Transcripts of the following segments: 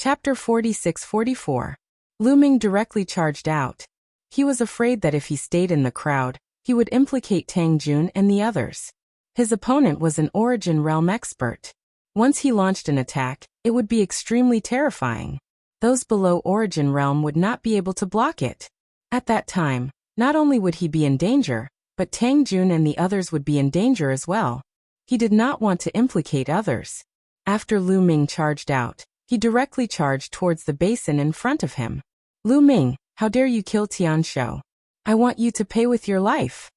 Chapter 46-44. Lu Ming directly charged out. He was afraid that if he stayed in the crowd, he would implicate Tang Jun and the others. His opponent was an Origin Realm expert. Once he launched an attack, it would be extremely terrifying. Those below Origin Realm would not be able to block it. At that time, not only would he be in danger, but Tang Jun and the others would be in danger as well. He did not want to implicate others. After Lu Ming charged out, he directly charged towards the basin in front of him. Lu Ming, how dare you kill Tianshou? I want you to pay with your life.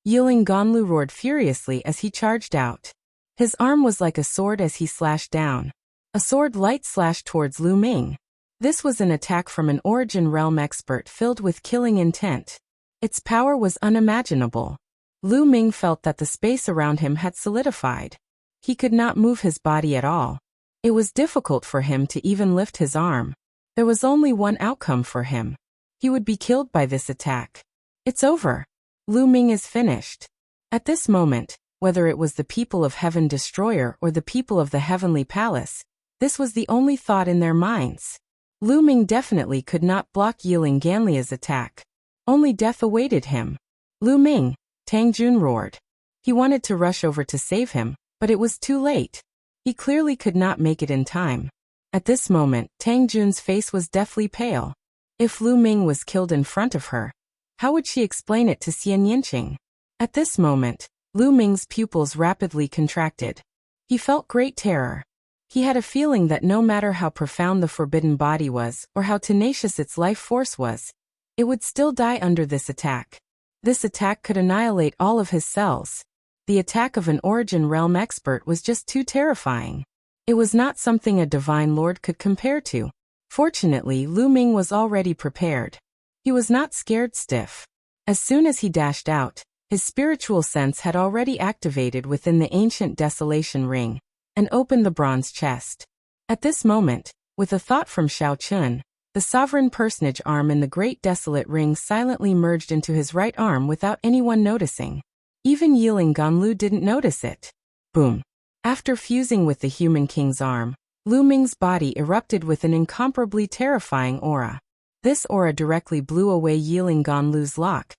Yiling Ganlu roared furiously as he charged out. His arm was like a sword as he slashed down. A sword light slashed towards Lu Ming. This was an attack from an Origin Realm expert filled with killing intent. Its power was unimaginable. Lu Ming felt that the space around him had solidified. He could not move his body at all. It was difficult for him to even lift his arm. There was only one outcome for him. He would be killed by this attack. It's over. Lu Ming is finished. At this moment, whether it was the people of Heaven Destroyer or the people of the Heavenly Palace, this was the only thought in their minds. Lu Ming definitely could not block Yiling Ganlia's attack. Only death awaited him. Lu Ming, Tang Jun roared. He wanted to rush over to save him, but it was too late. He clearly could not make it in time. At this moment, Tang Jun's face was deathly pale. If Lu Ming was killed in front of her, how would she explain it to Xian Yinqing? At this moment, Lu Ming's pupils rapidly contracted. He felt great terror. He had a feeling that no matter how profound the forbidden body was or how tenacious its life force was, it would still die under this attack. This attack could annihilate all of his cells. The attack of an Origin Realm expert was just too terrifying. It was not something a Divine Lord could compare to. Fortunately, Lu Ming was already prepared. He was not scared stiff. As soon as he dashed out, his spiritual sense had already activated within the ancient Desolation Ring, and opened the bronze chest. At this moment, with a thought from Shao Chun, the sovereign personage arm in the Great Desolate Ring silently merged into his right arm without anyone noticing. Even Yiling Ganlu didn't notice it. Boom. After fusing with the Human King's arm, Lu Ming's body erupted with an incomparably terrifying aura. This aura directly blew away Yiling Ganlu's lock,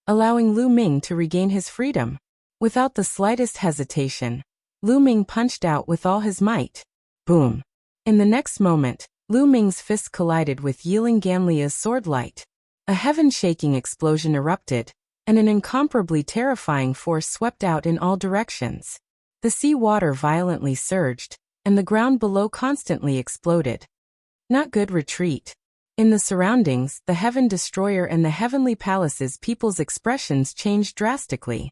allowing Lu Ming to regain his freedom. Without the slightest hesitation, Lu Ming punched out with all his might. Boom. In the next moment, Lu Ming's fist collided with Yiling Ganlia's sword light. A heaven-shaking explosion erupted, and an incomparably terrifying force swept out in all directions. The sea water violently surged, and the ground below constantly exploded. Not good retreat. In the surroundings, the Heaven Destroyer and the Heavenly Palace's people's expressions changed drastically.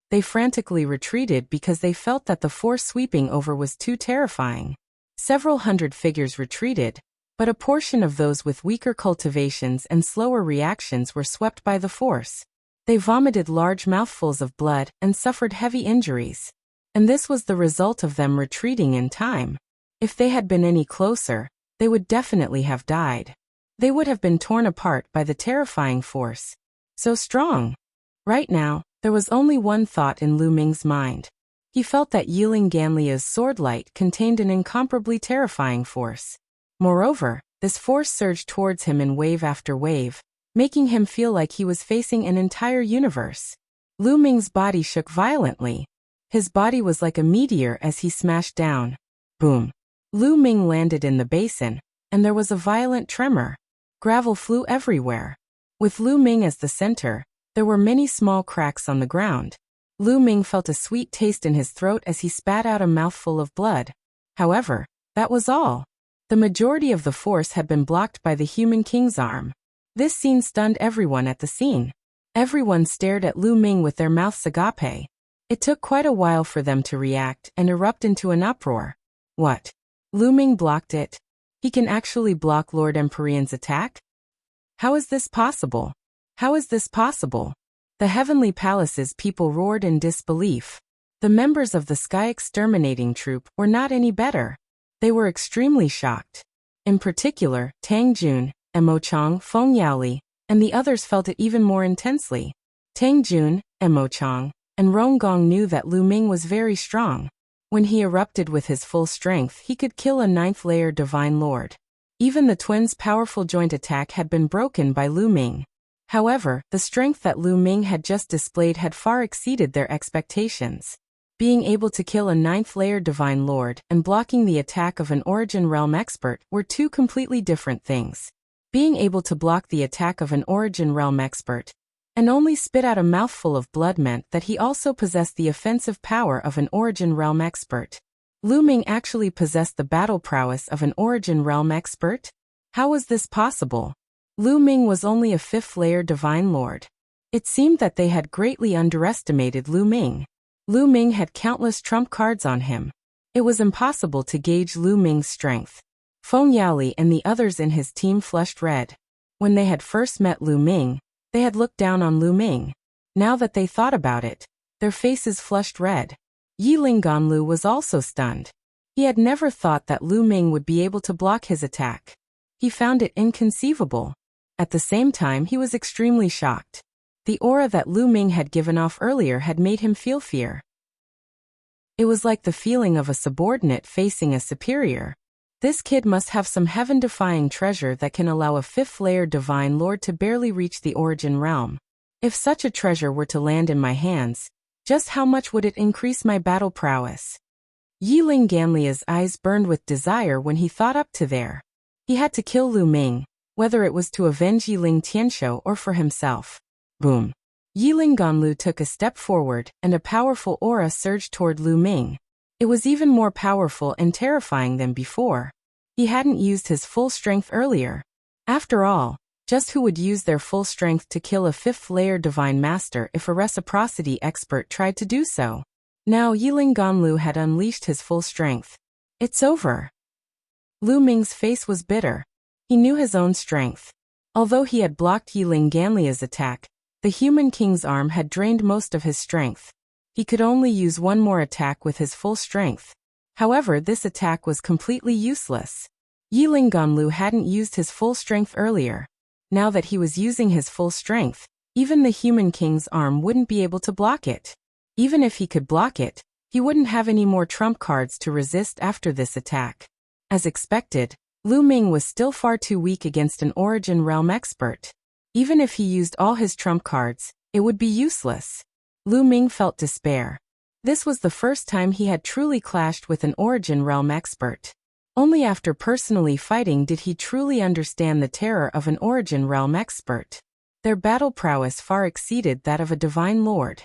They frantically retreated because they felt that the force sweeping over was too terrifying. Several hundred figures retreated, but a portion of those with weaker cultivations and slower reactions were swept by the force. They vomited large mouthfuls of blood and suffered heavy injuries. And this was the result of them retreating in time. If they had been any closer, they would definitely have died. They would have been torn apart by the terrifying force. So strong. Right now, there was only one thought in Lu Ming's mind. He felt that Yiling Ganlia's sword light contained an incomparably terrifying force. Moreover, this force surged towards him in wave after wave, making him feel like he was facing an entire universe. Lu Ming's body shook violently. His body was like a meteor as he smashed down. Boom. Lu Ming landed in the basin, and there was a violent tremor. Gravel flew everywhere. With Lu Ming as the center, there were many small cracks on the ground. Lu Ming felt a sweet taste in his throat as he spat out a mouthful of blood. However, that was all. The majority of the force had been blocked by the Human King's arm. This scene stunned everyone at the scene. Everyone stared at Lu Ming with their mouths agape. It took quite a while for them to react and erupt into an uproar. What? Lu Ming blocked it? He can actually block Lord Empyrean's attack? How is this possible? How is this possible? The Heavenly Palace's people roared in disbelief. The members of the Sky Exterminating Troop were not any better. They were extremely shocked. In particular, Tang Jun, Mo Chang, Feng Yaoli, and the others felt it even more intensely. Tang Jun, Mo Chang, and Rong Gong knew that Lu Ming was very strong. When he erupted with his full strength, he could kill a ninth-layer Divine Lord. Even the twins' powerful joint attack had been broken by Lu Ming. However, the strength that Lu Ming had just displayed had far exceeded their expectations. Being able to kill a ninth-layer Divine Lord and blocking the attack of an Origin Realm expert were two completely different things. Being able to block the attack of an Origin Realm expert and only spit out a mouthful of blood meant that he also possessed the offensive power of an Origin Realm expert. Lu Ming actually possessed the battle prowess of an Origin Realm expert? How was this possible? Lu Ming was only a fifth-layer Divine Lord. It seemed that they had greatly underestimated Lu Ming. Lu Ming had countless trump cards on him. It was impossible to gauge Lu Ming's strength. Feng Yaoli and the others in his team flushed red. When they had first met Lu Ming, they had looked down on Lu Ming. Now that they thought about it, their faces flushed red. Yiling Ganlu was also stunned. He had never thought that Lu Ming would be able to block his attack. He found it inconceivable. At the same time, he was extremely shocked. The aura that Lu Ming had given off earlier had made him feel fear. It was like the feeling of a subordinate facing a superior. This kid must have some heaven-defying treasure that can allow a fifth-layer Divine Lord to barely reach the Origin Realm. If such a treasure were to land in my hands, just how much would it increase my battle prowess? Yiling Ganlia's eyes burned with desire when he thought up to there. He had to kill Lu Ming, whether it was to avenge Yiling Tianshou or for himself. Boom. Yiling Ganlu took a step forward and a powerful aura surged toward Lu Ming. It was even more powerful and terrifying than before. He hadn't used his full strength earlier. After all, just who would use their full strength to kill a fifth-layer Divine Master if a reciprocity expert tried to do so? Now Yiling Ganlu had unleashed his full strength. It's over. Lu Ming's face was bitter. He knew his own strength. Although he had blocked Yiling Ganlia's attack, the Human King's arm had drained most of his strength. He could only use one more attack with his full strength. However, this attack was completely useless. Yiling Ganlu hadn't used his full strength earlier. Now that he was using his full strength, even the Human King's arm wouldn't be able to block it. Even if he could block it, he wouldn't have any more trump cards to resist after this attack. As expected, Lu Ming was still far too weak against an Origin Realm expert. Even if he used all his trump cards, it would be useless. Lu Ming felt despair. This was the first time he had truly clashed with an Origin Realm expert. Only after personally fighting did he truly understand the terror of an Origin Realm expert. Their battle prowess far exceeded that of a Divine Lord.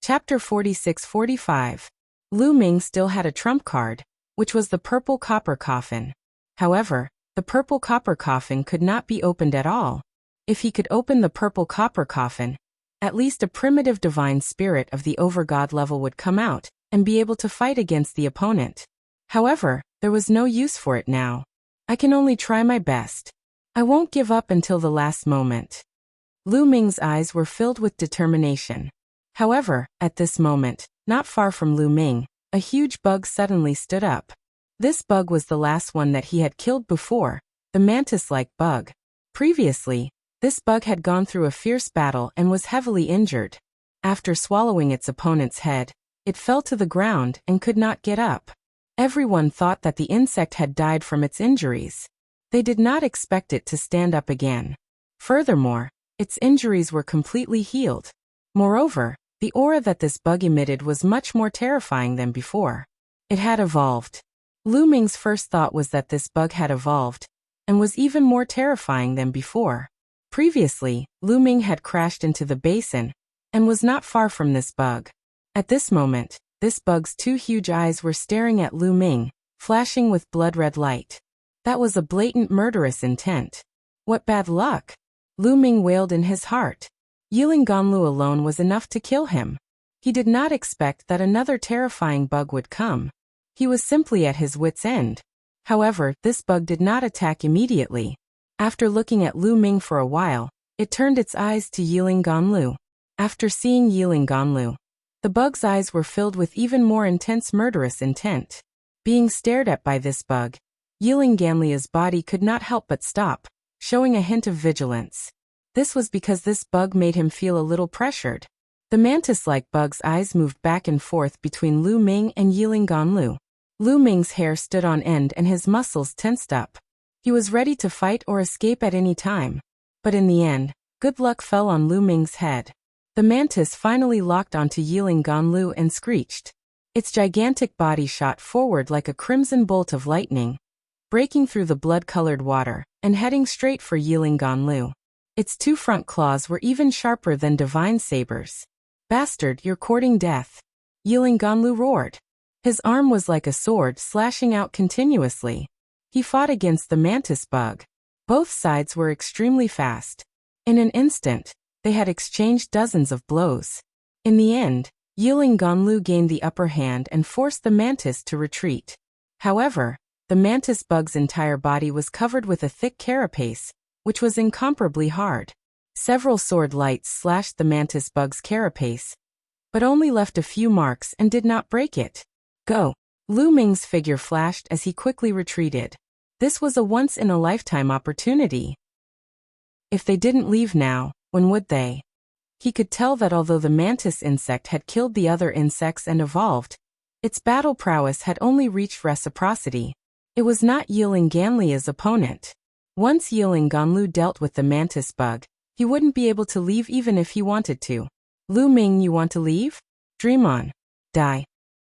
Chapter 46-45. Lu Ming still had a trump card, which was the purple copper coffin. However, the purple copper coffin could not be opened at all. If he could open the purple copper coffin, at least a primitive divine spirit of the overgod level would come out and be able to fight against the opponent. However, there was no use for it now. I can only try my best. I won't give up until the last moment. Lu Ming's eyes were filled with determination. However, at this moment, not far from Lu Ming, a huge bug suddenly stood up. This bug was the last one that he had killed before, the mantis-like bug. Previously, this bug had gone through a fierce battle and was heavily injured. After swallowing its opponent's head, it fell to the ground and could not get up. Everyone thought that the insect had died from its injuries. They did not expect it to stand up again. Furthermore, its injuries were completely healed. Moreover, the aura that this bug emitted was much more terrifying than before. It had evolved. Lu Ming's first thought was that this bug had evolved and was even more terrifying than before. Previously, Lu Ming had crashed into the basin and was not far from this bug. At this moment, this bug's two huge eyes were staring at Lu Ming, flashing with blood-red light. That was a blatant murderous intent. What bad luck! Lu Ming wailed in his heart. Yiling Ganlu alone was enough to kill him. He did not expect that another terrifying bug would come. He was simply at his wit's end. However, this bug did not attack immediately. After looking at Lu Ming for a while, it turned its eyes to Yiling Ganlu. After seeing Yiling Ganlu, the bug's eyes were filled with even more intense murderous intent. Being stared at by this bug, Yiling Ganlia's body could not help but stop, showing a hint of vigilance. This was because this bug made him feel a little pressured. The mantis-like bug's eyes moved back and forth between Lu Ming and Yiling Ganlu. Lu Ming's hair stood on end and his muscles tensed up. He was ready to fight or escape at any time. But in the end, good luck fell on Lu Ming's head. The mantis finally locked onto Yiling Ganlu and screeched. Its gigantic body shot forward like a crimson bolt of lightning, breaking through the blood-colored water and heading straight for Yiling Ganlu. Its two front claws were even sharper than divine sabers. "Bastard, you're courting death," Yiling Ganlu roared. His arm was like a sword slashing out continuously. He fought against the mantis bug. Both sides were extremely fast. In an instant, they had exchanged dozens of blows. In the end, Yiling Ganlu gained the upper hand and forced the mantis to retreat. However, the mantis bug's entire body was covered with a thick carapace, which was incomparably hard. Several sword lights slashed the mantis bug's carapace, but only left a few marks and did not break it. "Go!" Lu Ming's figure flashed as he quickly retreated. This was a once-in-a-lifetime opportunity. If they didn't leave now, when would they? He could tell that although the mantis insect had killed the other insects and evolved, its battle prowess had only reached reciprocity. It was not Yiling Ganlia's opponent. Once Yiling Ganlu dealt with the mantis bug, he wouldn't be able to leave even if he wanted to. "Lu Ming, you want to leave? Dream on. Die."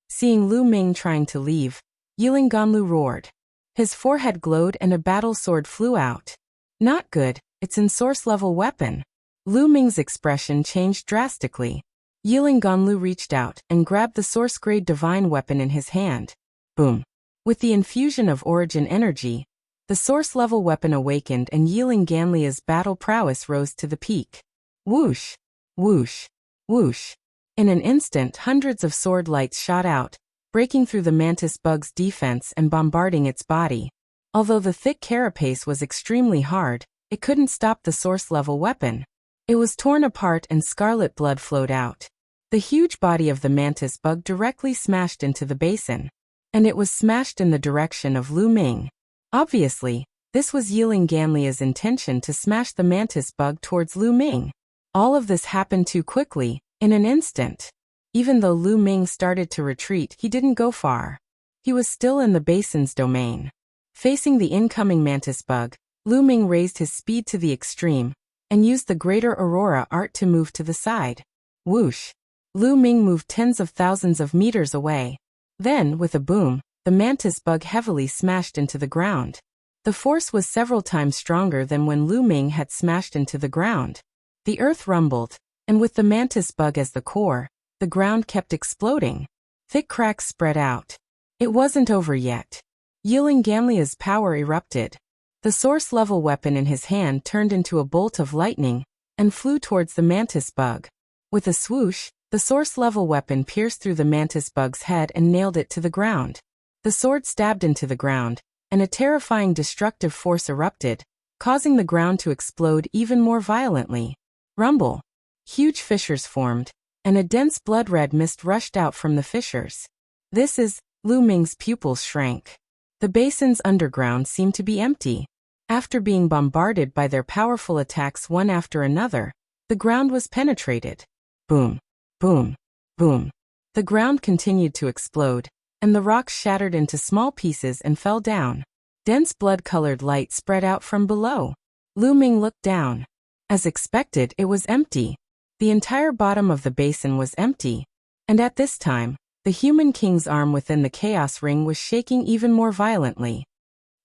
Seeing Lu Ming trying to leave, Yiling Ganlu roared. His forehead glowed and a battle sword flew out. "Not good, it's in source-level weapon." Lu Ming's expression changed drastically. Yiling Ganlu reached out and grabbed the source-grade divine weapon in his hand. Boom. With the infusion of origin energy, the source-level weapon awakened and Yiling Ganlia's battle prowess rose to the peak. Whoosh! Whoosh! Whoosh! In an instant, hundreds of sword lights shot out, breaking through the mantis bug's defense and bombarding its body. Although the thick carapace was extremely hard, it couldn't stop the source-level weapon. It was torn apart and scarlet blood flowed out. The huge body of the mantis bug directly smashed into the basin. And it was smashed in the direction of Lu Ming. Obviously, this was Yiling Ganlia's intention to smash the mantis bug towards Lu Ming. All of this happened too quickly, in an instant. Even though Lu Ming started to retreat, he didn't go far. He was still in the basin's domain. Facing the incoming mantis bug, Lu Ming raised his speed to the extreme and used the greater aurora art to move to the side. Whoosh! Lu Ming moved tens of thousands of meters away. Then, with a boom, the mantis bug heavily smashed into the ground. The force was several times stronger than when Lu Ming had smashed into the ground. The earth rumbled, and with the mantis bug as the core, the ground kept exploding. Thick cracks spread out. It wasn't over yet. Yiling Ganlia's power erupted. The source-level weapon in his hand turned into a bolt of lightning and flew towards the mantis bug. With a swoosh, the source-level weapon pierced through the mantis bug's head and nailed it to the ground. The sword stabbed into the ground, and a terrifying destructive force erupted, causing the ground to explode even more violently. Rumble! Huge fissures formed, and a dense blood-red mist rushed out from the fissures. This is, Lu Ming's pupils shrank. The basin's underground seemed to be empty. After being bombarded by their powerful attacks one after another, the ground was penetrated. Boom! Boom! Boom! The ground continued to explode, and the rocks shattered into small pieces and fell down. Dense blood-colored light spread out from below. Lu Ming looked down. As expected, it was empty. The entire bottom of the basin was empty. And at this time, the human king's arm within the chaos ring was shaking even more violently.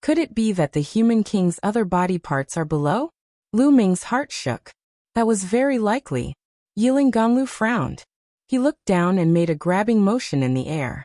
Could it be that the human king's other body parts are below? Lu Ming's heart shook. That was very likely. Yiling Ganlu frowned. He looked down and made a grabbing motion in the air.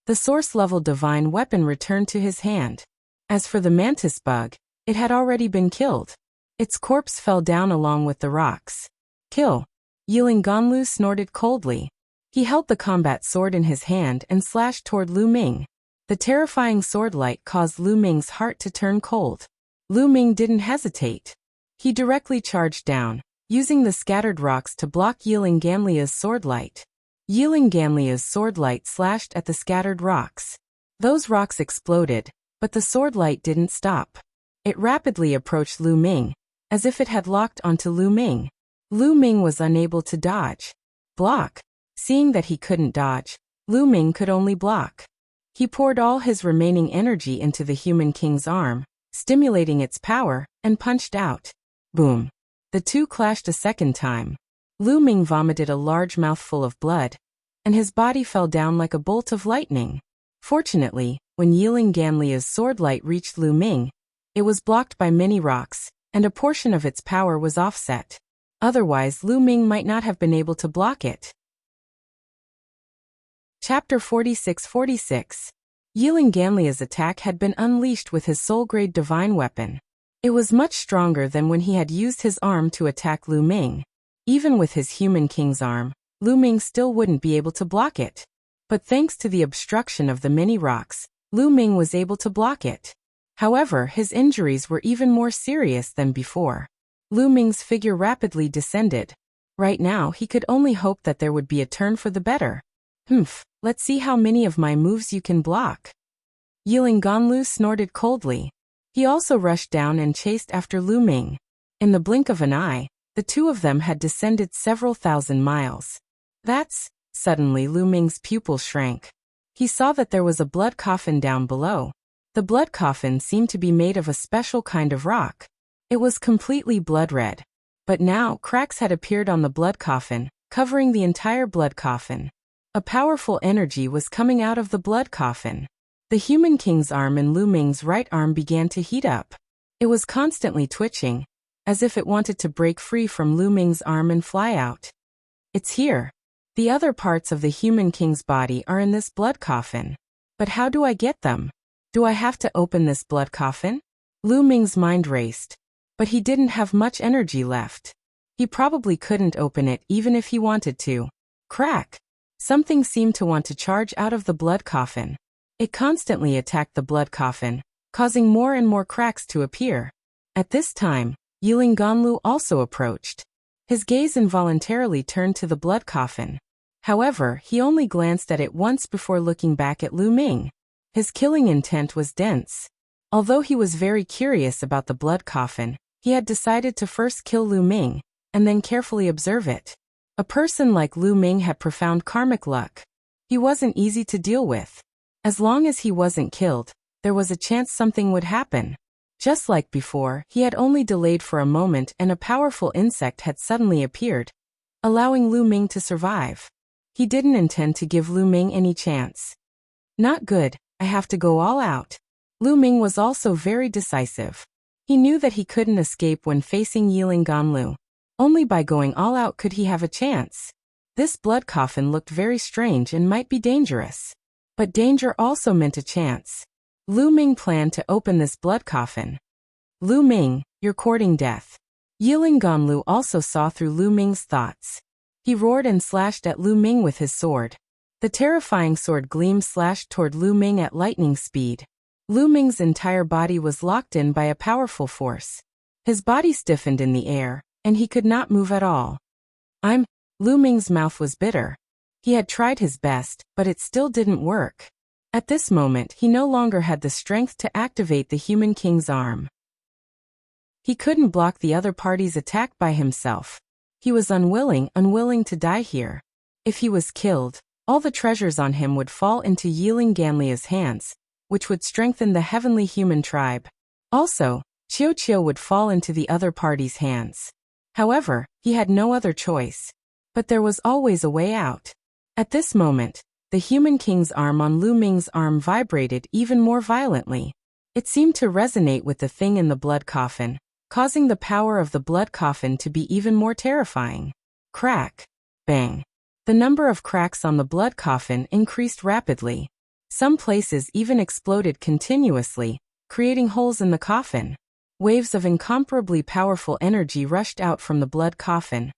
The source-level divine weapon returned to his hand. As for the mantis bug, it had already been killed. Its corpse fell down along with the rocks. Kill! Yiling Ganlu snorted coldly. He held the combat sword in his hand and slashed toward Lu Ming. The terrifying sword light caused Lu Ming's heart to turn cold. Lu Ming didn't hesitate. He directly charged down, using the scattered rocks to block Yiling Ganlia's sword light. Yiling Ganlia's sword light slashed at the scattered rocks. Those rocks exploded, but the sword light didn't stop. It rapidly approached Lu Ming, as if it had locked onto Lu Ming. Lu Ming was unable to dodge. Block. Seeing that he couldn't dodge, Lu Ming could only block. He poured all his remaining energy into the human king's arm, stimulating its power, and punched out. Boom. The two clashed a second time. Lu Ming vomited a large mouthful of blood, and his body fell down like a bolt of lightning. Fortunately, when Yiling Ganlia's sword light reached Lu Ming, it was blocked by many rocks, and a portion of its power was offset. Otherwise, Lu Ming might not have been able to block it. Chapter 46-46. Yiling Ganlia's attack had been unleashed with his soul-grade divine weapon. It was much stronger than when he had used his arm to attack Lu Ming. Even with his human king's arm, Lu Ming still wouldn't be able to block it. But thanks to the obstruction of the many rocks, Lu Ming was able to block it. However, his injuries were even more serious than before. Lu Ming's figure rapidly descended. Right now, he could only hope that there would be a turn for the better. Let's see how many of my moves you can block. Yiling Ganlu snorted coldly. He also rushed down and chased after Lu Ming. In the blink of an eye, the two of them had descended several thousand miles. Suddenly Lu Ming's pupil shrank. He saw that there was a blood coffin down below. The blood coffin seemed to be made of a special kind of rock. It was completely blood red. But now cracks had appeared on the blood coffin, covering the entire blood coffin. A powerful energy was coming out of the blood coffin. The human king's arm in Lu Ming's right arm began to heat up. It was constantly twitching, as if it wanted to break free from Lu Ming's arm and fly out. It's here. The other parts of the human king's body are in this blood coffin. But how do I get them? Do I have to open this blood coffin? Lu Ming's mind raced. But he didn't have much energy left. He probably couldn't open it even if he wanted to. Crack! Something seemed to want to charge out of the blood coffin. It constantly attacked the blood coffin, causing more and more cracks to appear. At this time, Yiling Ganlu also approached. His gaze involuntarily turned to the blood coffin. However, he only glanced at it once before looking back at Lu Ming. His killing intent was dense. Although he was very curious about the blood coffin, he had decided to first kill Lu Ming, and then carefully observe it. A person like Lu Ming had profound karmic luck. He wasn't easy to deal with. As long as he wasn't killed, there was a chance something would happen. Just like before, he had only delayed for a moment and a powerful insect had suddenly appeared, allowing Lu Ming to survive. He didn't intend to give Lu Ming any chance. Not good, I have to go all out. Lu Ming was also very decisive. He knew that he couldn't escape when facing Yiling Ganlu. Only by going all out could he have a chance. This blood coffin looked very strange and might be dangerous. But danger also meant a chance. Lu Ming planned to open this blood coffin. Lu Ming, you're courting death. Yiling Ganlu also saw through Lu Ming's thoughts. He roared and slashed at Lu Ming with his sword. The terrifying sword gleam slashed toward Lu Ming at lightning speed. Lu Ming's entire body was locked in by a powerful force. His body stiffened in the air, and he could not move at all. Lu Ming's mouth was bitter. He had tried his best, but it still didn't work. At this moment, he no longer had the strength to activate the human king's arm. He couldn't block the other party's attack by himself. He was unwilling to die here. If he was killed, all the treasures on him would fall into Yiling Ganlia's hands, which would strengthen the heavenly human tribe. Also, Qiu would fall into the other party's hands. However, he had no other choice. But there was always a way out. At this moment, the human king's arm on Lu Ming's arm vibrated even more violently. It seemed to resonate with the thing in the blood coffin, causing the power of the blood coffin to be even more terrifying. Crack. Bang. The number of cracks on the blood coffin increased rapidly. Some places even exploded continuously, creating holes in the coffin. Waves of incomparably powerful energy rushed out from the blood coffin,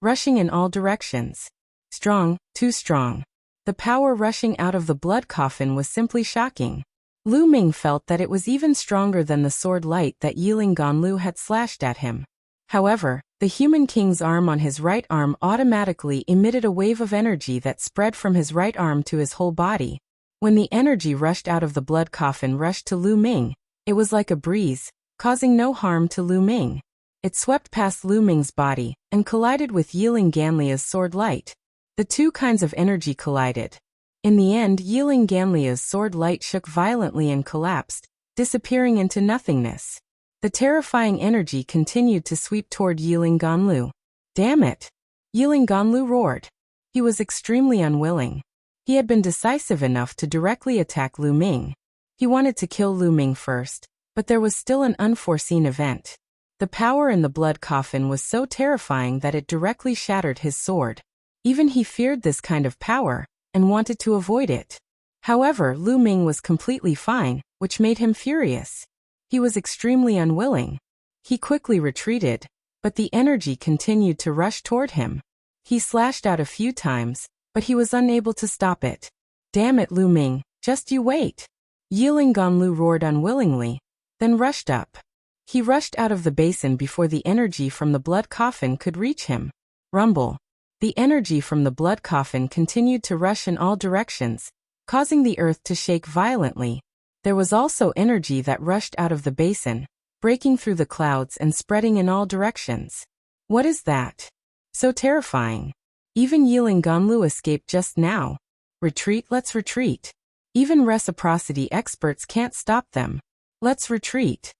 rushing in all directions. Strong, too strong. The power rushing out of the blood coffin was simply shocking. Lu Ming felt that it was even stronger than the sword light that Yiling Ganlu had slashed at him. However, the human king's arm on his right arm automatically emitted a wave of energy that spread from his right arm to his whole body. When the energy rushed out of the blood coffin rushed to Lu Ming, it was like a breeze, causing no harm to Lu Ming. It swept past Lu Ming's body and collided with Yiling Ganlia's sword light. The two kinds of energy collided. In the end, Yiling Ganlia's sword light shook violently and collapsed, disappearing into nothingness. The terrifying energy continued to sweep toward Yiling Ganlu. Damn it! Yiling Ganlu roared. He was extremely unwilling. He had been decisive enough to directly attack Lu Ming. He wanted to kill Lu Ming first, but there was still an unforeseen event. The power in the blood coffin was so terrifying that it directly shattered his sword. Even he feared this kind of power, and wanted to avoid it. However, Lu Ming was completely fine, which made him furious. He was extremely unwilling. He quickly retreated, but the energy continued to rush toward him. He slashed out a few times, but he was unable to stop it. Damn it, Lu Ming, just you wait. Yiling Ganlu roared unwillingly, then rushed up. He rushed out of the basin before the energy from the blood coffin could reach him. Rumble. The energy from the blood coffin continued to rush in all directions, causing the earth to shake violently. There was also energy that rushed out of the basin, breaking through the clouds and spreading in all directions. What is that? So terrifying. Even Yiling Ganlu escaped just now. Retreat, let's retreat. Even reciprocity experts can't stop them. Let's retreat.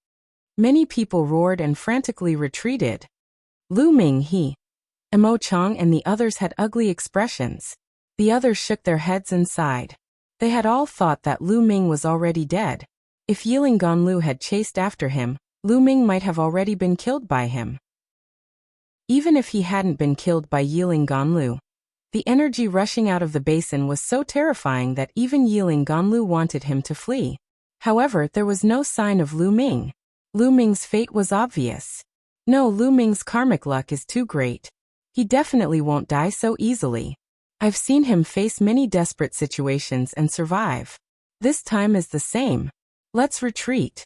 Many people roared and frantically retreated. Lu Ming, Mo Chang and the others had ugly expressions. The others shook their heads and sighed. They had all thought that Lu Ming was already dead. If Yiling Ganlu had chased after him, Lu Ming might have already been killed by him. Even if he hadn't been killed by Yiling Ganlu, the energy rushing out of the basin was so terrifying that even Yiling Ganlu wanted him to flee. However, there was no sign of Lu Ming. Lu Ming's fate was obvious. No, Lu Ming's karmic luck is too great. He definitely won't die so easily. I've seen him face many desperate situations and survive. This time is the same. Let's retreat.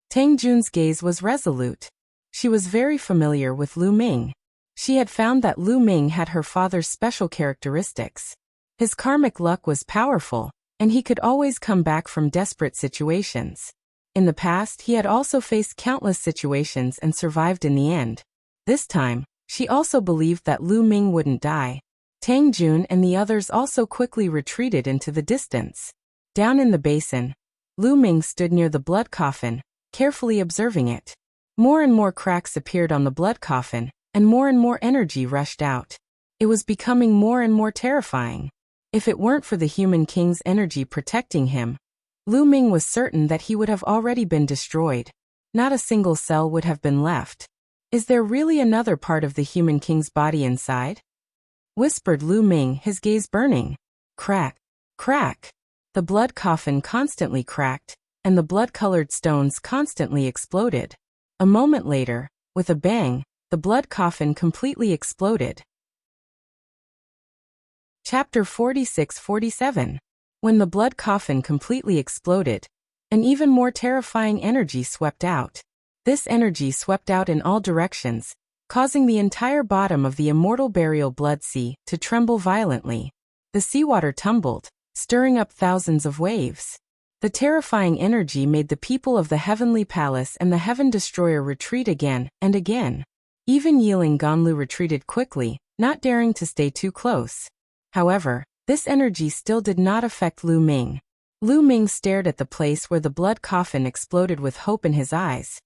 Tang Jun's gaze was resolute. She was very familiar with Lu Ming. She had found that Lu Ming had her father's special characteristics. His karmic luck was powerful, and he could always come back from desperate situations. In the past, he had also faced countless situations and survived in the end. This time, she also believed that Lu Ming wouldn't die. Tang Jun and the others also quickly retreated into the distance. Down in the basin, Lu Ming stood near the blood coffin, carefully observing it. More and more cracks appeared on the blood coffin, and more energy rushed out. It was becoming more and more terrifying. If it weren't for the human king's energy protecting him, Lu Ming was certain that he would have already been destroyed. Not a single cell would have been left. Is there really another part of the human king's body inside? Whispered Lu Ming, his gaze burning. Crack, crack. The blood coffin constantly cracked, and the blood-colored stones constantly exploded. A moment later, with a bang, the blood coffin completely exploded. Chapter 46-47. When the blood coffin completely exploded, an even more terrifying energy swept out. This energy swept out in all directions, causing the entire bottom of the immortal burial blood sea to tremble violently. The seawater tumbled, stirring up thousands of waves. The terrifying energy made the people of the Heavenly Palace and the Heaven Destroyer retreat again and again. Even Yiling Ganlu retreated quickly, not daring to stay too close. However, this energy still did not affect Lu Ming. Lu Ming stared at the place where the blood coffin exploded with hope in his eyes,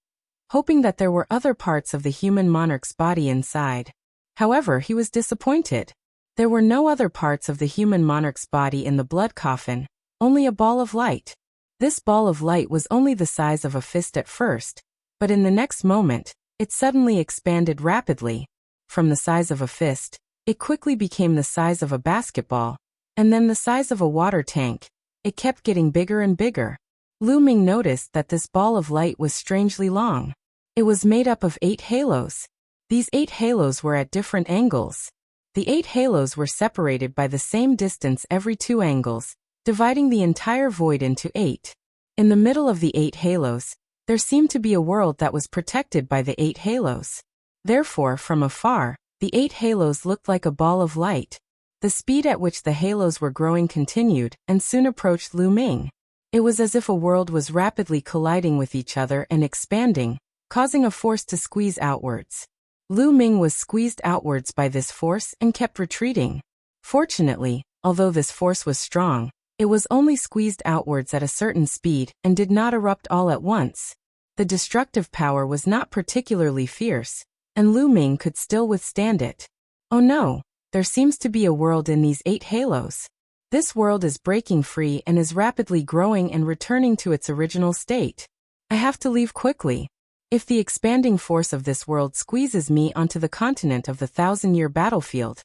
hoping that there were other parts of the human monarch's body inside. However, he was disappointed. There were no other parts of the human monarch's body in the blood coffin, only a ball of light. This ball of light was only the size of a fist at first, but in the next moment, it suddenly expanded rapidly. From the size of a fist, it quickly became the size of a basketball, and then the size of a water tank. It kept getting bigger and bigger. Lu Ming noticed that this ball of light was strangely long. It was made up of 8 halos. These 8 halos were at different angles. The 8 halos were separated by the same distance every 2 angles, dividing the entire void into 8. In the middle of the 8 halos, there seemed to be a world that was protected by the 8 halos. Therefore, from afar, the 8 halos looked like a ball of light. The speed at which the halos were growing continued and soon approached Lu Ming. It was as if a world was rapidly colliding with each other and expanding, causing a force to squeeze outwards. Lu Ming was squeezed outwards by this force and kept retreating. Fortunately, although this force was strong, it was only squeezed outwards at a certain speed and did not erupt all at once. The destructive power was not particularly fierce, and Lu Ming could still withstand it. Oh no, there seems to be a world in these 8 halos. This world is breaking free and is rapidly growing and returning to its original state. I have to leave quickly. If the expanding force of this world squeezes me onto the continent of the 1,000-year battlefield,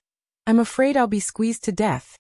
I'm afraid I'll be squeezed to death.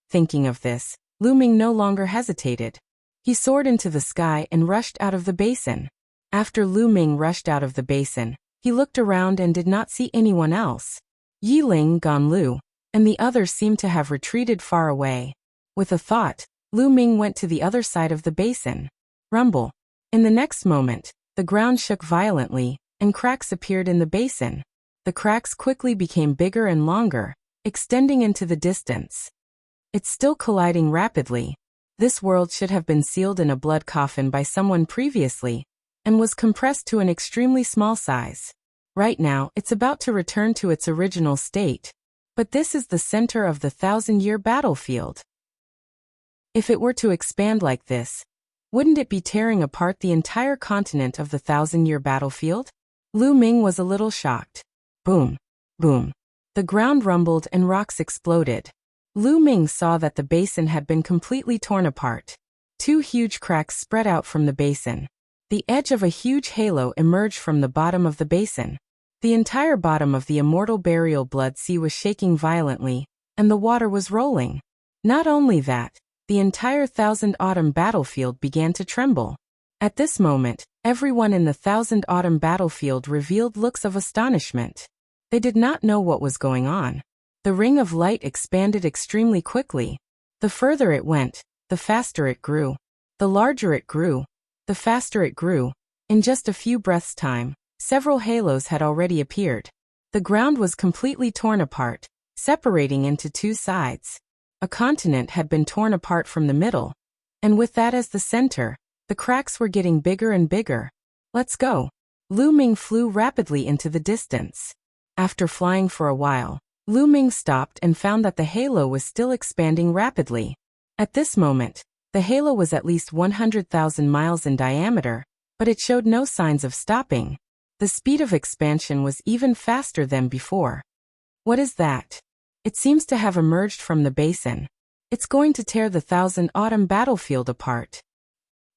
Thinking of this, Lu Ming no longer hesitated. He soared into the sky and rushed out of the basin. After Lu Ming rushed out of the basin, he looked around and did not see anyone else. Yiling, Ganlu, and the others seemed to have retreated far away. With a thought, Lu Ming went to the other side of the basin. Rumble. In the next moment, the ground shook violently, and cracks appeared in the basin. The cracks quickly became bigger and longer, extending into the distance. It's still colliding rapidly. This world should have been sealed in a blood coffin by someone previously, and was compressed to an extremely small size. Right now, it's about to return to its original state. But this is the center of the 1,000-year battlefield. If it were to expand like this, wouldn't it be tearing apart the entire continent of the 1,000-year battlefield? Lu Ming was a little shocked. Boom. Boom. The ground rumbled and rocks exploded. Lu Ming saw that the basin had been completely torn apart. 2 huge cracks spread out from the basin. The edge of a huge halo emerged from the bottom of the basin. The entire bottom of the immortal burial blood sea was shaking violently, and the water was rolling. Not only that, the entire 1,000 Autumn battlefield began to tremble. At this moment, everyone in the 1,000 Autumn battlefield revealed looks of astonishment. They did not know what was going on. The ring of light expanded extremely quickly. The further it went, the faster it grew. The larger it grew, the faster it grew. In just a few breaths' time, several halos had already appeared. The ground was completely torn apart, separating into 2 sides. A continent had been torn apart from the middle, and with that as the center, the cracks were getting bigger and bigger. Let's go. Lu Ming flew rapidly into the distance. After flying for a while, Lu Ming stopped and found that the halo was still expanding rapidly. At this moment, the halo was at least 100,000 miles in diameter, but it showed no signs of stopping. The speed of expansion was even faster than before. What is that? It seems to have emerged from the basin. It's going to tear the 1,000 Autumn battlefield apart.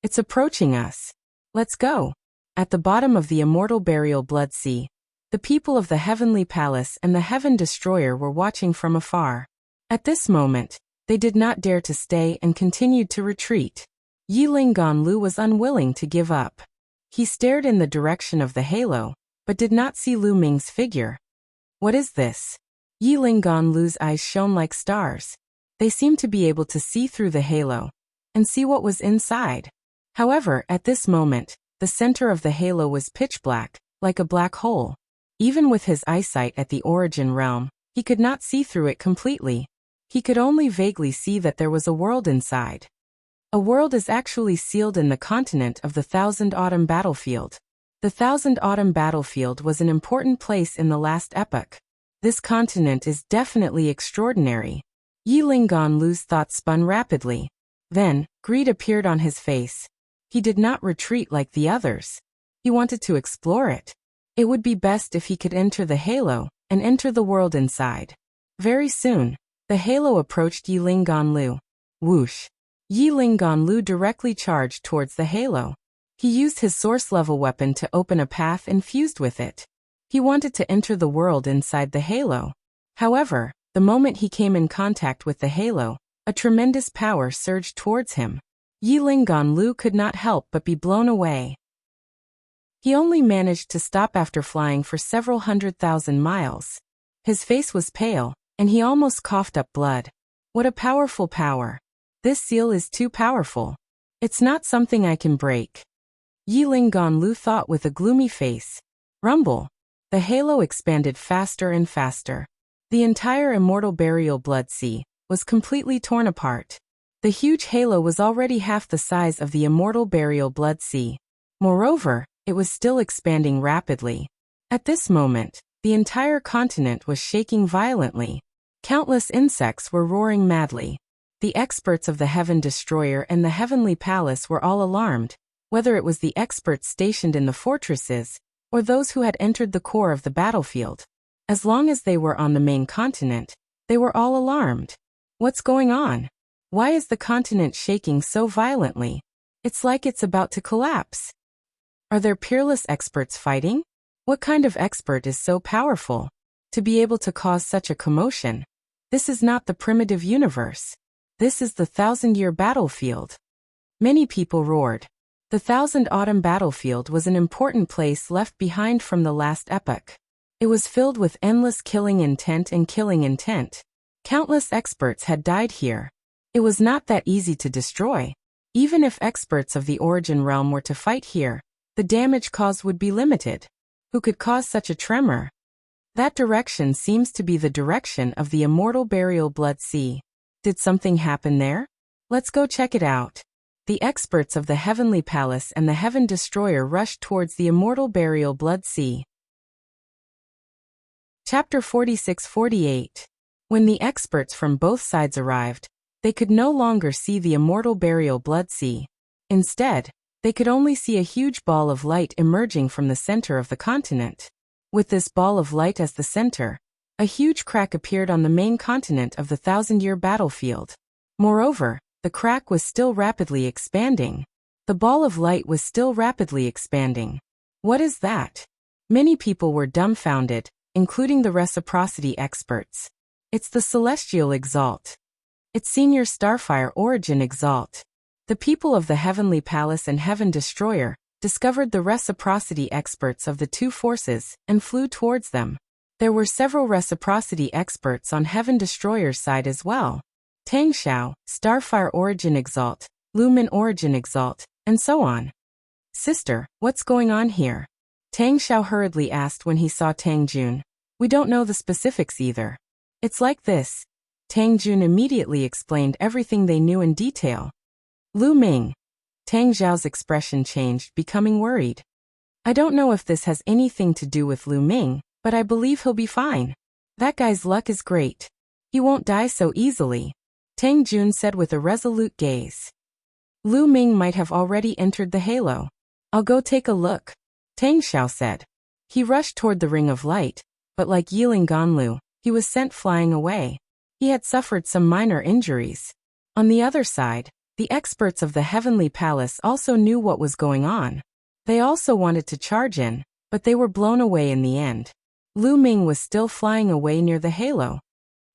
It's approaching us. Let's go. At the bottom of the immortal burial blood sea, the people of the Heavenly Palace and the Heaven Destroyer were watching from afar. At this moment, they did not dare to stay and continued to retreat. Yiling Ganlu was unwilling to give up. He stared in the direction of the halo, but did not see Lu Ming's figure. What is this? Yiling Ganlu's eyes shone like stars. They seemed to be able to see through the halo and see what was inside. However, at this moment, the center of the halo was pitch black, like a black hole. Even with his eyesight at the origin realm, he could not see through it completely. He could only vaguely see that there was a world inside. A world is actually sealed in the continent of the 1,000 Autumn battlefield. The 1,000 Autumn battlefield was an important place in the last epoch. This continent is definitely extraordinary. Yiling Ganlu's thoughts spun rapidly. Then, greed appeared on his face. He did not retreat like the others. He wanted to explore it. It would be best if he could enter the halo and enter the world inside. Very soon, the halo approached Yiling Ganlu. Whoosh! Yiling Ganlu directly charged towards the halo. He used his source-level weapon to open a path and fused with it. He wanted to enter the world inside the halo. However, the moment he came in contact with the halo, a tremendous power surged towards him. Yiling Ganlu could not help but be blown away. He only managed to stop after flying for several 100,000 miles. His face was pale, and he almost coughed up blood. What a powerful power. This seal is too powerful. It's not something I can break. Yiling Ganlu thought with a gloomy face. Rumble. The halo expanded faster and faster. The entire immortal burial blood sea was completely torn apart. The huge halo was already half the size of the immortal burial blood sea. Moreover, it was still expanding rapidly. At this moment, the entire continent was shaking violently. Countless insects were roaring madly. The experts of the Heaven Destroyer and the Heavenly Palace were all alarmed, whether it was the experts stationed in the fortresses, or those who had entered the core of the battlefield. As long as they were on the main continent, they were all alarmed. What's going on? Why is the continent shaking so violently? It's like it's about to collapse. Are there peerless experts fighting? What kind of expert is so powerful to be able to cause such a commotion? This is not the primitive universe. This is the 1,000-year battlefield. Many people roared. The 1,000 Autumn battlefield was an important place left behind from the last epoch. It was filled with endless killing intent and killing intent. Countless experts had died here. It was not that easy to destroy. Even if experts of the Origin Realm were to fight here, the damage caused would be limited. Who could cause such a tremor? That direction seems to be the direction of the Immortal Burial Blood Sea. Did something happen there? Let's go check it out. The experts of the Heavenly Palace and the Heaven Destroyer rushed towards the Immortal Burial Blood Sea. Chapter 46-48. When the experts from both sides arrived, they could no longer see the Immortal Burial Blood Sea. Instead, they could only see a huge ball of light emerging from the center of the continent. With this ball of light as the center, a huge crack appeared on the main continent of the 1,000-year battlefield. Moreover, the crack was still rapidly expanding. The ball of light was still rapidly expanding. What is that? Many people were dumbfounded, including the reciprocity experts. It's the Celestial Exalt. It's Senior Starfire Origin Exalt. The people of the Heavenly Palace and Heaven Destroyer discovered the reciprocity experts of the two forces and flew towards them. There were several reciprocity experts on Heaven Destroyer's side as well. Tang Xiao, Starfire Origin Exalt, Lumen Origin Exalt, and so on. Sister, what's going on here? Tang Xiao hurriedly asked when he saw Tang Jun. We don't know the specifics either. It's like this. Tang Jun immediately explained everything they knew in detail. Lu Ming. Tang Xiao's expression changed, becoming worried. I don't know if this has anything to do with Lu Ming, but I believe he'll be fine. That guy's luck is great. He won't die so easily, Tang Jun said with a resolute gaze. Lu Ming might have already entered the halo. I'll go take a look, Tang Xiao said. He rushed toward the ring of light, but like Yiling Ganlu, he was sent flying away. He had suffered some minor injuries. On the other side, the experts of the Heavenly Palace also knew what was going on. They also wanted to charge in, but they were blown away in the end. Lu Ming was still flying away near the halo.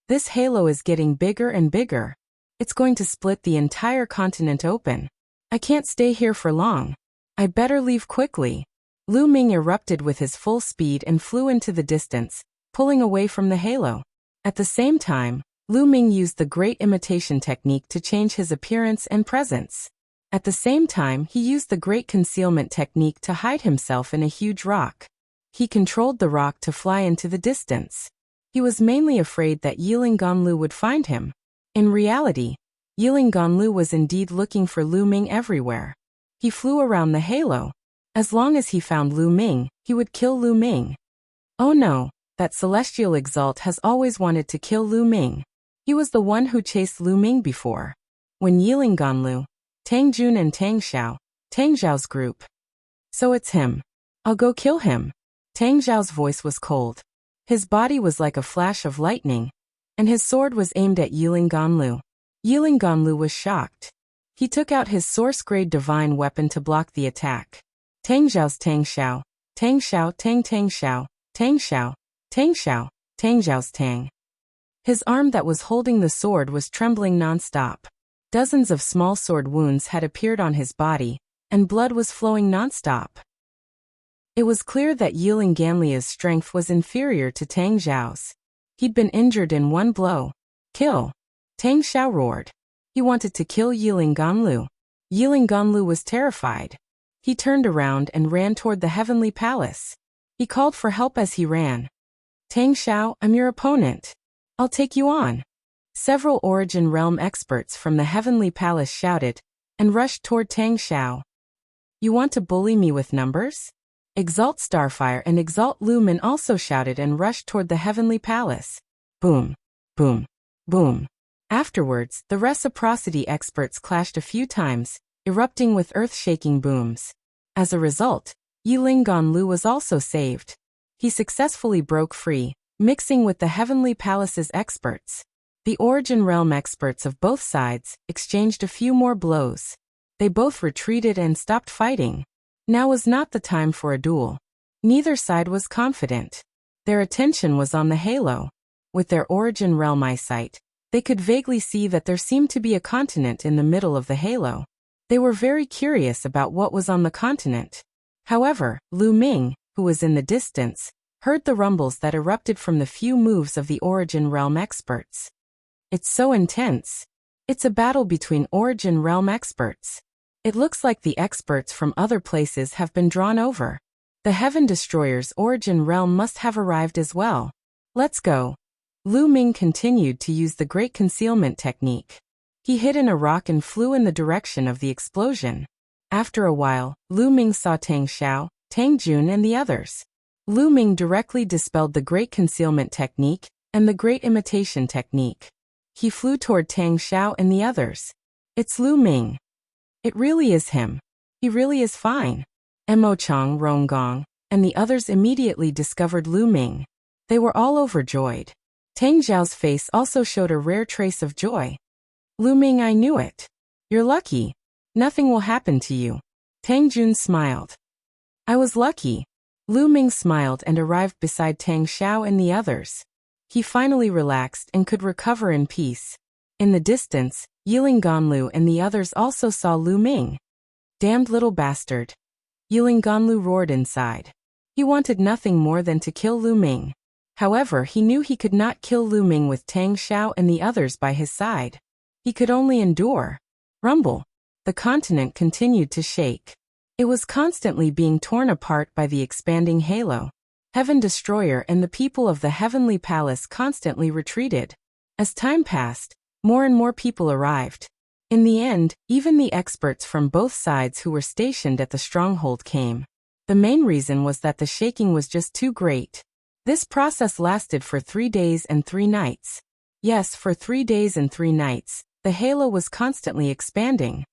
This halo is getting bigger and bigger. It's going to split the entire continent open. I can't stay here for long. I better leave quickly. Lu Ming erupted with his full speed and flew into the distance, pulling away from the halo. At the same time, Lu Ming used the great imitation technique to change his appearance and presence. At the same time, he used the great concealment technique to hide himself in a huge rock. He controlled the rock to fly into the distance. He was mainly afraid that Yiling Ganlu would find him. In reality, Yiling Ganlu was indeed looking for Lu Ming everywhere. He flew around the halo. As long as he found Lu Ming, he would kill Lu Ming. Oh no, that Celestial Exalt has always wanted to kill Lu Ming. He was the one who chased Lu Ming before. When Yiling Ganlu, Tang Jun and Tang Xiao, Tang Xiao's group. So it's him. I'll go kill him. Tang Xiao's voice was cold. His body was like a flash of lightning, and his sword was aimed at Yiling Ganlu. Yiling Ganlu was shocked. He took out his source-grade divine weapon to block the attack. Tang Xiao's Tang Xiao, Tang Xiao, Tang Tang Xiao, Tang Xiao, Tang Xiao, Tang Xiao's Tang. His arm that was holding the sword was trembling non-stop. Dozens of small sword wounds had appeared on his body, and blood was flowing non-stop. It was clear that Yiling Ganlia's strength was inferior to Tang Xiao's. He'd been injured in one blow. Kill! Tang Xiao roared. He wanted to kill Yiling Ganlu. Yiling Ganlu was terrified. He turned around and ran toward the Heavenly Palace. He called for help as he ran. Tang Xiao, I'm your opponent. I'll take you on. Several Origin Realm experts from the Heavenly Palace shouted, and rushed toward Tang Xiao. You want to bully me with numbers? Exalt Starfire and Exalt Lumen also shouted and rushed toward the heavenly palace. Boom, boom, boom. Afterwards, the reciprocity experts clashed a few times, erupting with earth-shaking booms. As a result, Yiling Ganlu was also saved. He successfully broke free, mixing with the heavenly palace's experts. The Origin Realm experts of both sides exchanged a few more blows. They both retreated and stopped fighting. Now was not the time for a duel. Neither side was confident. Their attention was on the halo. With their Origin Realm eyesight, they could vaguely see that there seemed to be a continent in the middle of the halo. They were very curious about what was on the continent. However, Lu Ming, who was in the distance, heard the rumbles that erupted from the few moves of the Origin Realm experts. It's so intense. It's a battle between Origin Realm experts. It looks like the experts from other places have been drawn over. The Heaven Destroyer's Origin Realm must have arrived as well. Let's go. Lu Ming continued to use the Great Concealment technique. He hid in a rock and flew in the direction of the explosion. After a while, Lu Ming saw Tang Xiao, Tang Jun and the others. Lu Ming directly dispelled the Great Concealment technique and the Great Imitation technique. He flew toward Tang Xiao and the others. It's Lu Ming. It really is him. He really is fine. Mo Chang, Ronggong, and the others immediately discovered Lu Ming. They were all overjoyed. Tang Xiao's face also showed a rare trace of joy. Lu Ming, I knew it. You're lucky. Nothing will happen to you. Tang Jun smiled. I was lucky. Lu Ming smiled and arrived beside Tang Xiao and the others. He finally relaxed and could recover in peace. In the distance, Yiling Ganlu and the others also saw Lu Ming. Damned little bastard. Yiling Ganlu roared inside. He wanted nothing more than to kill Lu Ming. However, he knew he could not kill Lu Ming with Tang Xiao and the others by his side. He could only endure. Rumble. The continent continued to shake. It was constantly being torn apart by the expanding halo. Heaven Destroyer and the people of the Heavenly Palace constantly retreated. As time passed, more and more people arrived. In the end, even the experts from both sides who were stationed at the stronghold came. The main reason was that the shaking was just too great. This process lasted for 3 days and 3 nights. Yes, for 3 days and 3 nights, the halo was constantly expanding.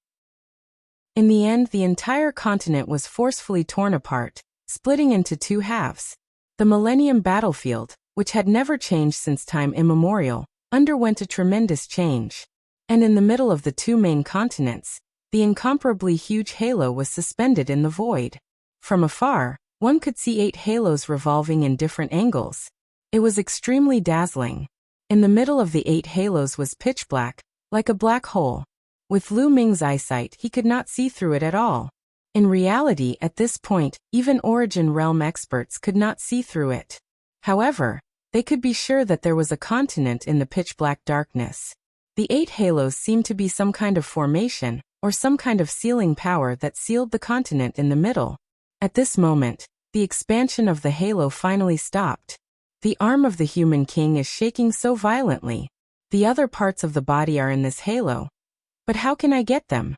In the end, the entire continent was forcefully torn apart, splitting into 2 halves. The Millennium Battlefield, which had never changed since time immemorial, underwent a tremendous change. And in the middle of the 2 main continents, the incomparably huge halo was suspended in the void. From afar, one could see 8 halos revolving in different angles. It was extremely dazzling. In the middle of the 8 halos was pitch black, like a black hole. With Lu Ming's eyesight, he could not see through it at all. In reality, at this point, even Origin Realm experts could not see through it. However, they could be sure that there was a continent in the pitch-black darkness. The 8 halos seemed to be some kind of formation, or some kind of sealing power that sealed the continent in the middle. At this moment, the expansion of the halo finally stopped. The arm of the human king is shaking so violently. The other parts of the body are in this halo. But how can I get them?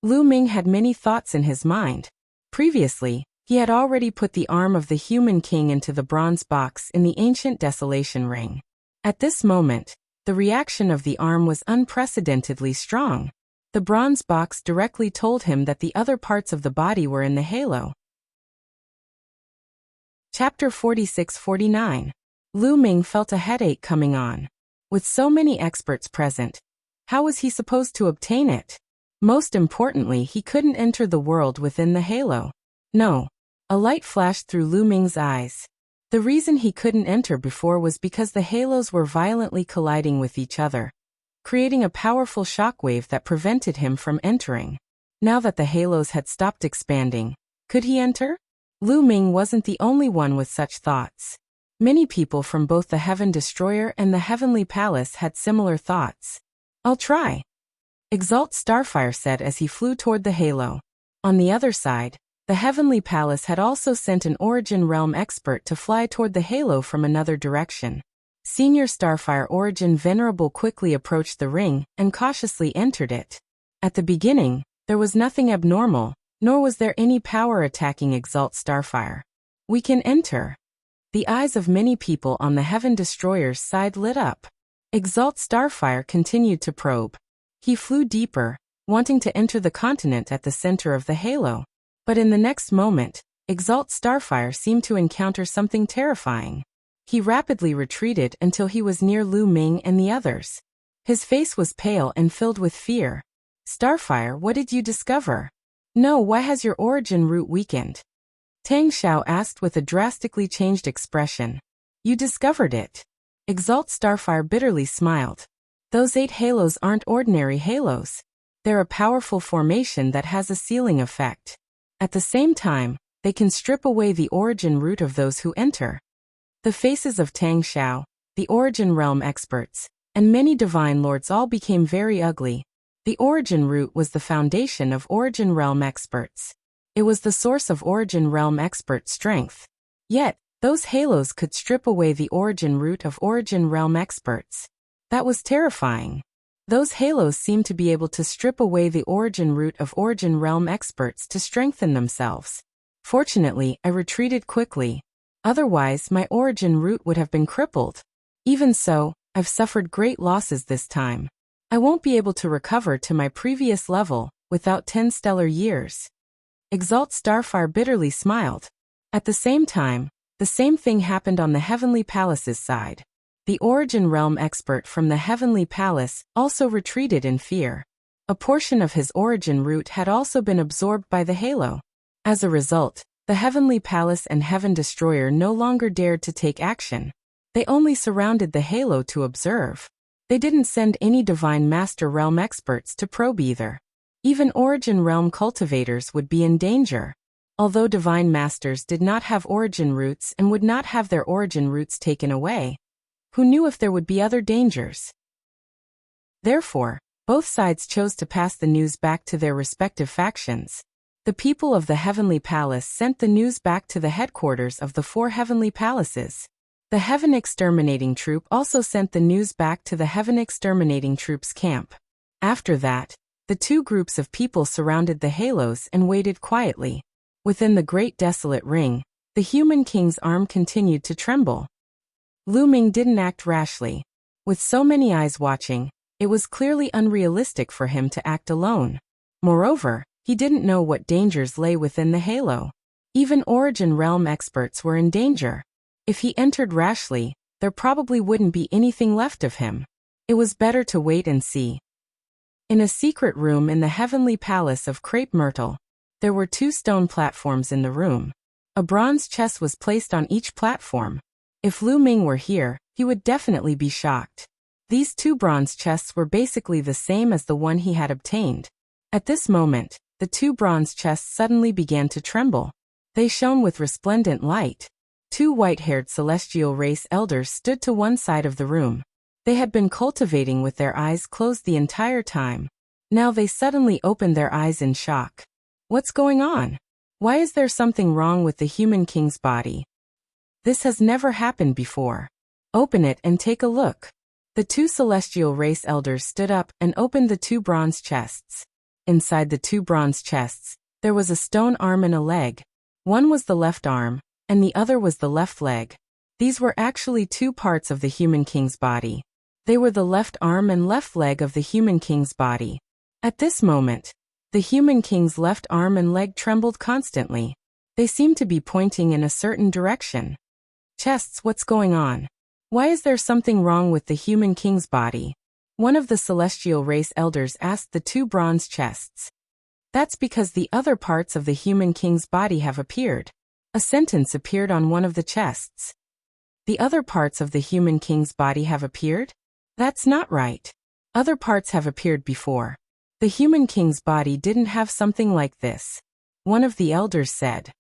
Lu Ming had many thoughts in his mind. Previously, he had already put the arm of the human king into the bronze box in the ancient desolation ring. At this moment, the reaction of the arm was unprecedentedly strong. The bronze box directly told him that the other parts of the body were in the halo. Chapter 46-49. Lu Ming felt a headache coming on. With so many experts present, how was he supposed to obtain it? Most importantly, he couldn't enter the world within the halo. No. A light flashed through Lu Ming's eyes. The reason he couldn't enter before was because the halos were violently colliding with each other, creating a powerful shockwave that prevented him from entering. Now that the halos had stopped expanding, could he enter? Lu Ming wasn't the only one with such thoughts. Many people from both the Heaven Destroyer and the Heavenly Palace had similar thoughts. I'll try. Exalt Starfire said as he flew toward the halo. On the other side, the Heavenly Palace had also sent an Origin Realm expert to fly toward the halo from another direction. Senior Starfire Origin Venerable quickly approached the ring and cautiously entered it. At the beginning, there was nothing abnormal, Nor was there any power attacking Exalt Starfire. We can enter. The eyes of many people on the Heaven Destroyer's side lit up. Exalt Starfire continued to probe. He flew deeper, wanting to enter the continent at the center of the halo. But in the next moment, Exalt Starfire seemed to encounter something terrifying. He rapidly retreated until he was near Lu Ming and the others. His face was pale and filled with fear. Starfire, what did you discover? No, why has your origin root weakened? Tang Xiao asked with a drastically changed expression. You discovered it. Exalt Starfire bitterly smiled. Those 8 halos aren't ordinary halos. They're a powerful formation that has a sealing effect. At the same time, they can strip away the origin root of those who enter. The faces of Tang Xiao, the origin realm experts, and many divine lords all became very ugly. The origin root was the foundation of origin realm experts. It was the source of origin realm expert strength. Yet, those halos could strip away the origin root of origin realm experts. That was terrifying. Those halos seemed to be able to strip away the origin root of origin realm experts to strengthen themselves. Fortunately, I retreated quickly. Otherwise, my origin root would have been crippled. Even so, I've suffered great losses this time. I won't be able to recover to my previous level without 10 stellar years. Exalt Starfire bitterly smiled. At the same time, the same thing happened on the Heavenly Palace's side. The origin realm expert from the Heavenly Palace also retreated in fear. A portion of his origin root had also been absorbed by the halo. As a result, the Heavenly Palace and Heaven Destroyer no longer dared to take action. They only surrounded the halo to observe. They didn't send any Divine Master Realm experts to probe either. Even Origin Realm cultivators would be in danger. Although Divine Masters did not have origin roots and would not have their origin roots taken away, who knew if there would be other dangers? Therefore, both sides chose to pass the news back to their respective factions. The people of the Heavenly Palace sent the news back to the headquarters of the 4 Heavenly Palaces. The Heaven Exterminating Troop also sent the news back to the Heaven Exterminating Troop's camp. After that, the 2 groups of people surrounded the halos and waited quietly. Within the Great Desolate Ring, the Human King's arm continued to tremble. Lu Ming didn't act rashly. With so many eyes watching, it was clearly unrealistic for him to act alone. Moreover, he didn't know what dangers lay within the halo. Even Origin Realm experts were in danger. If he entered rashly, there probably wouldn't be anything left of him. It was better to wait and see. In a secret room in the Heavenly Palace of Crepe Myrtle, there were 2 stone platforms in the room. A bronze chest was placed on each platform. If Lu Ming were here, he would definitely be shocked. These 2 bronze chests were basically the same as the one he had obtained. At this moment, the 2 bronze chests suddenly began to tremble. They shone with resplendent light. 2 white-haired celestial race elders stood to one side of the room. They had been cultivating with their eyes closed the entire time. Now they suddenly opened their eyes in shock. What's going on? Why is there something wrong with the Human King's body? This has never happened before. Open it and take a look. The 2 celestial race elders stood up and opened the 2 bronze chests. Inside the 2 bronze chests, there was a stone arm and a leg. One was the left arm, and the other was the left leg. These were actually 2 parts of the Human King's body. They were the left arm and left leg of the Human King's body. At this moment, the Human King's left arm and leg trembled constantly. They seemed to be pointing in a certain direction. Chests, what's going on? Why is there something wrong with the Human King's body? One of the celestial race elders asked the 2 bronze chests. That's because the other parts of the Human King's body have appeared. A sentence appeared on one of the chests. The other parts of the Human King's body have appeared? That's not right. Other parts have appeared before. The Human King's body didn't have something like this. One of the elders said.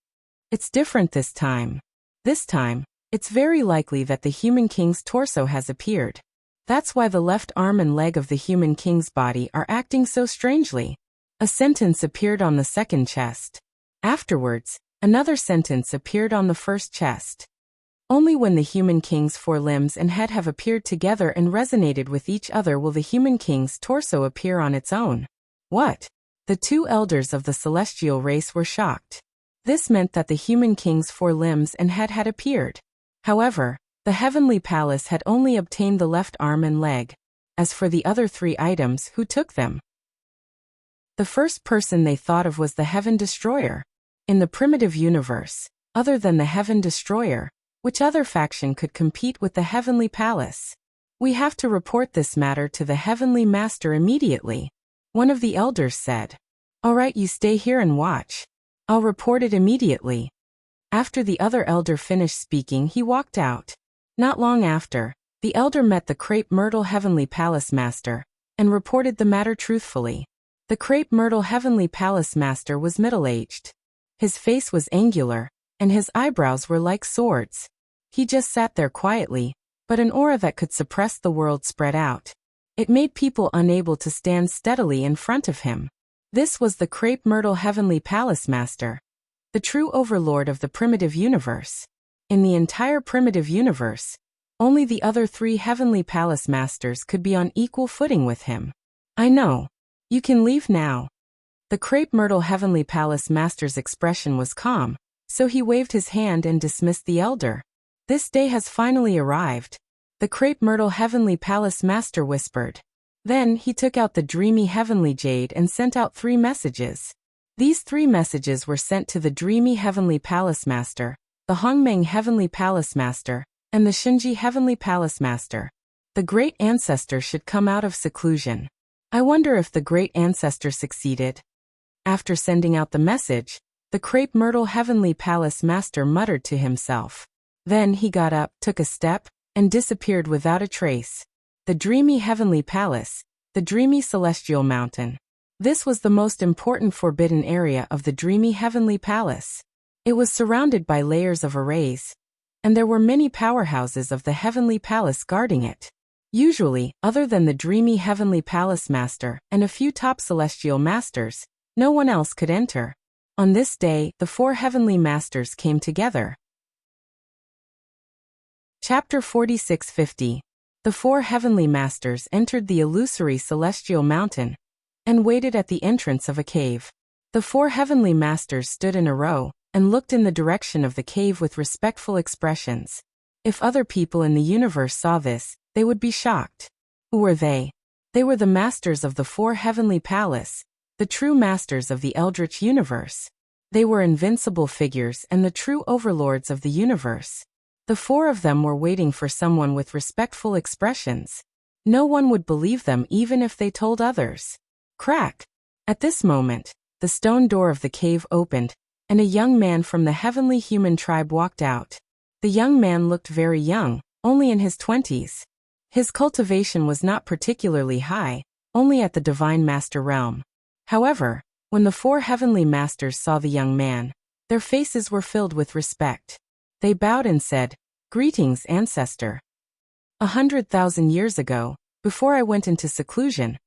It's different this time. This time, it's very likely that the Human King's torso has appeared. That's why the left arm and leg of the Human King's body are acting so strangely. A sentence appeared on the second chest. Afterwards, another sentence appeared on the first chest. Only when the Human King's 4 limbs and head have appeared together and resonated with each other will the Human King's torso appear on its own. What? The two elders of the celestial race were shocked. This meant that the human king's 4 limbs and head had appeared. However, the heavenly palace had only obtained the left arm and leg. As for the other 3 items, who took them? The first person they thought of was the Heaven Destroyer. In the primitive universe, other than the Heaven Destroyer, which other faction could compete with the Heavenly Palace? We have to report this matter to the Heavenly Master immediately. One of the elders said. All right, you stay here and watch. I'll report it immediately. After the other elder finished speaking, he walked out. Not long after, the elder met the Crepe Myrtle Heavenly Palace Master, and reported the matter truthfully. The Crepe Myrtle Heavenly Palace Master was middle-aged. His face was angular, and his eyebrows were like swords. He just sat there quietly, but an aura that could suppress the world spread out. It made people unable to stand steadily in front of him. This was the Crepe Myrtle Heavenly Palace Master, the true overlord of the primitive universe. In the entire primitive universe, only the other 3 Heavenly Palace Masters could be on equal footing with him. I know. You can leave now. The Crepe Myrtle Heavenly Palace Master's expression was calm, so he waved his hand and dismissed the elder. This day has finally arrived. The Crepe Myrtle Heavenly Palace Master whispered. Then he took out the dreamy Heavenly Jade and sent out 3 messages. These 3 messages were sent to the dreamy Heavenly Palace Master, the Hongmeng Heavenly Palace Master, and the Shinji Heavenly Palace Master. The Great Ancestor should come out of seclusion. I wonder if the Great Ancestor succeeded. After sending out the message, the Crepe Myrtle Heavenly Palace Master muttered to himself. Then he got up, took a step, and disappeared without a trace. The dreamy Heavenly Palace, the dreamy Celestial Mountain. This was the most important forbidden area of the dreamy Heavenly Palace. It was surrounded by layers of arrays, and there were many powerhouses of the Heavenly Palace guarding it. Usually, other than the dreamy Heavenly Palace Master and a few top Celestial Masters, no one else could enter. On this day, the 4 Heavenly Masters came together. Chapter 4650. The 4 Heavenly Masters entered the illusory Celestial Mountain and waited at the entrance of a cave. The 4 Heavenly Masters stood in a row and looked in the direction of the cave with respectful expressions. If other people in the universe saw this, they would be shocked. Who were they? They were the masters of the 4 Heavenly Palace, the true masters of the Eldritch universe. They were invincible figures and the true overlords of the universe. The 4 of them were waiting for someone with respectful expressions. No one would believe them even if they told others. Crack! At this moment, the stone door of the cave opened, and a young man from the heavenly human tribe walked out. The young man looked very young, only in his 20s. His cultivation was not particularly high, only at the Divine Master realm. However, when the 4 Heavenly Masters saw the young man, their faces were filled with respect. They bowed and said, "Greetings, Ancestor. 100,000 years ago, before I went into seclusion,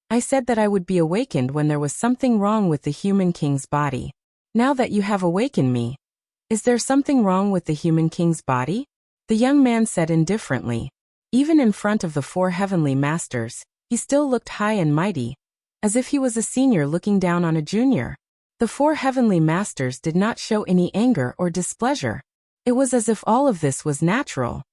I said that I would be awakened when there was something wrong with the human king's body. Now that you have awakened me, is there something wrong with the human king's body?" The young man said indifferently. Even in front of the 4 Heavenly Masters, he still looked high and mighty, as if he was a senior looking down on a junior. The 4 Heavenly Masters did not show any anger or displeasure. It was as if all of this was natural.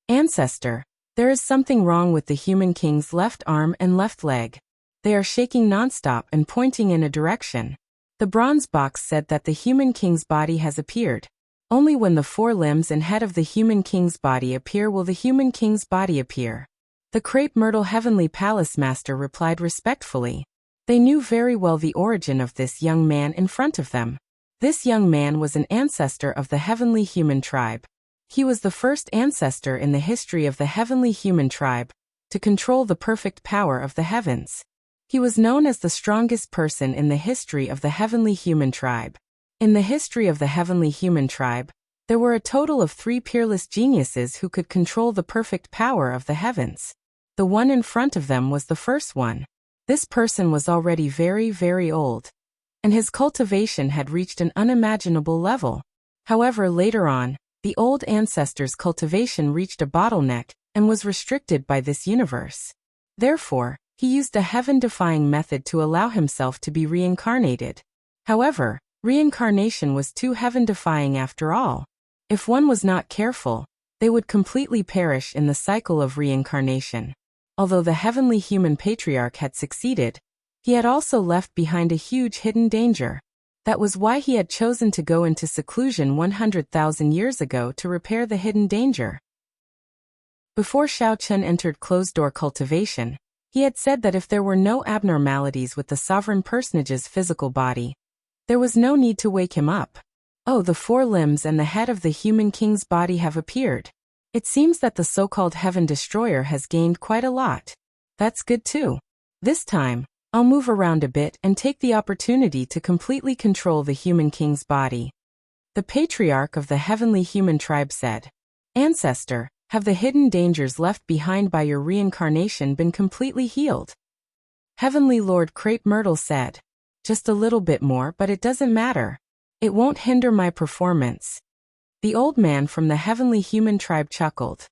"Ancestor, there is something wrong with the human king's left arm and left leg. They are shaking nonstop and pointing in a direction." The bronze box said that the human king's body has appeared. Only when the 4 limbs and head of the human king's body appear will the human king's body appear. The Crepe Myrtle Heavenly Palace Master replied respectfully. They knew very well the origin of this young man in front of them. This young man was an ancestor of the heavenly human tribe. He was the first ancestor in the history of the heavenly human tribe to control the perfect power of the heavens. He was known as the strongest person in the history of the heavenly human tribe. In the history of the heavenly human tribe, there were a total of 3 peerless geniuses who could control the perfect power of the heavens. The one in front of them was the first one. This person was already very, very old, and his cultivation had reached an unimaginable level. However, later on, the old ancestor's cultivation reached a bottleneck and was restricted by this universe. Therefore, He used a heaven-defying method to allow himself to be reincarnated. However, reincarnation was too heaven-defying after all. If one was not careful, they would completely perish in the cycle of reincarnation. Although the heavenly human patriarch had succeeded, he had also left behind a huge hidden danger. That was why he had chosen to go into seclusion 100,000 years ago to repair the hidden danger. Before Xiao Chun entered closed-door cultivation, he had said that if there were no abnormalities with the sovereign personage's physical body, there was no need to wake him up. Oh, the 4 limbs and the head of the human king's body have appeared. It seems that the so-called Heaven Destroyer has gained quite a lot. That's good too. This time, I'll move around a bit and take the opportunity to completely control the human king's body. The patriarch of the heavenly human tribe said, Ancestor, have the hidden dangers left behind by your reincarnation been completely healed? Heavenly Lord Crepe Myrtle said, Just a little bit more, but it doesn't matter. It won't hinder my performance. The old man from the heavenly human tribe chuckled.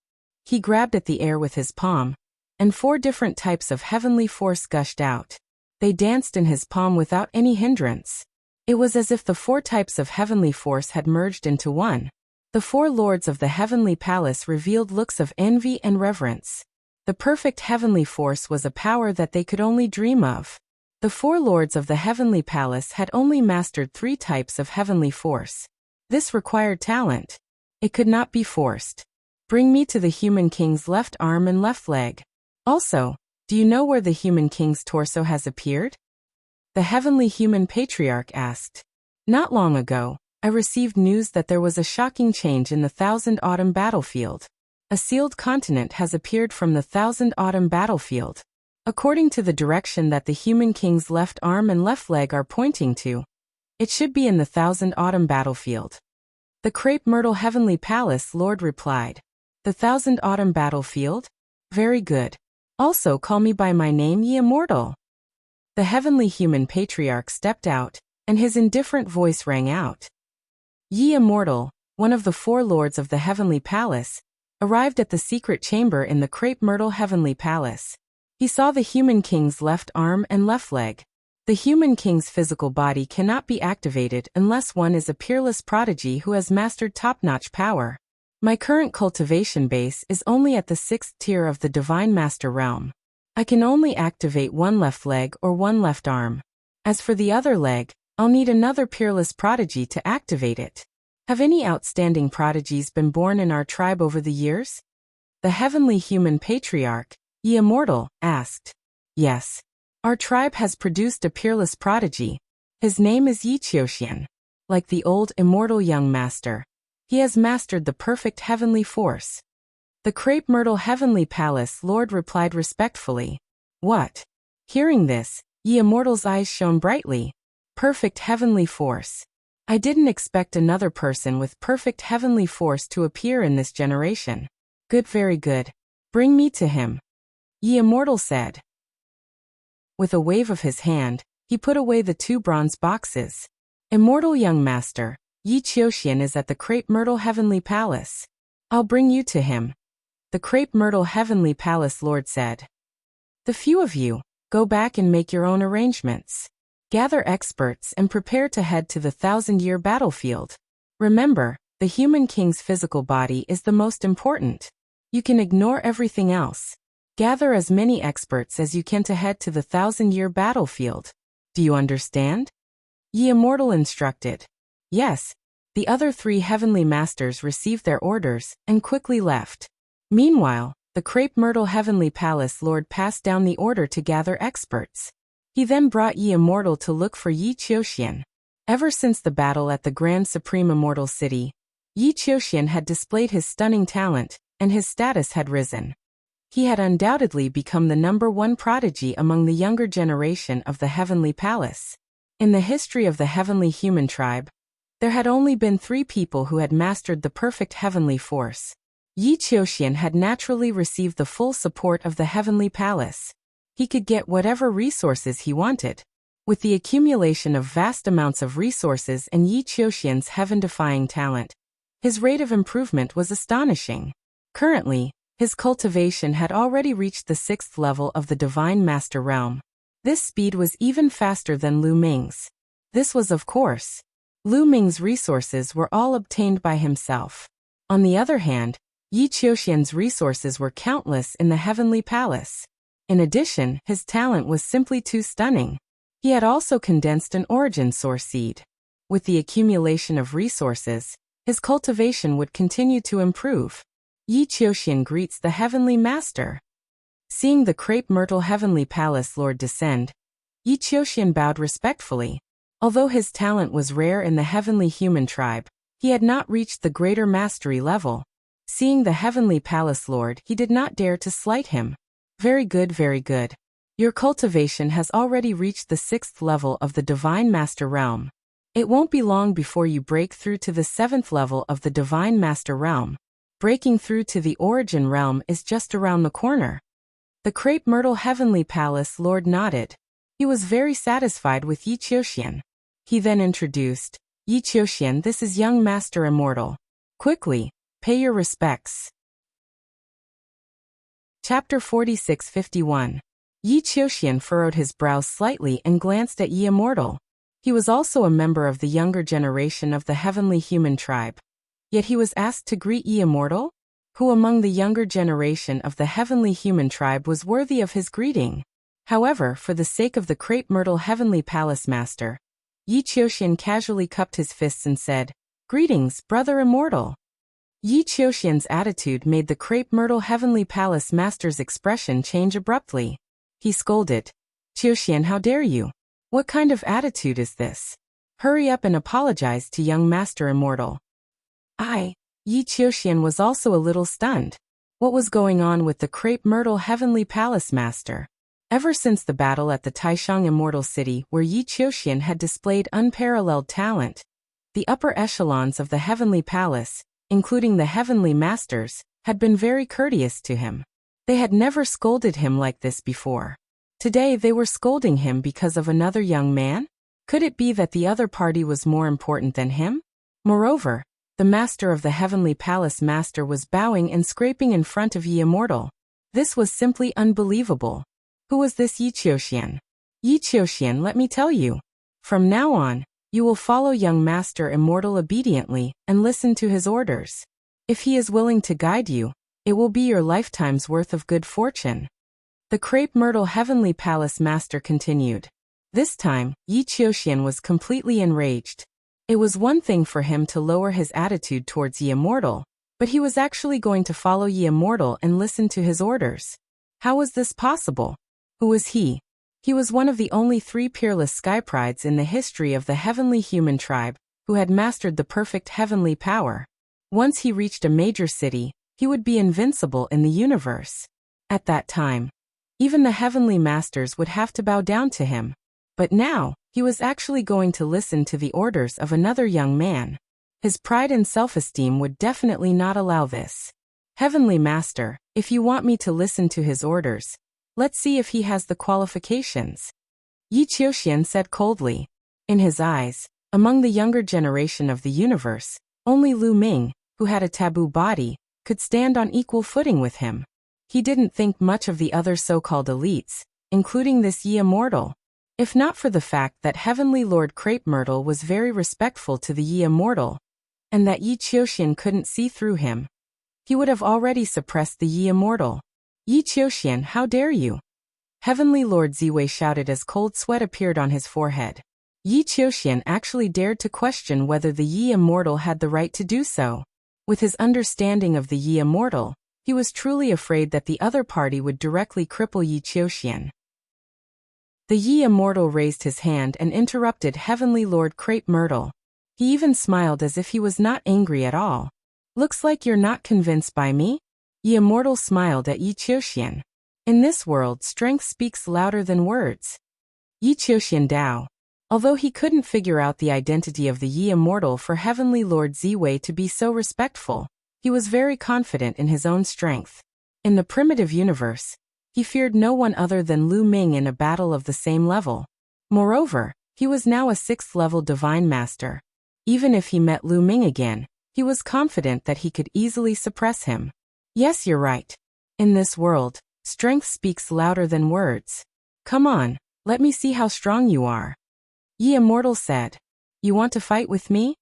He grabbed at the air with his palm, and 4 different types of heavenly force gushed out. They danced in his palm without any hindrance. It was as if the 4 types of heavenly force had merged into one. The 4 lords of the heavenly palace revealed looks of envy and reverence. The perfect heavenly force was a power that they could only dream of. The 4 lords of the heavenly palace had only mastered 3 types of heavenly force. This required talent. It could not be forced. Bring me to the human king's left arm and left leg. Also, do you know where the human king's torso has appeared? The heavenly human patriarch asked. Not long ago, I received news that there was a shocking change in the Thousand Autumn battlefield. A sealed continent has appeared from the Thousand Autumn battlefield. According to the direction that the human king's left arm and left leg are pointing to, it should be in the Thousand Autumn battlefield. The Crepe Myrtle Heavenly Palace Lord replied. The Thousand Autumn battlefield? Very good. Also call me by my name, ye immortal. The heavenly human patriarch stepped out, and his indifferent voice rang out. Ye immortal, one of the 4 lords of the heavenly palace, arrived at the secret chamber in the Crepe Myrtle Heavenly Palace. He saw the human king's left arm and left leg. The human king's physical body cannot be activated unless one is a peerless prodigy who has mastered top-notch power. My current cultivation base is only at the 6th tier of the Divine Master realm. I can only activate 1 left leg or 1 left arm. As for the other leg, I'll need another peerless prodigy to activate it. Have any outstanding prodigies been born in our tribe over the years? The heavenly human patriarch, ye immortal, asked. Yes. Our tribe has produced a peerless prodigy. His name is Yi Qiuxian. Like the old immortal young master, he has mastered the perfect heavenly force. The Crepe Myrtle Heavenly Palace Lord replied respectfully. What? Hearing this, ye immortal's eyes shone brightly. Perfect heavenly force. I didn't expect another person with perfect heavenly force to appear in this generation. Good, very good. Bring me to him. Ye immortal said. With a wave of his hand, he put away the 2 bronze boxes. Immortal young master, Yi Qiuxian is at the Crepe Myrtle Heavenly Palace. I'll bring you to him. The Crepe Myrtle Heavenly Palace Lord said. The few of you, go back and make your own arrangements. Gather experts and prepare to head to the 1,000-year battlefield. Remember, the human king's physical body is the most important. You can ignore everything else. Gather as many experts as you can to head to the 1,000-year battlefield. Do you understand? Ye immortal instructed. Yes. The other 3 heavenly masters received their orders and quickly left. Meanwhile, the Crepe Myrtle Heavenly Palace Lord passed down the order to gather experts. He then brought Ye Immortal to look for Yi Qiuxian. Ever since the battle at the Grand Supreme Immortal City, Yi Qiuxian had displayed his stunning talent, and his status had risen. He had undoubtedly become the #1 prodigy among the younger generation of the Heavenly Palace. In the history of the Heavenly Human Tribe, there had only been 3 people who had mastered the perfect heavenly force. Yi Qiuxian had naturally received the full support of the Heavenly Palace. He could get whatever resources he wanted. With the accumulation of vast amounts of resources and Yi Qiuxian's heaven-defying talent, his rate of improvement was astonishing. Currently, His cultivation had already reached the 6th level of the Divine Master realm. This speed was even faster than Lu Ming's. This was, of course, Lu Ming's resources were all obtained by himself. On the other hand, Yi Qiuxian's resources were countless in the Heavenly Palace. In addition, his talent was simply too stunning. He had also condensed an origin source seed. With the accumulation of resources, his cultivation would continue to improve. Yi Qiuxian greets the Heavenly Master. Seeing the crepe myrtle Heavenly Palace Lord descend, Yi Qiuxian bowed respectfully. Although his talent was rare in the Heavenly Human tribe, he had not reached the greater mastery level. Seeing the Heavenly Palace Lord, he did not dare to slight him. Very good, very good. Your cultivation has already reached the 6th level of the Divine Master realm. It won't be long before you break through to the 7th level of the Divine Master realm. Breaking through to the Origin realm is just around the corner. The crepe myrtle Heavenly Palace Lord nodded. He was very satisfied with Yi Qiuxian. He then introduced, Yi Qiuxian, this is young Master Immortal. Quickly, pay your respects. Chapter 46-51. Yi Qiuxian furrowed his brows slightly and glanced at Yi Immortal. He was also a member of the younger generation of the Heavenly Human tribe. Yet he was asked to greet Yi Immortal? Who among the younger generation of the Heavenly Human tribe was worthy of his greeting? However, for the sake of the crepe myrtle Heavenly Palace Master, Yi Qiuxian casually cupped his fists and said, Greetings, Brother Immortal. Yi Qiuxian's attitude made the crepe myrtle Heavenly Palace Master's expression change abruptly. He scolded, Qiuxian, how dare you? What kind of attitude is this? Hurry up and apologize to young Master Immortal. Yi Qiuxian was also a little stunned. What was going on with the crepe myrtle Heavenly Palace Master? Ever since the battle at the Taishang Immortal City where Yi Qiuxian had displayed unparalleled talent, the upper echelons of the Heavenly Palace, including the Heavenly Masters, had been very courteous to him. They had never scolded him like this before. Today they were scolding him because of another young man? Could it be that the other party was more important than him? Moreover, the Master of the Heavenly Palace Master was bowing and scraping in front of Yi Immortal. This was simply unbelievable. Who was this Yi Qiuxian? Yi Qiuxian, let me tell you. From now on, you will follow young Master Immortal obediently and listen to his orders. If he is willing to guide you, it will be your lifetime's worth of good fortune. The crepe myrtle Heavenly Palace Master continued. This time, Yi Qiuxian was completely enraged. It was one thing for him to lower his attitude towards Yi Immortal, but he was actually going to follow Yi Immortal and listen to his orders. How was this possible? Who was he? He was one of the only 3 peerless sky prides in the history of the Heavenly Human tribe, who had mastered the perfect heavenly power. Once he reached a major city, he would be invincible in the universe. At that time, even the Heavenly Masters would have to bow down to him. But now, he was actually going to listen to the orders of another young man. His pride and self-esteem would definitely not allow this. Heavenly Master, if you want me to listen to his orders, let's see if he has the qualifications. Yi Qiuxian said coldly. In his eyes, among the younger generation of the universe, only Lu Ming, who had a taboo body, could stand on equal footing with him. He didn't think much of the other so-called elites, including this Yi Immortal. If not for the fact that Heavenly Lord Crepe Myrtle was very respectful to the Yi Immortal, and that Yi Qiuxian couldn't see through him, he would have already suppressed the Yi Immortal. Yi Qiuxian, how dare you? Heavenly Lord Ziwei shouted as cold sweat appeared on his forehead. Yi Qiuxian actually dared to question whether the Yi Immortal had the right to do so. With his understanding of the Yi Immortal, he was truly afraid that the other party would directly cripple Yi Qiuxian. The Yi Immortal raised his hand and interrupted Heavenly Lord Crepe Myrtle. He even smiled as if he was not angry at all. Looks like you're not convinced by me? Yi Immortal smiled at Yi Qiuxian. In this world, strength speaks louder than words. Yi Qiuxian Dao. Although he couldn't figure out the identity of the Yi Immortal for Heavenly Lord Ziwei to be so respectful, he was very confident in his own strength. In the primitive universe, he feared no one other than Lu Ming in a battle of the same level. Moreover, he was now a 6th-level Divine Master. Even if he met Lu Ming again, he was confident that he could easily suppress him. Yes, you're right. In this world, strength speaks louder than words. Come on, let me see how strong you are. Yi Immortal said. You want to fight with me?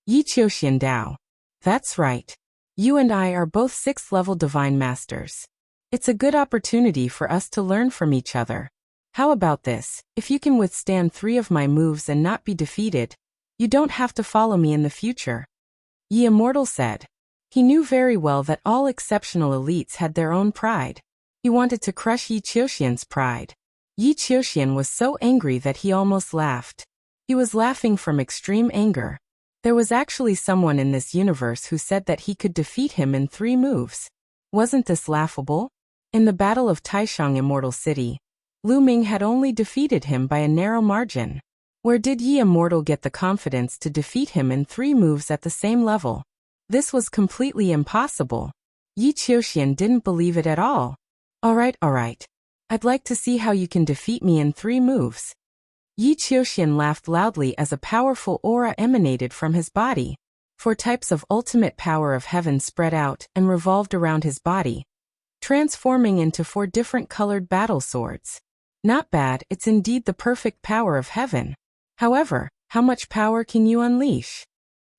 Yi Qiuxian Dao. That's right. You and I are both 6th level divine masters. It's a good opportunity for us to learn from each other. How about this? If you can withstand 3 of my moves and not be defeated, you don't have to follow me in the future. Yi Immortal said. He knew very well that all exceptional elites had their own pride. He wanted to crush Yi Qiuxian's pride. Yi Qiuxian was so angry that he almost laughed. He was laughing from extreme anger. There was actually someone in this universe who said that he could defeat him in 3 moves. Wasn't this laughable? In the Battle of Taishang Immortal City, Lu Ming had only defeated him by a narrow margin. Where did Yi Immortal get the confidence to defeat him in 3 moves at the same level? This was completely impossible. Yi Qiuxian didn't believe it at all. Alright. I'd like to see how you can defeat me in 3 moves. Yi Qiuxian laughed loudly as a powerful aura emanated from his body. 4 types of ultimate power of heaven spread out and revolved around his body, transforming into 4 different colored battle swords. Not bad, it's indeed the perfect power of heaven. However, how much power can you unleash?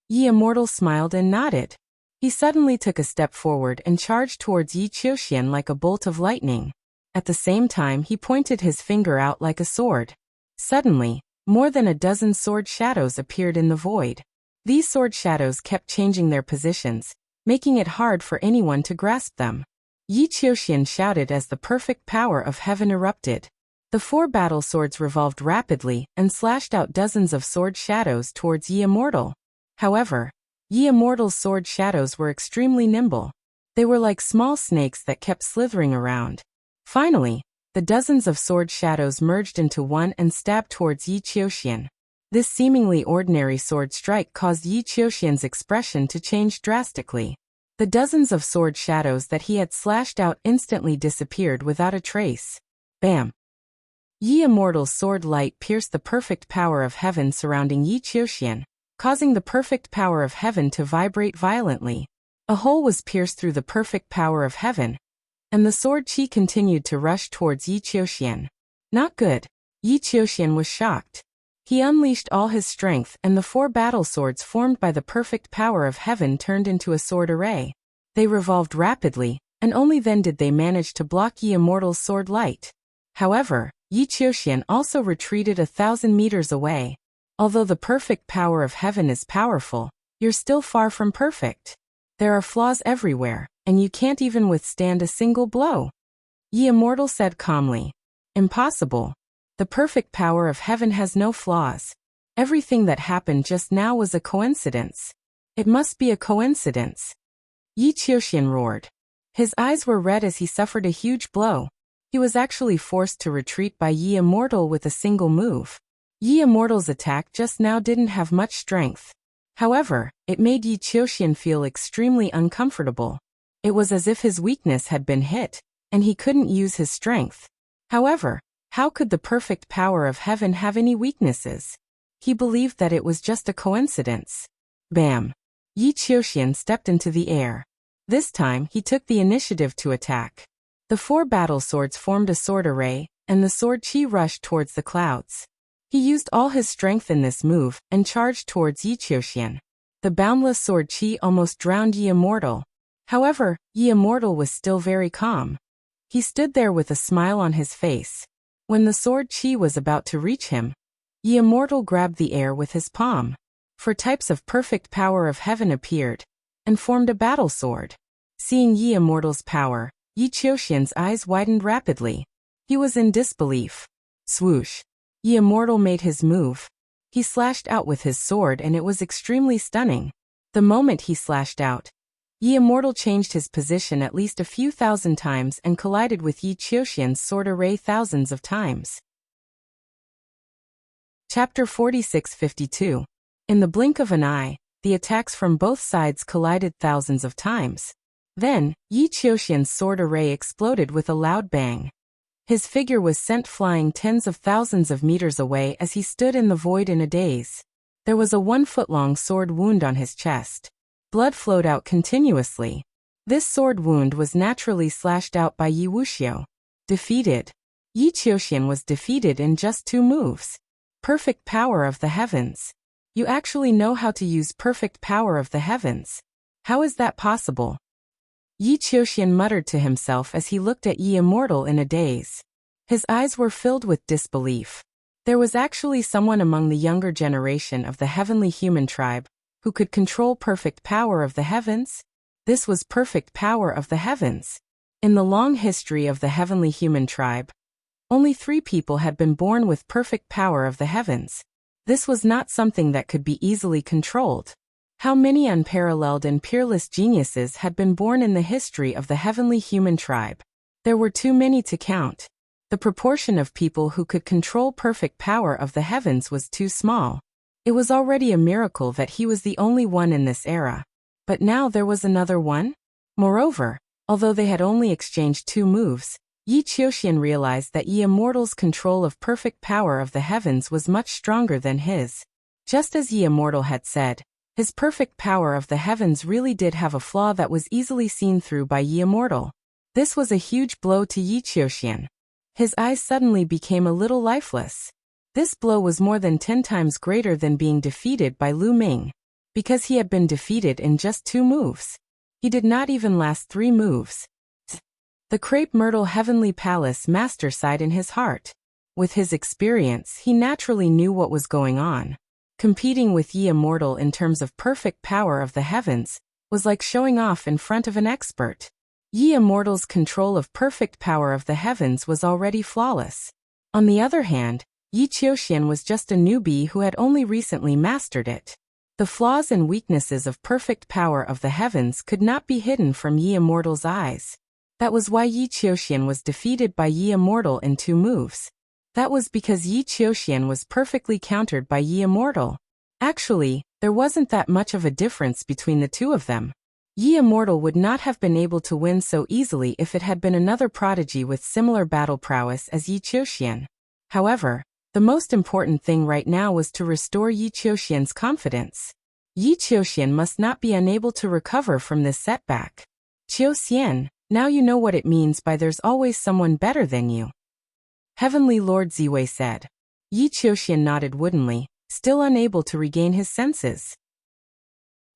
Yi Immortal smiled and nodded. He suddenly took a step forward and charged towards Yi Qiuxian like a bolt of lightning. At the same time, he pointed his finger out like a sword. Suddenly, more than a dozen sword shadows appeared in the void. These sword shadows kept changing their positions, making it hard for anyone to grasp them. Yi Qiuxian shouted as the perfect power of heaven erupted. The 4 battle swords revolved rapidly and slashed out dozens of sword shadows towards Yi Immortal. However, Yi Immortal's sword shadows were extremely nimble. They were like small snakes that kept slithering around. Finally, the dozens of sword shadows merged into one and stabbed towards Yi Qiuxian. This seemingly ordinary sword strike caused Yi Qiuxian's expression to change drastically. The dozens of sword shadows that he had slashed out instantly disappeared without a trace. Bam! Yi Immortal's sword light pierced the perfect power of heaven surrounding Yi Qiuxian, causing the perfect power of heaven to vibrate violently. A hole was pierced through the perfect power of heaven, and the sword chi continued to rush towards Yi Qiuxian. Not good. Yi Qiuxian was shocked. He unleashed all his strength and the 4 battle swords formed by the perfect power of heaven turned into a sword array. They revolved rapidly, and only then did they manage to block Yi Immortal's sword light. However, Yi Qiuxian also retreated 1,000 meters away. Although the perfect power of heaven is powerful, you're still far from perfect. There are flaws everywhere, and you can't even withstand a single blow. Yi Immortal said calmly. Impossible. The perfect power of heaven has no flaws. Everything that happened just now was a coincidence. It must be a coincidence. Yi Qiuxian roared. His eyes were red as he suffered a huge blow. He was actually forced to retreat by Yi Immortal with a single move. Yi Immortal's attack just now didn't have much strength. However, it made Yi Qiuxian feel extremely uncomfortable. It was as if his weakness had been hit, and he couldn't use his strength. However, how could the perfect power of heaven have any weaknesses? He believed that it was just a coincidence. Bam! Yi Qiuxian stepped into the air. This time he took the initiative to attack. The 4 battle swords formed a sword array, and the sword chi rushed towards the clouds. He used all his strength in this move and charged towards Yi Qiuxian. The boundless sword chi almost drowned Yi Immortal. However, Yi Immortal was still very calm. He stood there with a smile on his face. When the sword chi was about to reach him, Yi Immortal grabbed the air with his palm. 4 types of perfect power of heaven appeared and formed a battle sword. Seeing Yi Immortal's power, Yi Qiuxian's eyes widened rapidly. He was in disbelief. Swoosh! Yi Immortal made his move. He slashed out with his sword and it was extremely stunning. The moment he slashed out, Yi Immortal changed his position at least a few thousand times and collided with Yi Qiuxian's sword array thousands of times. Chapter 46-52. In the blink of an eye, the attacks from both sides collided thousands of times. Then, Yi Qiuxian's sword array exploded with a loud bang. His figure was sent flying tens of thousands of meters away as he stood in the void in a daze. There was a 1-foot-long sword wound on his chest. Blood flowed out continuously. This sword wound was naturally slashed out by Yi Wuxia. Defeated. Yi Qiuxian was defeated in just 2 moves. Perfect power of the heavens. You actually know how to use perfect power of the heavens. How is that possible? Yi Qiuxian muttered to himself as he looked at Yi Immortal in a daze. His eyes were filled with disbelief. There was actually someone among the younger generation of the heavenly human tribe who could control perfect power of the heavens? This was perfect power of the heavens. In the long history of the heavenly human tribe, only 3 people had been born with perfect power of the heavens. This was not something that could be easily controlled. How many unparalleled and peerless geniuses had been born in the history of the heavenly human tribe? There were too many to count. The proportion of people who could control perfect power of the heavens was too small. It was already a miracle that he was the only one in this era. But now there was another one? Moreover, although they had only exchanged 2 moves, Yi Qiuxian realized that Yi Immortal's control of perfect power of the heavens was much stronger than his. Just as Yi Immortal had said, his perfect power of the heavens really did have a flaw that was easily seen through by Yi Immortal. This was a huge blow to Yi Qiuxian. His eyes suddenly became a little lifeless. This blow was more than 10 times greater than being defeated by Lu Ming. Because he had been defeated in just 2 moves. He did not even last 3 moves. The Crepe Myrtle Heavenly Palace master sighed in his heart. With his experience, he naturally knew what was going on. Competing with Yi Immortal in terms of perfect power of the heavens was like showing off in front of an expert. Yi Immortal's control of perfect power of the heavens was already flawless. On the other hand, Yi Qiuxian was just a newbie who had only recently mastered it. The flaws and weaknesses of perfect power of the heavens could not be hidden from Yi Immortal's eyes. That was why Yi Qiuxian was defeated by Yi Immortal in 2 moves. That was because Yi Qiuxian was perfectly countered by Yi Immortal. Actually, there wasn't that much of a difference between the 2 of them. Yi Immortal would not have been able to win so easily if it had been another prodigy with similar battle prowess as Yi Qiuxian. However, the most important thing right now was to restore Yi Qiuxian's confidence. Yi Qiuxian must not be unable to recover from this setback. Qiuxian, now you know what it means by there's always someone better than you. Heavenly Lord Ziwei said. Yi Qiuxian nodded woodenly, still unable to regain his senses.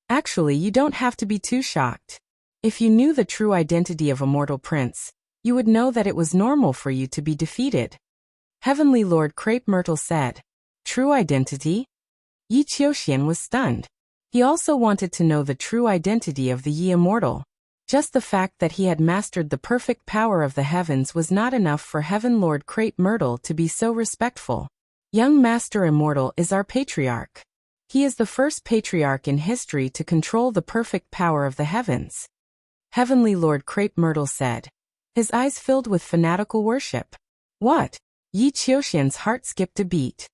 Actually, you don't have to be too shocked. If you knew the true identity of a mortal prince, you would know that it was normal for you to be defeated. Heavenly Lord Crepe Myrtle said. True identity? Yi Qiuxian was stunned. He also wanted to know the true identity of the Yi Immortal. Just the fact that he had mastered the perfect power of the heavens was not enough for Heaven Lord Crepe Myrtle to be so respectful. Young Master Immortal is our patriarch. He is the first patriarch in history to control the perfect power of the heavens. Heavenly Lord Crepe Myrtle said. His eyes filled with fanatical worship. What? Yi Qiuxian's heart skipped a beat.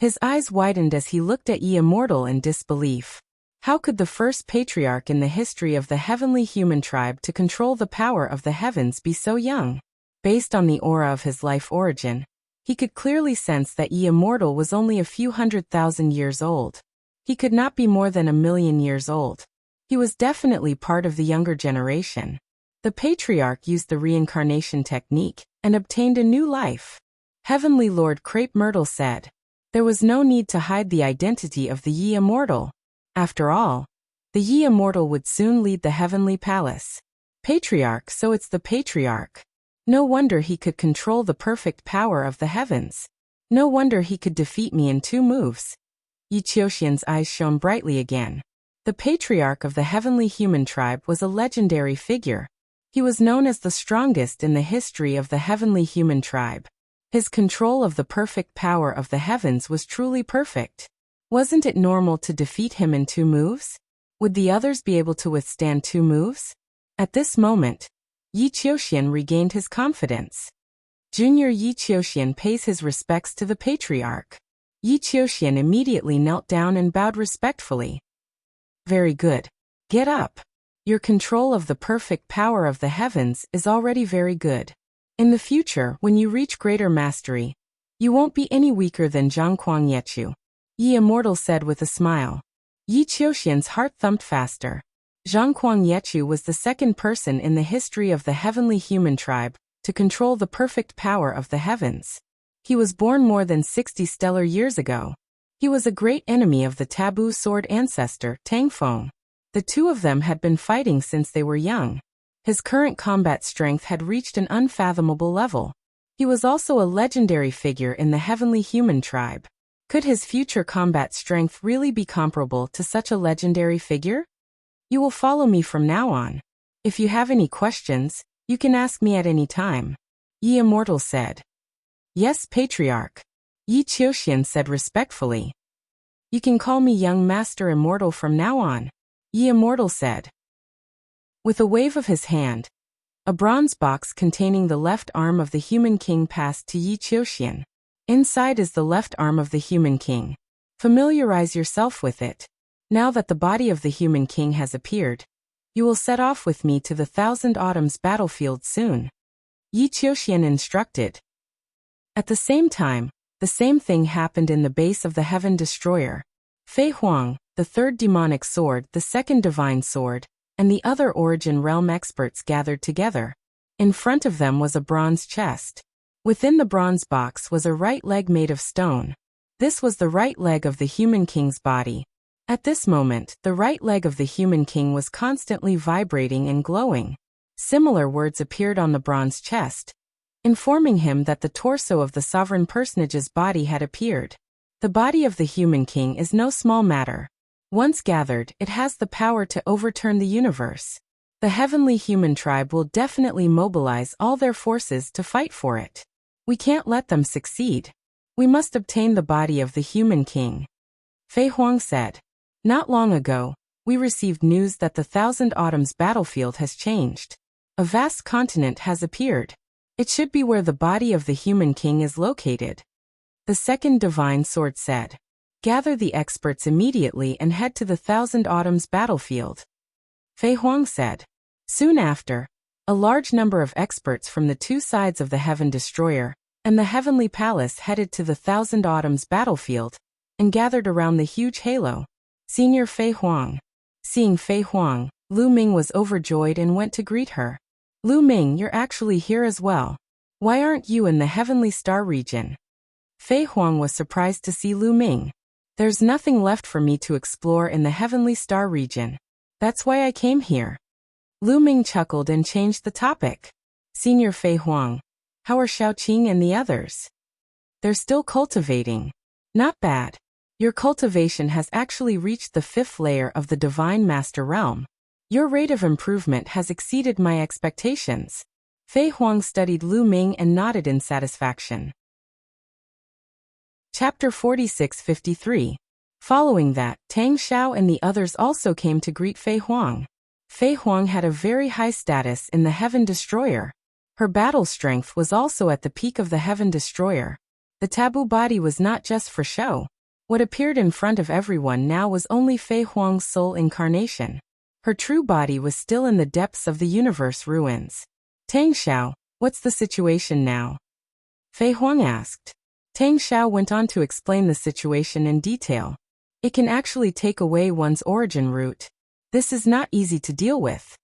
His eyes widened as he looked at Yi Immortal in disbelief. How could the first patriarch in the history of the heavenly human tribe to control the power of the heavens be so young? Based on the aura of his life origin, he could clearly sense that Yi Immortal was only a few 100,000 years old. He could not be more than 1,000,000 years old. He was definitely part of the younger generation. The patriarch used the reincarnation technique and obtained a new life. Heavenly Lord Crepe Myrtle said. There was no need to hide the identity of the Yi Immortal. After all, the Yi Immortal would soon lead the heavenly palace. Patriarch, so it's the patriarch. No wonder he could control the perfect power of the heavens. No wonder he could defeat me in 2 moves. Yi Qiuxian's eyes shone brightly again. The patriarch of the heavenly human tribe was a legendary figure. He was known as the strongest in the history of the heavenly human tribe. His control of the perfect power of the heavens was truly perfect. Wasn't it normal to defeat him in 2 moves? Would the others be able to withstand 2 moves? At this moment, Yi Qiuxian regained his confidence. Junior Yi Qiuxian pays his respects to the patriarch. Yi Qiuxian immediately knelt down and bowed respectfully. Very good. Get up. Your control of the perfect power of the heavens is already very good. In the future, when you reach greater mastery, you won't be any weaker than Zhang Kuang Yechu. Yi Immortal said with a smile. Yi Qiuxian's heart thumped faster. Zhangquang Yechu was the second person in the history of the heavenly human tribe to control the perfect power of the heavens. He was born more than 60 stellar years ago. He was a great enemy of the taboo sword ancestor, Tang Feng. The two of them had been fighting since they were young. His current combat strength had reached an unfathomable level. He was also a legendary figure in the heavenly human tribe. Could his future combat strength really be comparable to such a legendary figure? You will follow me from now on. If you have any questions, you can ask me at any time. Yi Immortal said. Yes, Patriarch. Yi Qiuxian said respectfully. You can call me Young Master Immortal from now on, Yi Immortal said. With a wave of his hand, a bronze box containing the left arm of the human king passed to Yi Qiuxian. Inside is the left arm of the human king. Familiarize yourself with it. Now that the body of the human king has appeared, you will set off with me to the Thousand Autumns battlefield soon. Yi Qiuxian instructed. At the same time, the same thing happened in the base of the Heaven Destroyer. Fei Huang, the third demonic sword, the second divine sword, and the other origin realm experts gathered together. In front of them was a bronze chest. Within the bronze box was a right leg made of stone. This was the right leg of the human king's body. At this moment, the right leg of the human king was constantly vibrating and glowing. Similar words appeared on the bronze chest, informing him that the torso of the sovereign personage's body had appeared. The body of the human king is no small matter. Once gathered, it has the power to overturn the universe. The heavenly human tribe will definitely mobilize all their forces to fight for it. We can't let them succeed. We must obtain the body of the human king. Fei Huang said. Not long ago, we received news that the Thousand Autumns battlefield has changed. A vast continent has appeared. It should be where the body of the human king is located. The second divine sword said. Gather the experts immediately and head to the Thousand Autumns battlefield. Fei Huang said. Soon after, a large number of experts from the two sides of the Heaven Destroyer and the Heavenly Palace headed to the Thousand Autumns battlefield and gathered around the huge halo. Senior Fei Huang. Seeing Fei Huang, Lu Ming was overjoyed and went to greet her. Lu Ming, you're actually here as well. Why aren't you in the Heavenly Star region? Fei Huang was surprised to see Lu Ming. There's nothing left for me to explore in the Heavenly Star region. That's why I came here. Lu Ming chuckled and changed the topic. Senior Fei Huang, how are Xiaoqing and the others? They're still cultivating. Not bad. Your cultivation has actually reached the 5th layer of the Divine Master Realm. Your rate of improvement has exceeded my expectations. Fei Huang studied Lu Ming and nodded in satisfaction. Chapter 46-53. Following that, Tang Xiao and the others also came to greet Fei Huang. Fei Huang had a very high status in the Heaven Destroyer. Her battle strength was also at the peak of the Heaven Destroyer. The taboo body was not just for show. What appeared in front of everyone now was only Fei Huang's soul incarnation. Her true body was still in the depths of the universe ruins. Tang Xiao, what's the situation now? Fei Huang asked. Tang Xiao went on to explain the situation in detail. It can actually take away one's origin root. This is not easy to deal with.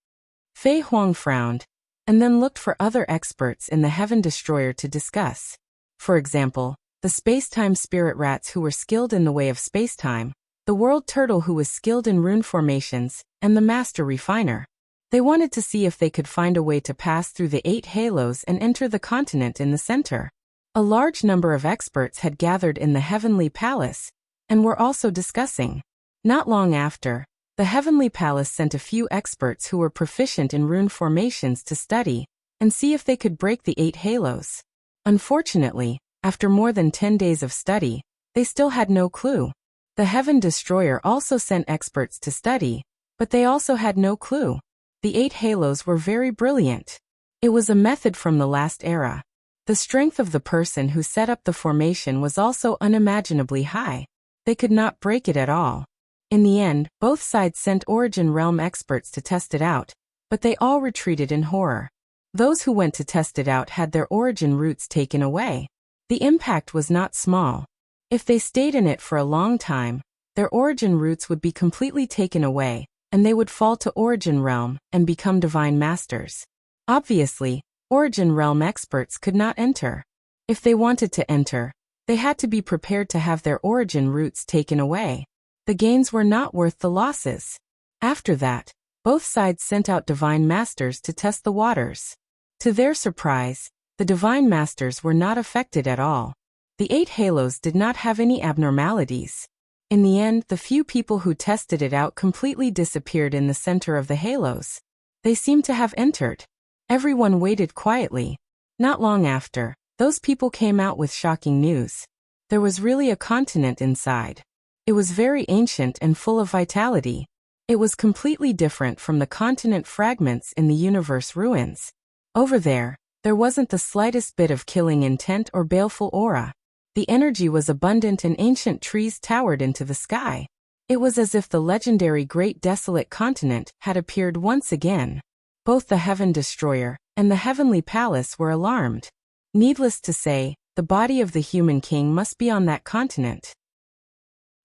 Fei Huang frowned, and then looked for other experts in the Heaven Destroyer to discuss. For example, the space-time spirit rats who were skilled in the way of space-time, the world turtle who was skilled in rune formations, and the master refiner. They wanted to see if they could find a way to pass through the 8 halos and enter the continent in the center. A large number of experts had gathered in the Heavenly Palace, and were also discussing. Not long after, the Heavenly Palace sent a few experts who were proficient in rune formations to study, and see if they could break the 8 halos. Unfortunately, after more than 10 days of study, they still had no clue. The Heaven Destroyer also sent experts to study, but they also had no clue. The 8 halos were very brilliant. It was a method from the last era. The strength of the person who set up the formation was also unimaginably high. They could not break it at all. In the end, both sides sent Origin Realm experts to test it out, but they all retreated in horror. Those who went to test it out had their origin roots taken away. The impact was not small. If they stayed in it for a long time, their origin roots would be completely taken away, and they would fall to Origin Realm and become divine masters. Obviously, Origin Realm experts could not enter. If they wanted to enter, they had to be prepared to have their origin roots taken away. The gains were not worth the losses. After that, both sides sent out divine masters to test the waters. To their surprise, the divine masters were not affected at all. The 8 halos did not have any abnormalities. In the end, the few people who tested it out completely disappeared in the center of the halos. They seemed to have entered. Everyone waited quietly. Not long after, those people came out with shocking news. There was really a continent inside. It was very ancient and full of vitality. It was completely different from the continent fragments in the universe ruins. Over there wasn't the slightest bit of killing intent or baleful aura. The energy was abundant and ancient trees towered into the sky. It was as if the legendary Great Desolate Continent had appeared once again. Both the Heaven Destroyer and the Heavenly Palace were alarmed. Needless to say, the body of the human king must be on that continent.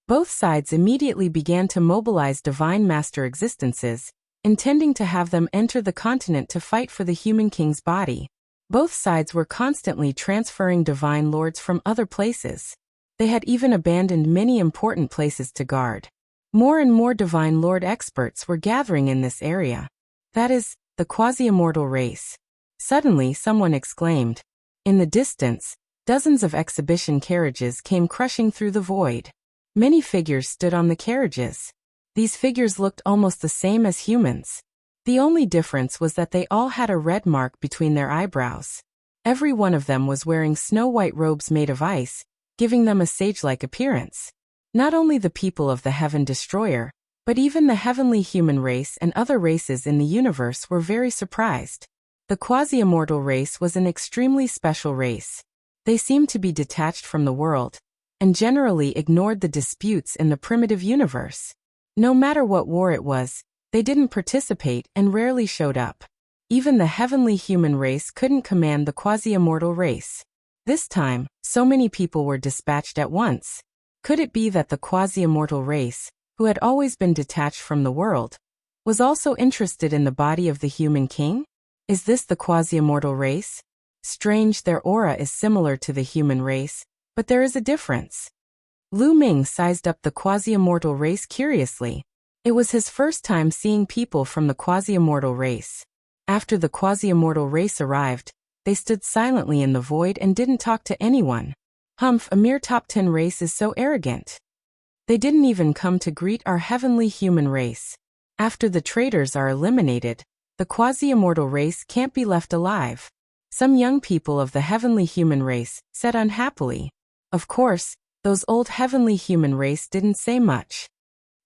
Both sides immediately began to mobilize divine master existences, intending to have them enter the continent to fight for the human king's body. Both sides were constantly transferring divine lords from other places. They had even abandoned many important places to guard. More and more divine lord experts were gathering in this area. That is, the quasi-immortal race. Suddenly someone exclaimed. In the distance, dozens of exhibition carriages came crushing through the void. Many figures stood on the carriages. These figures looked almost the same as humans. The only difference was that they all had a red mark between their eyebrows. Every one of them was wearing snow-white robes made of ice, giving them a sage-like appearance. Not only the people of the Heaven Destroyer, but even the heavenly human race and other races in the universe were very surprised. The quasi-immortal race was an extremely special race. They seemed to be detached from the world, and generally ignored the disputes in the primitive universe. No matter what war it was, they didn't participate and rarely showed up. Even the heavenly human race couldn't command the quasi-immortal race. This time, so many people were dispatched at once. Could it be that the quasi-immortal race, who had always been detached from the world, was also interested in the body of the human king? Is this the quasi-immortal race? Strange, their aura is similar to the human race, but there is a difference. Lu Ming sized up the quasi-immortal race curiously. It was his first time seeing people from the quasi-immortal race. After the quasi-immortal race arrived, they stood silently in the void and didn't talk to anyone. Humph, a mere top 10 race is so arrogant. They didn't even come to greet our heavenly human race. After the traitors are eliminated, the quasi-immortal race can't be left alive. Some young people of the heavenly human race said unhappily. Of course, those old heavenly human race didn't say much.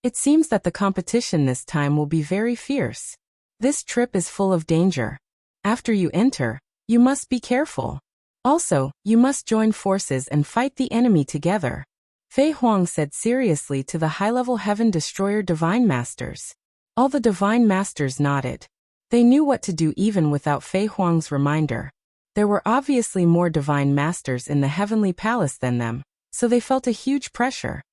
It seems that the competition this time will be very fierce. This trip is full of danger. After you enter, you must be careful. Also, you must join forces and fight the enemy together. Fei Huang said seriously to the high-level Heaven Destroyer Divine Masters. All the Divine Masters nodded. They knew what to do even without Fei Huang's reminder. There were obviously more Divine Masters in the Heavenly Palace than them, so they felt a huge pressure.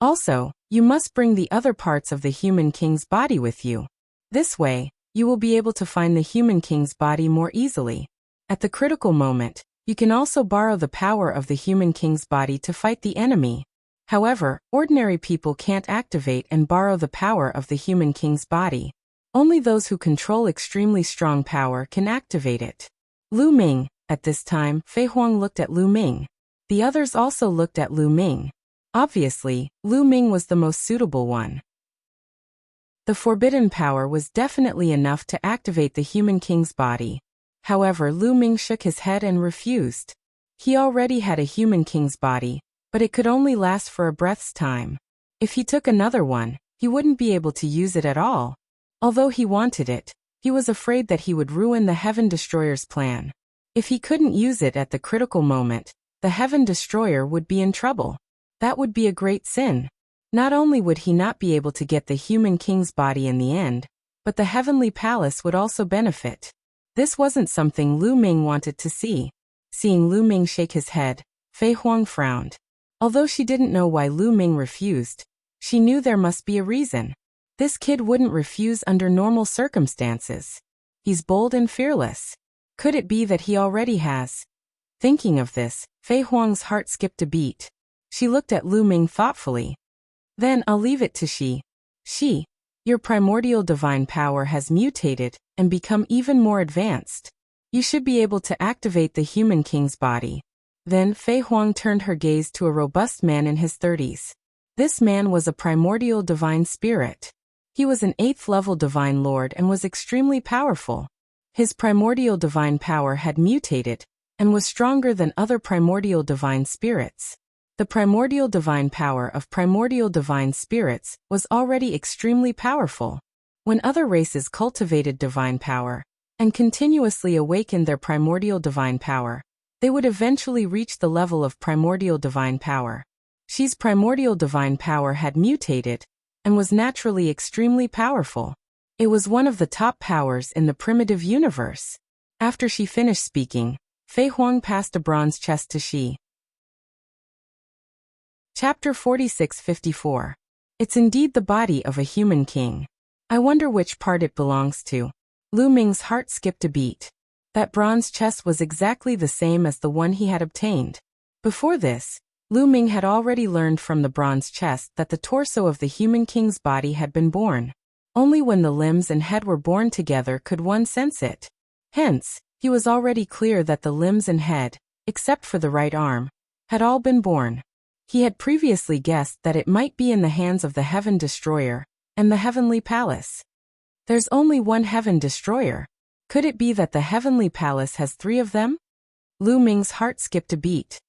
Also, you must bring the other parts of the human king's body with you. This way, you will be able to find the human king's body more easily. At the critical moment, you can also borrow the power of the human king's body to fight the enemy. However, ordinary people can't activate and borrow the power of the human king's body. Only those who control extremely strong power can activate it. Lu Ming. At this time, Fei Huang looked at Lu Ming. The others also looked at Lu Ming. Obviously, Lu Ming was the most suitable one. The forbidden power was definitely enough to activate the human king's body. However, Lu Ming shook his head and refused. He already had a human king's body, but it could only last for a breath's time. If he took another one, he wouldn't be able to use it at all. Although he wanted it, he was afraid that he would ruin the Heaven Destroyer's plan. If he couldn't use it at the critical moment, the Heaven Destroyer would be in trouble. That would be a great sin. Not only would he not be able to get the human king's body in the end, but the Heavenly Palace would also benefit. This wasn't something Lu Ming wanted to see. Seeing Lu Ming shake his head, Fei Huang frowned. Although she didn't know why Lu Ming refused, she knew there must be a reason. This kid wouldn't refuse under normal circumstances. He's bold and fearless. Could it be that he already has? Thinking of this, Fei Huang's heart skipped a beat. She looked at Lu Ming thoughtfully. Then I'll leave it to Shi. Shi, your primordial divine power has mutated and become even more advanced. You should be able to activate the human king's body. Then Fei Huang turned her gaze to a robust man in his 30s. This man was a primordial divine spirit. He was an 8th level divine lord and was extremely powerful. His primordial divine power had mutated and was stronger than other primordial divine spirits. The primordial divine power of primordial divine spirits was already extremely powerful. When other races cultivated divine power and continuously awakened their primordial divine power, they would eventually reach the level of primordial divine power. Shi's primordial divine power had mutated and was naturally extremely powerful. It was one of the top powers in the primitive universe. After she finished speaking, Fei Huang passed a bronze chest to Shi. Chapter 46-54. It's indeed the body of a human king. I wonder which part it belongs to. Lu Ming's heart skipped a beat. That bronze chest was exactly the same as the one he had obtained. Before this, Lu Ming had already learned from the bronze chest that the torso of the human king's body had been born. Only when the limbs and head were born together could one sense it. Hence, he was already clear that the limbs and head, except for the right arm, had all been born. He had previously guessed that it might be in the hands of the Heaven Destroyer and the Heavenly Palace. There's only one Heaven Destroyer. Could it be that the Heavenly Palace has 3 of them? Lu Ming's heart skipped a beat.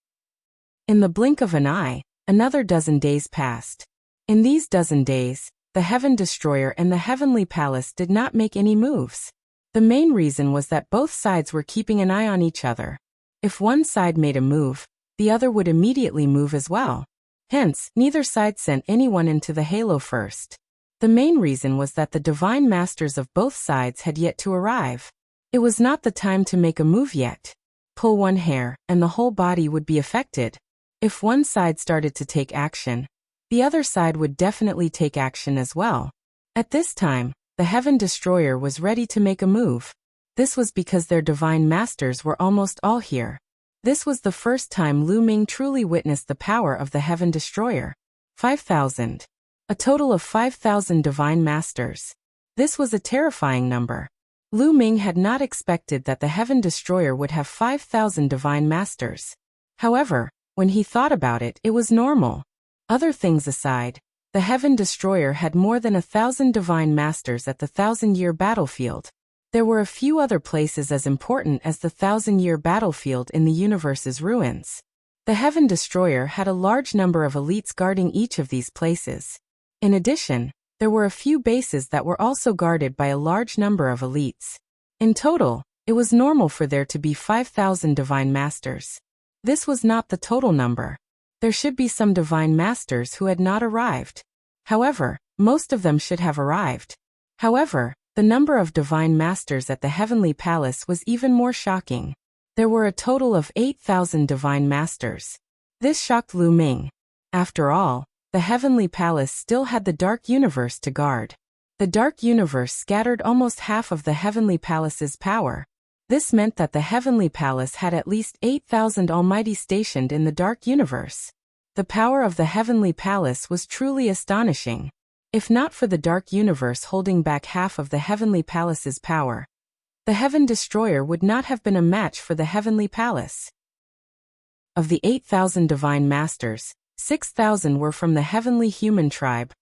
In the blink of an eye, another dozen days passed. In these dozen days, the Heaven Destroyer and the Heavenly Palace did not make any moves. The main reason was that both sides were keeping an eye on each other. If one side made a move, the other would immediately move as well. Hence, neither side sent anyone into the halo first. The main reason was that the divine masters of both sides had yet to arrive. It was not the time to make a move yet. Pull one hair, and the whole body would be affected. If one side started to take action, the other side would definitely take action as well. At this time, the Heaven Destroyer was ready to make a move. This was because their divine masters were almost all here. This was the first time Lu Ming truly witnessed the power of the Heaven Destroyer. 5,000. A total of 5,000 divine masters. This was a terrifying number. Lu Ming had not expected that the Heaven Destroyer would have 5,000 divine masters. However, when he thought about it, it was normal. Other things aside, the Heaven Destroyer had more than 1,000 divine masters at the 1,000-year battlefield. There were a few other places as important as the 1,000-year battlefield in the universe's ruins. The Heaven Destroyer had a large number of elites guarding each of these places. In addition, there were a few bases that were also guarded by a large number of elites. In total, it was normal for there to be 5,000 divine masters. This was not the total number. There should be some divine masters who had not arrived. However, most of them should have arrived. However, the number of divine masters at the Heavenly Palace was even more shocking. There were a total of 8,000 divine masters. This shocked Lu Ming. After all, the Heavenly Palace still had the Dark Universe to guard. The Dark Universe scattered almost half of the Heavenly Palace's power. This meant that the Heavenly Palace had at least 8,000 Almighty stationed in the Dark Universe. The power of the Heavenly Palace was truly astonishing. If not for the Dark Universe holding back half of the Heavenly Palace's power, the Heaven Destroyer would not have been a match for the Heavenly Palace. Of the 8,000 divine masters, 6,000 were from the Heavenly Human tribe,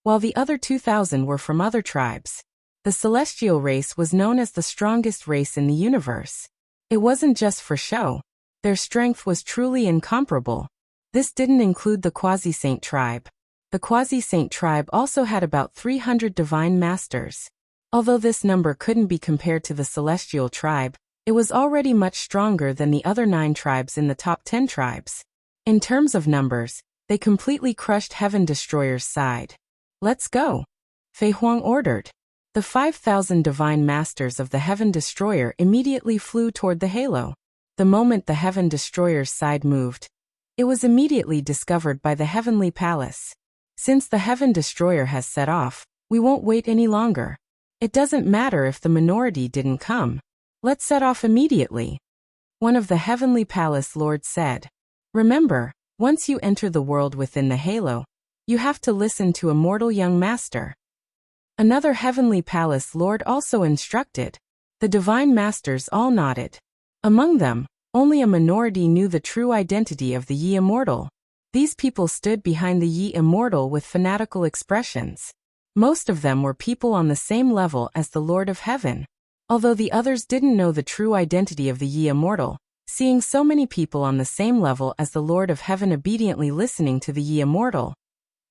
while the other 2,000 were from other tribes. The celestial race was known as the strongest race in the universe. It wasn't just for show. Their strength was truly incomparable. This didn't include the Quasi-Saint tribe. The Quasi-Saint tribe also had about 300 divine masters. Although this number couldn't be compared to the celestial tribe, it was already much stronger than the other 9 tribes in the top 10 tribes. In terms of numbers, they completely crushed Heaven Destroyer's side. Let's go, Fei Huang ordered. The 5,000 divine masters of the Heaven Destroyer immediately flew toward the halo. The moment the Heaven Destroyer's side moved, it was immediately discovered by the Heavenly Palace. Since the Heaven Destroyer has set off, We won't wait any longer. It doesn't matter if the minority didn't come. Let's set off immediately. One of the heavenly palace lords said. Remember, once you enter the world within the halo, you have to listen to a mortal young master. Another heavenly palace lord also instructed. The divine masters all nodded. Among them, only a minority knew the true identity of the Yi Immortal. These people stood behind the Yi Immortal with fanatical expressions. Most of them were people on the same level as the Lord of Heaven. Although the others didn't know the true identity of the Yi Immortal, seeing so many people on the same level as the Lord of Heaven obediently listening to the Yi Immortal,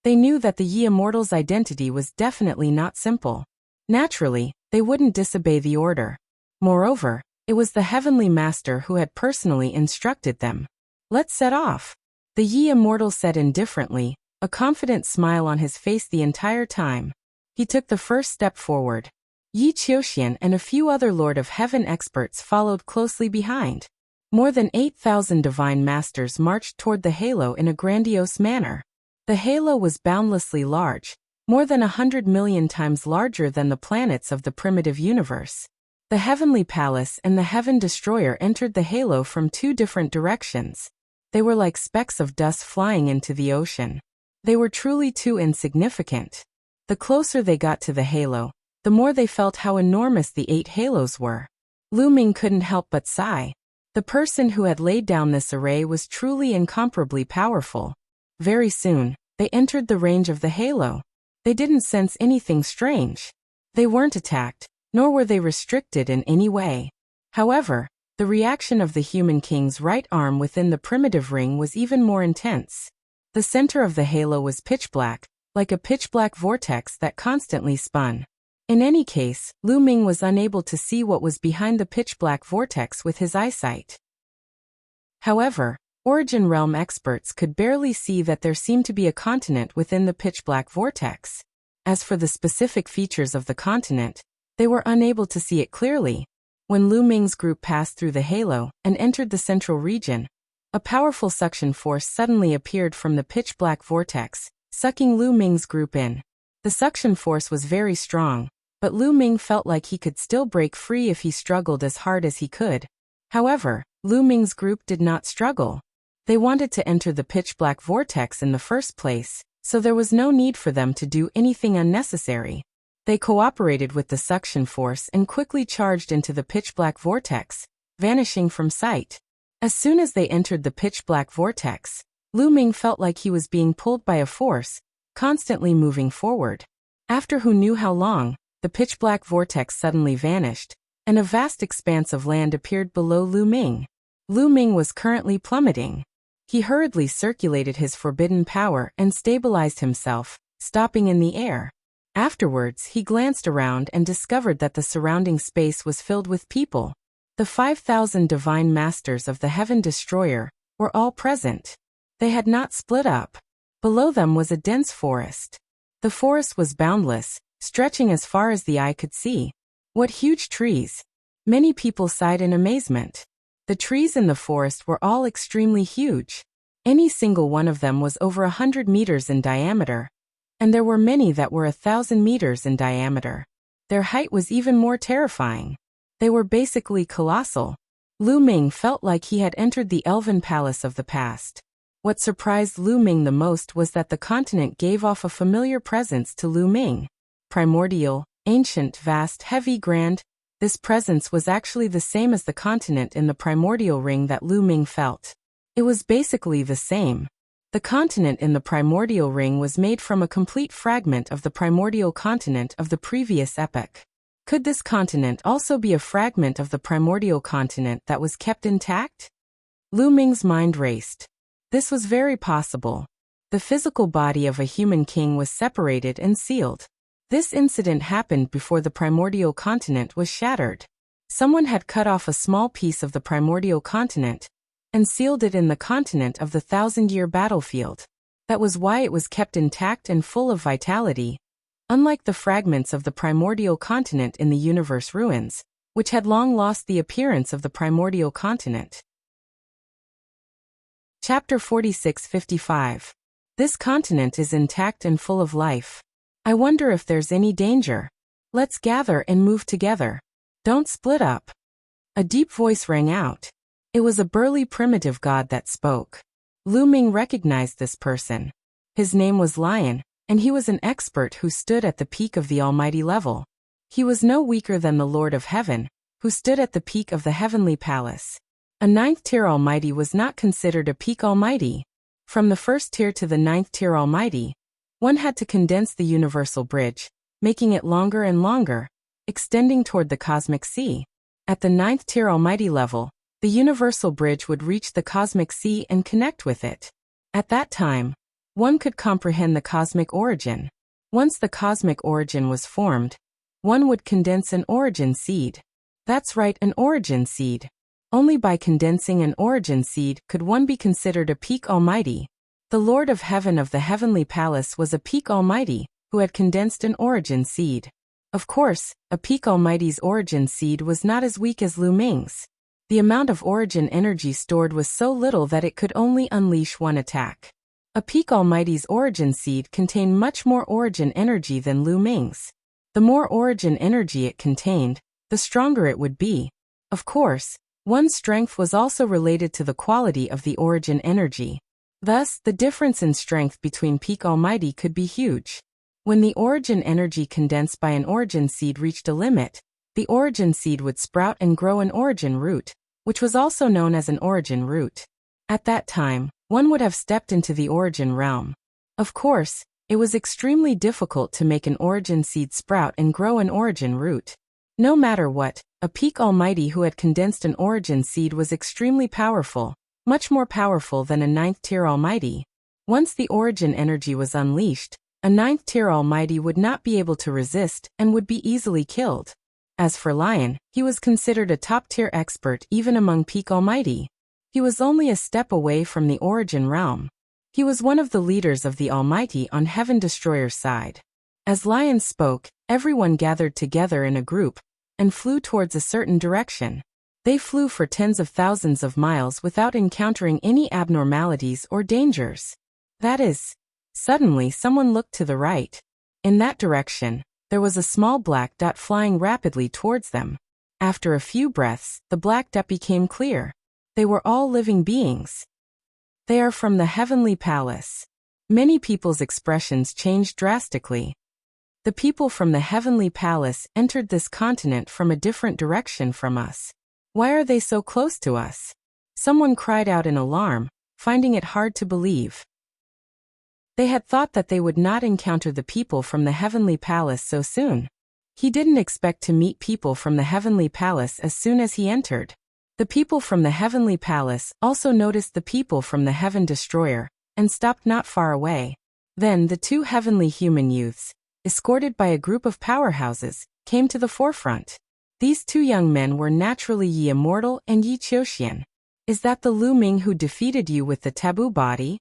they knew that the Yi Immortal's identity was definitely not simple. Naturally, they wouldn't disobey the order. Moreover, it was the Heavenly Master who had personally instructed them. Let's set off. The Yi Immortal said indifferently, a confident smile on his face the entire time. He took the first step forward. Yi Qiuxian and a few other Lord of Heaven experts followed closely behind. More than 8,000 divine masters marched toward the halo in a grandiose manner. The halo was boundlessly large, more than 100 million times larger than the planets of the primitive universe. The Heavenly Palace and the Heaven Destroyer entered the halo from two different directions. They were like specks of dust flying into the ocean. They were truly too insignificant. The closer they got to the halo, the more they felt how enormous the 8 halos were. Lu Ming couldn't help but sigh. The person who had laid down this array was truly incomparably powerful. Very soon, they entered the range of the halo. They didn't sense anything strange. They weren't attacked, nor were they restricted in any way. However, the reaction of the human king's right arm within the primitive ring was even more intense. The center of the halo was pitch black, like a pitch-black vortex that constantly spun. In any case, Lu Ming was unable to see what was behind the pitch-black vortex with his eyesight. However, Origin Realm experts could barely see that there seemed to be a continent within the pitch-black vortex. As for the specific features of the continent, they were unable to see it clearly. When Lu Ming's group passed through the halo and entered the central region, a powerful suction force suddenly appeared from the pitch-black vortex, sucking Lu Ming's group in. The suction force was very strong, but Lu Ming felt like he could still break free if he struggled as hard as he could. However, Lu Ming's group did not struggle. They wanted to enter the pitch-black vortex in the first place, so there was no need for them to do anything unnecessary. They cooperated with the suction force and quickly charged into the pitch-black vortex, vanishing from sight. As soon as they entered the pitch-black vortex, Lu Ming felt like he was being pulled by a force, constantly moving forward. After who knew how long, the pitch-black vortex suddenly vanished, and a vast expanse of land appeared below Lu Ming. Lu Ming was currently plummeting. He hurriedly circulated his forbidden power and stabilized himself, stopping in the air. Afterwards, he glanced around and discovered that the surrounding space was filled with people. The 5,000 divine masters of the Heaven Destroyer were all present. They had not split up. Below them was a dense forest. The forest was boundless, stretching as far as the eye could see. What huge trees! Many people sighed in amazement. The trees in the forest were all extremely huge. Any single one of them was over 100 meters in diameter. And there were many that were 1,000 meters in diameter. Their height was even more terrifying. They were basically colossal. Lu Ming felt like he had entered the elven palace of the past. What surprised Lu Ming the most was that the continent gave off a familiar presence to Lu Ming. Primordial, ancient, vast, heavy, grand. This presence was actually the same as the continent in the primordial ring that Lu Ming felt. It was basically the same. The continent in the primordial ring was made from a complete fragment of the primordial continent of the previous epoch. Could this continent also be a fragment of the primordial continent that was kept intact? Lu Ming's mind raced. This was very possible. The physical body of a human king was separated and sealed. This incident happened before the primordial continent was shattered. Someone had cut off a small piece of the primordial continent and sealed it in the continent of the 1,000-year battlefield. That was why it was kept intact and full of vitality, unlike the fragments of the primordial continent in the universe ruins, which had long lost the appearance of the primordial continent. Chapter 46-55. This continent is intact and full of life. I wonder if there's any danger. Let's gather and move together. Don't split up. A deep voice rang out. It was a burly primitive god that spoke. Lu Ming recognized this person. His name was Lion, and he was an expert who stood at the peak of the almighty level. He was no weaker than the Lord of Heaven, who stood at the peak of the heavenly palace. A 9th tier almighty was not considered a peak almighty. From the 1st tier to the 9th tier almighty, one had to condense the universal bridge, making it longer and longer, extending toward the cosmic sea. At the 9th tier almighty level, the universal bridge would reach the cosmic sea and connect with it. At that time, one could comprehend the cosmic origin. Once the cosmic origin was formed, one would condense an origin seed. That's right, an origin seed. Only by condensing an origin seed could one be considered a peak almighty. The Lord of Heaven of the heavenly palace was a peak almighty, who had condensed an origin seed. Of course, a peak almighty's origin seed was not as weak as Lu Ming's. The amount of origin energy stored was so little that it could only unleash one attack. A peak almighty's origin seed contained much more origin energy than Lu Ming's. The more origin energy it contained, the stronger it would be. Of course, one's strength was also related to the quality of the origin energy. Thus, the difference in strength between peak almighty could be huge. When the origin energy condensed by an origin seed reached a limit, the origin seed would sprout and grow an origin root, which was also known as an origin root. At that time, one would have stepped into the origin realm. Of course, it was extremely difficult to make an origin seed sprout and grow an origin root. No matter what, a peak almighty who had condensed an origin seed was extremely powerful, much more powerful than a 9th tier almighty. Once the origin energy was unleashed, a 9th tier almighty would not be able to resist and would be easily killed. As for Lion, he was considered a top-tier expert even among peak almighty. He was only a step away from the origin realm. He was one of the leaders of the Almighty on Heaven Destroyer's side. As Lion spoke, everyone gathered together in a group and flew towards a certain direction. They flew for tens of thousands of miles without encountering any abnormalities or dangers. That is, suddenly someone looked to the right. In that direction, there was a small black dot flying rapidly towards them. After a few breaths, the black dot became clear. They were all living beings. They are from the heavenly palace. Many people's expressions changed drastically. The people from the heavenly palace entered this continent from a different direction from us. Why are they so close to us? Someone cried out in alarm, finding it hard to believe. They had thought that they would not encounter the people from the heavenly palace so soon. He didn't expect to meet people from the heavenly palace as soon as he entered. The people from the heavenly palace also noticed the people from the Heaven Destroyer and stopped not far away. Then the two heavenly human youths, escorted by a group of powerhouses, came to the forefront. These two young men were naturally Yi Immortal and Yi Qiuxian. Is that the Lu Ming who defeated you with the taboo body?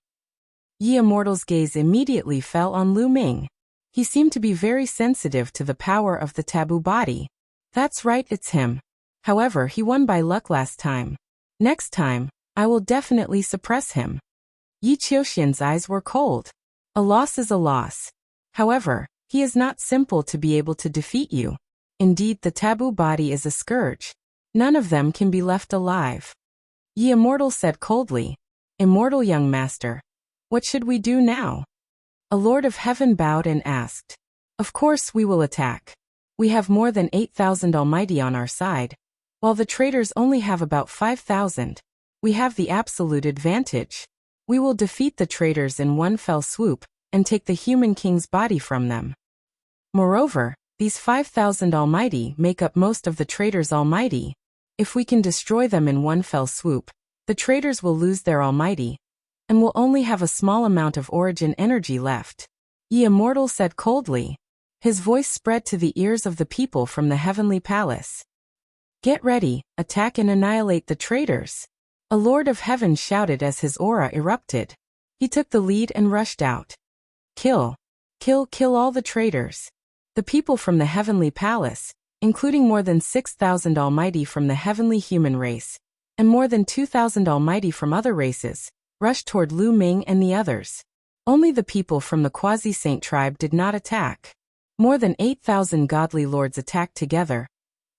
Yi Immortal's gaze immediately fell on Lu Ming. He seemed to be very sensitive to the power of the taboo body. That's right, it's him. However, he won by luck last time. Next time, I will definitely suppress him. Yi Qiuxian's eyes were cold. A loss is a loss. However, he is not simple to be able to defeat you. Indeed, the taboo body is a scourge. None of them can be left alive. Yi Immortal said coldly. Immortal young master, what should we do now? A Lord of Heaven bowed and asked. Of course we will attack. We have more than 8,000 Almighty on our side, while the traitors only have about 5,000. We have the absolute advantage. We will defeat the traitors in one fell swoop and take the human king's body from them. Moreover, these 5,000 Almighty make up most of the traitors' Almighty. If we can destroy them in one fell swoop, the traitors will lose their Almighty and will only have a small amount of origin energy left. Yi Immortal said coldly. His voice spread to the ears of the people from the heavenly palace. Get ready, attack and annihilate the traitors. A Lord of Heaven shouted as his aura erupted. He took the lead and rushed out. Kill. Kill all the traitors. The people from the heavenly palace, including more than 6,000 Almighty from the heavenly human race, and more than 2,000 Almighty from other races, rushed toward Lu Ming and the others. Only the people from the quasi-saint tribe did not attack. More than 8,000 godly lords attacked together,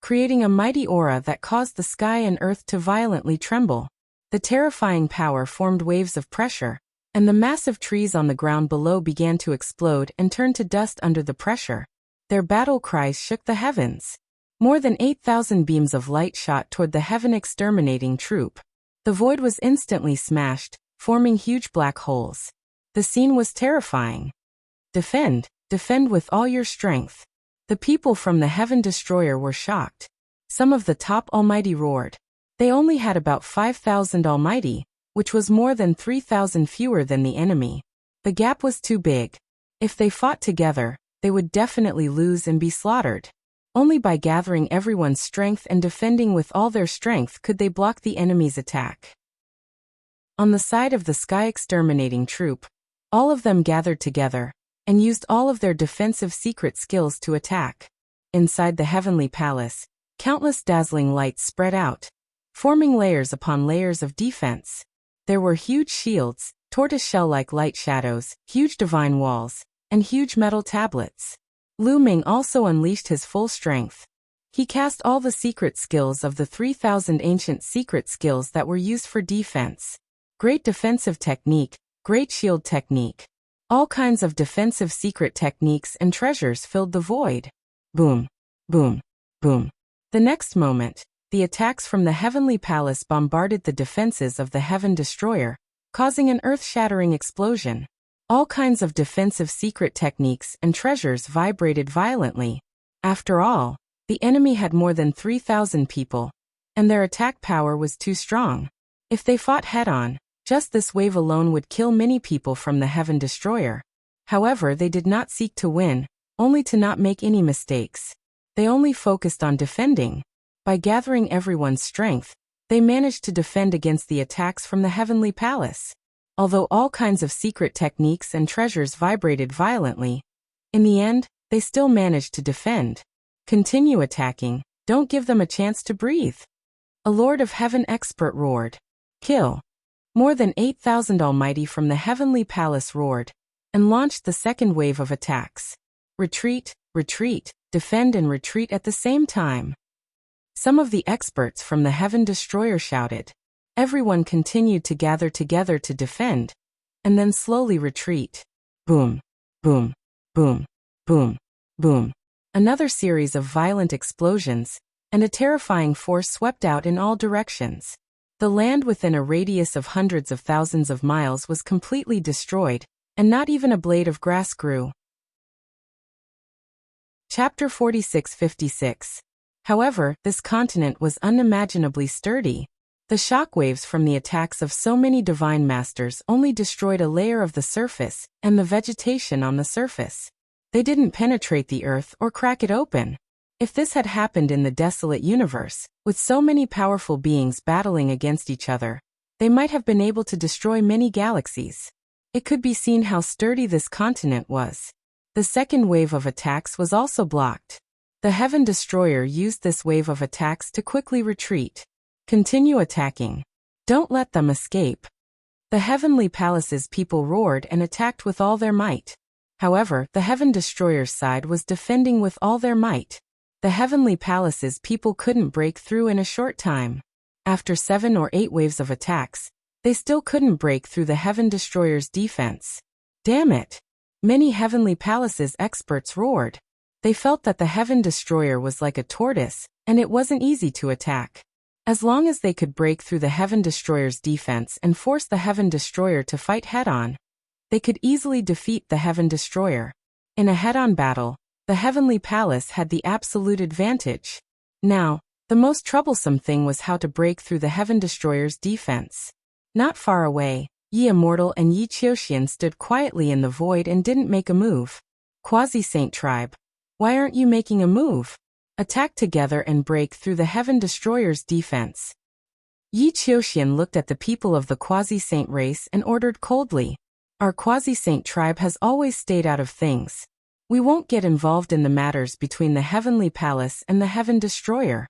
creating a mighty aura that caused the sky and earth to violently tremble. The terrifying power formed waves of pressure, and the massive trees on the ground below began to explode and turn to dust under the pressure. Their battle cries shook the heavens. More than 8,000 beams of light shot toward the heaven-exterminating troop. The void was instantly smashed, forming huge black holes. The scene was terrifying. Defend, defend with all your strength. The people from the Heaven Destroyer were shocked. Some of the top Almighty roared. They only had about 5,000 Almighty, which was more than 3,000 fewer than the enemy. The gap was too big. If they fought together, they would definitely lose and be slaughtered. Only by gathering everyone's strength and defending with all their strength could they block the enemy's attack. On the side of the sky-exterminating troop, all of them gathered together and used all of their defensive secret skills to attack. Inside the heavenly palace, countless dazzling lights spread out, forming layers upon layers of defense. There were huge shields, tortoise-shell-like light shadows, huge divine walls, and huge metal tablets. Lu Ming also unleashed his full strength. He cast all the secret skills of the 3,000 ancient secret skills that were used for defense. Great defensive technique, great shield technique. All kinds of defensive secret techniques and treasures filled the void. Boom, boom, boom. The next moment, the attacks from the heavenly palace bombarded the defenses of the Heaven Destroyer, causing an earth-shattering explosion. All kinds of defensive secret techniques and treasures vibrated violently. After all, the enemy had more than 3,000 people, and their attack power was too strong. If they fought head-on, just this wave alone would kill many people from the Heaven Destroyer. However, they did not seek to win, only to not make any mistakes. They only focused on defending. By gathering everyone's strength, they managed to defend against the attacks from the heavenly palace. Although all kinds of secret techniques and treasures vibrated violently, in the end, they still managed to defend. Continue attacking, don't give them a chance to breathe. A Lord of Heaven expert roared. Kill. More than 8,000 Almighty from the heavenly palace roared, and launched the second wave of attacks. Retreat, retreat, defend and retreat at the same time. Some of the experts from the Heaven Destroyer shouted. Everyone continued to gather together to defend, and then slowly retreat. Boom, boom, boom, boom, boom. Another series of violent explosions, and a terrifying force swept out in all directions. The land within a radius of hundreds of thousands of miles was completely destroyed, and not even a blade of grass grew. Chapter 46-56. However, this continent was unimaginably sturdy. The shockwaves from the attacks of so many divine masters only destroyed a layer of the surface and the vegetation on the surface. They didn't penetrate the earth or crack it open. If this had happened in the desolate universe, with so many powerful beings battling against each other, they might have been able to destroy many galaxies. It could be seen how sturdy this continent was. The second wave of attacks was also blocked. The Heaven Destroyer used this wave of attacks to quickly retreat. Continue attacking. Don't let them escape. The heavenly palace's people roared and attacked with all their might. However, the Heaven Destroyer's side was defending with all their might. The heavenly palace's people couldn't break through in a short time. After 7 or 8 waves of attacks, they still couldn't break through the Heaven Destroyer's defense. Damn it! Many heavenly palace's experts roared. They felt that the Heaven Destroyer was like a tortoise, and it wasn't easy to attack. As long as they could break through the Heaven Destroyer's defense and force the Heaven Destroyer to fight head-on, they could easily defeat the Heaven Destroyer. In a head-on battle, the Heavenly Palace had the absolute advantage. Now, the most troublesome thing was how to break through the Heaven Destroyer's defense. Not far away, Yi Immortal and Yi Qiuxian stood quietly in the void and didn't make a move. Quasi-Saint Tribe, why aren't you making a move? Attack together and break through the Heaven Destroyer's defense. Yi Qiuxian looked at the people of the Quasi-Saint race and ordered coldly. Our Quasi-Saint tribe has always stayed out of things. We won't get involved in the matters between the Heavenly Palace and the Heaven Destroyer.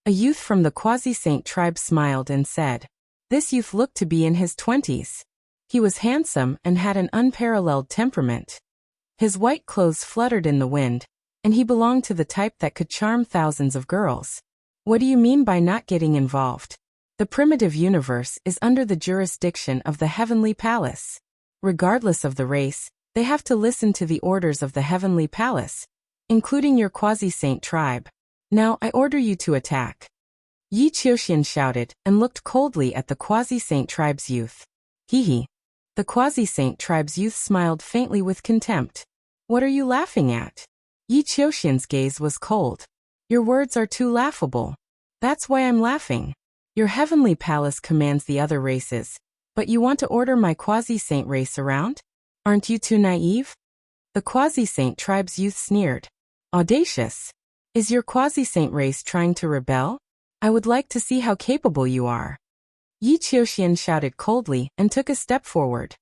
A youth from the Quasi-Saint tribe smiled and said. This youth looked to be in his 20s. He was handsome and had an unparalleled temperament. His white clothes fluttered in the wind, and he belonged to the type that could charm thousands of girls. What do you mean by not getting involved? The primitive universe is under the jurisdiction of the Heavenly Palace. Regardless of the race, they have to listen to the orders of the Heavenly Palace, including your quasi-saint tribe. Now I order you to attack. Yi Qiuxian shouted and looked coldly at the quasi-saint tribe's youth. Hee. The quasi-saint tribe's youth smiled faintly with contempt. What are you laughing at? Yi Qiuxian's gaze was cold. Your words are too laughable. That's why I'm laughing. Your Heavenly Palace commands the other races, but you want to order my quasi-saint race around? Aren't you too naive? The quasi-saint tribe's youth sneered. Audacious. Is your quasi-saint race trying to rebel? I would like to see how capable you are. Yi Qiuxian shouted coldly and took a step forward.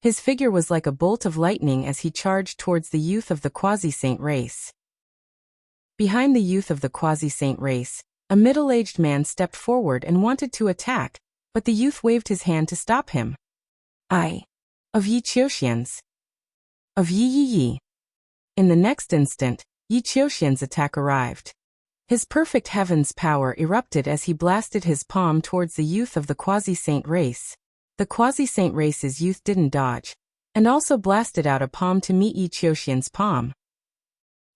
His figure was like a bolt of lightning as he charged towards the youth of the quasi-saint race. Behind the youth of the quasi-saint race, a middle-aged man stepped forward and wanted to attack, but the youth waved his hand to stop him. Of Yi Qiuxian's. Of Yi. In the next instant, Yi Qiuxian's attack arrived. His perfect heaven's power erupted as he blasted his palm towards the youth of the quasi-saint race. The quasi-saint race's youth didn't dodge, and also blasted out a palm to meet Yi Qiuxian's palm.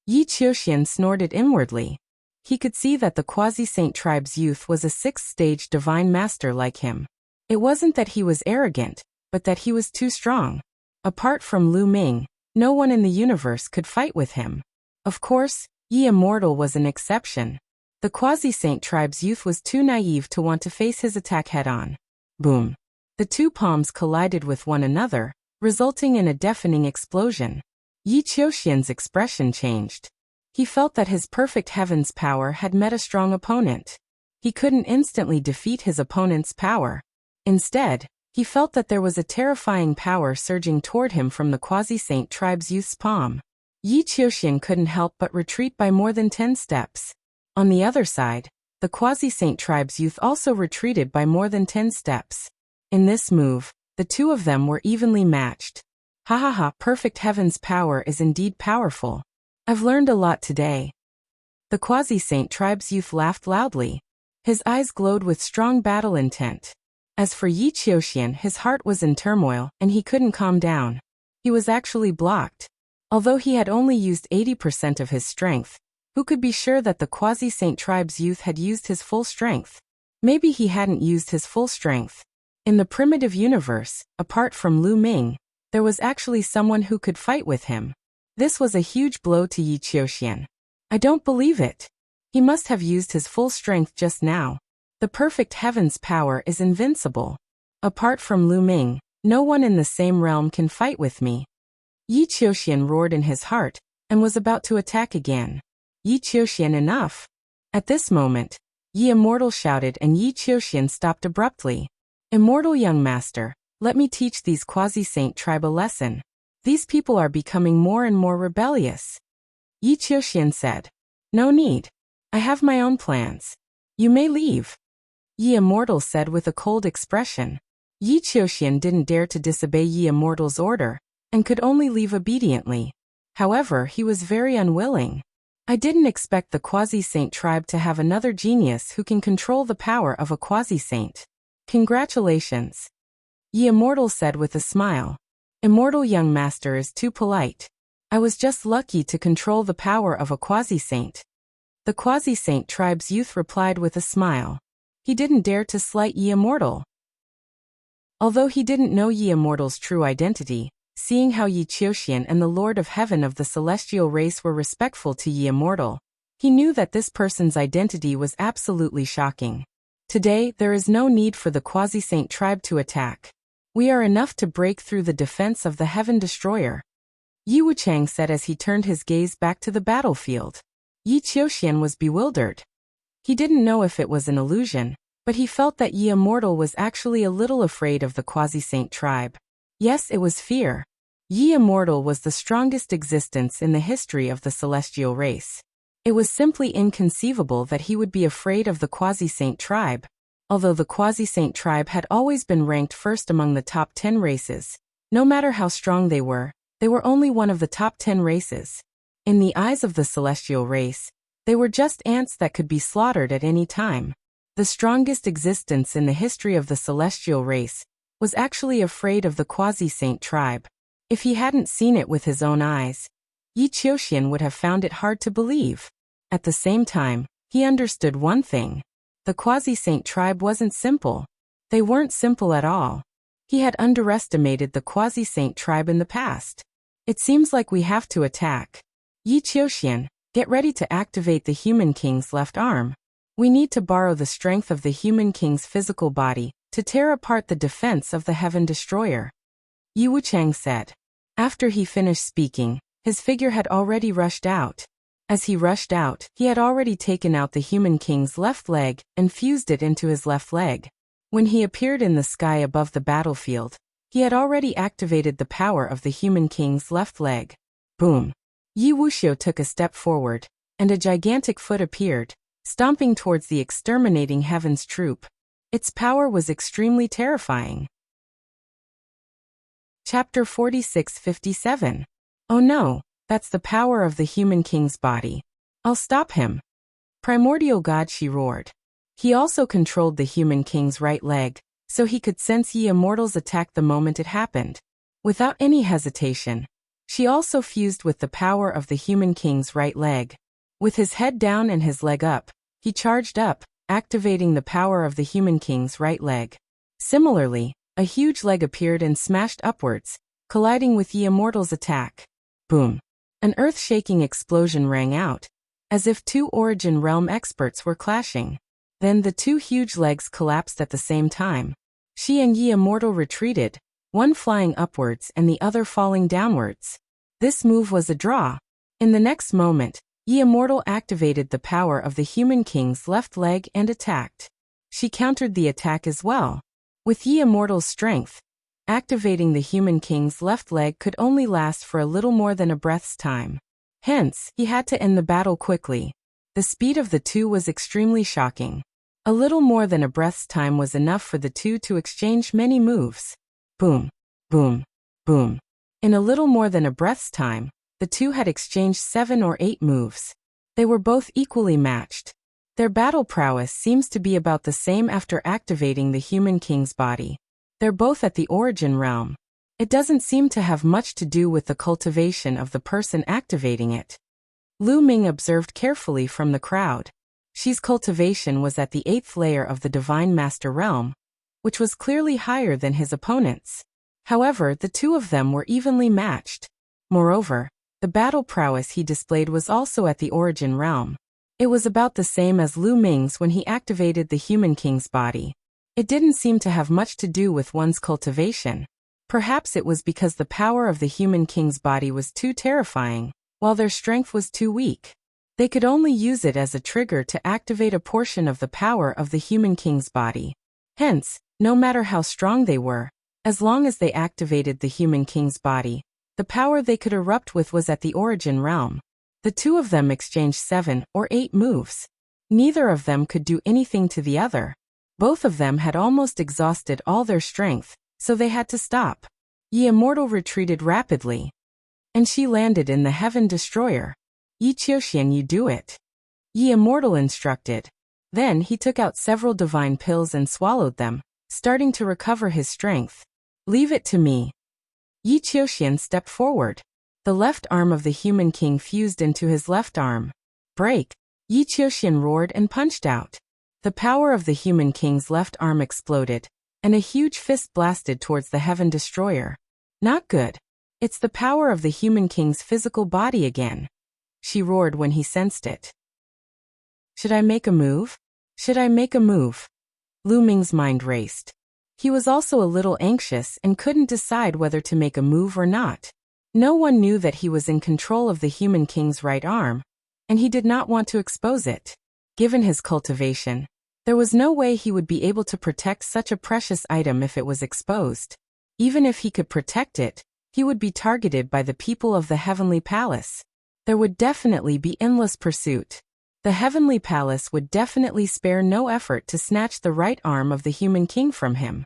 Yi Qiuxian snorted inwardly. He could see that the quasi-saint tribe's youth was a sixth-stage divine master like him. It wasn't that he was arrogant, but that he was too strong. Apart from Lu Ming, no one in the universe could fight with him. Of course, Yi Immortal was an exception. The quasi-saint tribe's youth was too naive to want to face his attack head-on. Boom. The two palms collided with one another, resulting in a deafening explosion. Yi Qiuxian's expression changed. He felt that his perfect heaven's power had met a strong opponent. He couldn't instantly defeat his opponent's power. Instead, he felt that there was a terrifying power surging toward him from the quasi-saint tribe's youth's palm. Yi Qiuxian couldn't help but retreat by more than 10 steps. On the other side, the quasi-saint tribe's youth also retreated by more than 10 steps. In this move, the two of them were evenly matched. Perfect heaven's power is indeed powerful. I've learned a lot today. The quasi-saint tribe's youth laughed loudly. His eyes glowed with strong battle intent. As for Yi Qiuxian, his heart was in turmoil and he couldn't calm down. He was actually blocked. Although he had only used 80% of his strength, who could be sure that the quasi-saint tribe's youth had used his full strength? Maybe he hadn't used his full strength. In the primitive universe, apart from Lu Ming, there was actually someone who could fight with him. This was a huge blow to Yi Qiuxian. I don't believe it. He must have used his full strength just now. The perfect heaven's power is invincible. Apart from Lu Ming, no one in the same realm can fight with me. Yi Qiuxian roared in his heart, and was about to attack again. Yi Qiuxian, enough. At this moment, Yi Immortal shouted and Yi Qiuxian stopped abruptly. Immortal young master, let me teach these quasi-saint tribe a lesson. These people are becoming more and more rebellious. Yi Qiuxian said. No need. I have my own plans. You may leave. Yi Immortal said with a cold expression. Yi Qiuxian didn't dare to disobey Yi Immortal's order, and could only leave obediently. However, he was very unwilling. I didn't expect the quasi-saint tribe to have another genius who can control the power of a quasi-saint. Congratulations. Yi Immortal said with a smile. Immortal young master is too polite. I was just lucky to control the power of a quasi-saint. The quasi-saint tribe's youth replied with a smile. He didn't dare to slight Yi Immortal. Although he didn't know Yi Immortal's true identity, seeing how Yi Qiuxian and the Lord of Heaven of the celestial race were respectful to Yi Immortal, he knew that this person's identity was absolutely shocking. Today, there is no need for the quasi-saint tribe to attack. We are enough to break through the defense of the Heaven Destroyer. Yi Wuchang said as he turned his gaze back to the battlefield. Yi Qiuxian was bewildered. He didn't know if it was an illusion, but he felt that Yi Immortal was actually a little afraid of the quasi-saint tribe. Yes, it was fear. Yi Immortal was the strongest existence in the history of the celestial race. It was simply inconceivable that he would be afraid of the quasi-saint tribe. Although the Quasi-Saint tribe had always been ranked first among the top 10 races, no matter how strong they were only one of the top 10 races. In the eyes of the celestial race, they were just ants that could be slaughtered at any time. The strongest existence in the history of the celestial race was actually afraid of the Quasi-Saint tribe. If he hadn't seen it with his own eyes, Yi Qiuxian would have found it hard to believe. At the same time, he understood one thing. The Quasi-Saint tribe wasn't simple. They weren't simple at all. He had underestimated the Quasi-Saint tribe in the past. It seems like we have to attack. Yi Qiuxian, get ready to activate the Human King's left arm. We need to borrow the strength of the Human King's physical body to tear apart the defense of the Heaven Destroyer. Yi Wuchang said. After he finished speaking, his figure had already rushed out. As he rushed out, he had already taken out the Human King's left leg and fused it into his left leg. When he appeared in the sky above the battlefield, he had already activated the power of the Human King's left leg. Boom! Yi Wuxiu took a step forward, and a gigantic foot appeared, stomping towards the exterminating Heaven's troop. Its power was extremely terrifying. Chapter 46-57. Oh no, that's the power of the Human King's body. I'll stop him. Primordial God, she roared. He also controlled the Human King's right leg, so he could sense Yi Immortal's attack the moment it happened. Without any hesitation, she also fused with the power of the Human King's right leg. With his head down and his leg up, he charged up, activating the power of the Human King's right leg. Similarly, a huge leg appeared and smashed upwards, colliding with Yi Immortal's attack. Boom! An earth-shaking explosion rang out, as if two Origin Realm experts were clashing. Then the two huge legs collapsed at the same time. She and Yi Immortal retreated, one flying upwards and the other falling downwards. This move was a draw. In the next moment, Yi Immortal activated the power of the Human King's left leg and attacked. She countered the attack as well. With Yi Immortal's strength, activating the Human King's left leg could only last for a little more than a breath's time. Hence, he had to end the battle quickly. The speed of the two was extremely shocking. A little more than a breath's time was enough for the two to exchange many moves. Boom, boom, boom. In a little more than a breath's time, the two had exchanged 7 or 8 moves. They were both equally matched. Their battle prowess seems to be about the same after activating the Human King's body. They're both at the Origin Realm. It doesn't seem to have much to do with the cultivation of the person activating it. Lu Ming observed carefully from the crowd. She's cultivation was at the 8th layer of the Divine Master Realm, which was clearly higher than his opponent's. However, the two of them were evenly matched. Moreover, the battle prowess he displayed was also at the Origin Realm. It was about the same as Lu Ming's when he activated the Human King's body. It didn't seem to have much to do with one's cultivation. Perhaps it was because the power of the Human King's body was too terrifying, while their strength was too weak. They could only use it as a trigger to activate a portion of the power of the Human King's body. Hence, no matter how strong they were, as long as they activated the Human King's body, the power they could erupt with was at the Origin Realm. The two of them exchanged 7 or 8 moves. Neither of them could do anything to the other. Both of them had almost exhausted all their strength, so they had to stop. Yi Immortal retreated rapidly. And she landed in the Heaven Destroyer. Yi Qiuxian, you do it. Yi Immortal instructed. Then he took out several divine pills and swallowed them, starting to recover his strength. Leave it to me. Yi Qiuxian stepped forward. The left arm of the Human King fused into his left arm. Break! Yi Qiuxian roared and punched out. The power of the Human King's left arm exploded, and a huge fist blasted towards the Heaven Destroyer. Not good. It's the power of the Human King's physical body again. She roared when he sensed it. Should I make a move? Should I make a move? Lu Ming's mind raced. He was also a little anxious and couldn't decide whether to make a move or not. No one knew that he was in control of the Human King's right arm, and he did not want to expose it. Given his cultivation, there was no way he would be able to protect such a precious item if it was exposed. Even if he could protect it, he would be targeted by the people of the Heavenly Palace. There would definitely be endless pursuit. the heavenly palace would definitely spare no effort to snatch the right arm of the human king from him.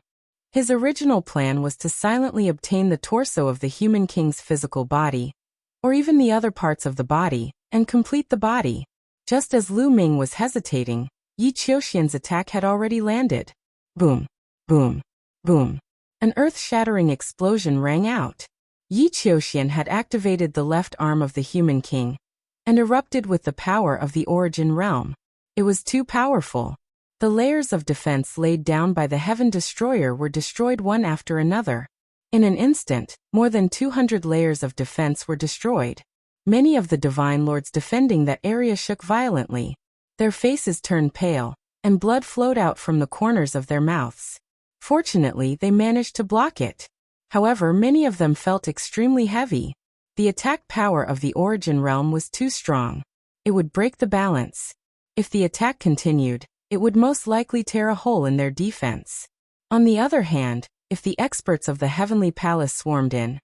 His original plan was to silently obtain the torso of the human king's physical body, or even the other parts of the body, and complete the body. Just as Lu Ming was hesitating, Yi Qiuxian's attack had already landed. Boom, boom, boom. An earth-shattering explosion rang out. Yi Qiuxian had activated the left arm of the human king and erupted with the power of the origin realm. It was too powerful. The layers of defense laid down by the Heaven Destroyer were destroyed one after another. In an instant, more than 200 layers of defense were destroyed. Many of the divine lords defending that area shook violently. Their faces turned pale, and blood flowed out from the corners of their mouths. Fortunately, they managed to block it. However, many of them felt extremely heavy. The attack power of the origin realm was too strong. It would break the balance. If the attack continued, it would most likely tear a hole in their defense. On the other hand, if the experts of the Heavenly Palace swarmed in,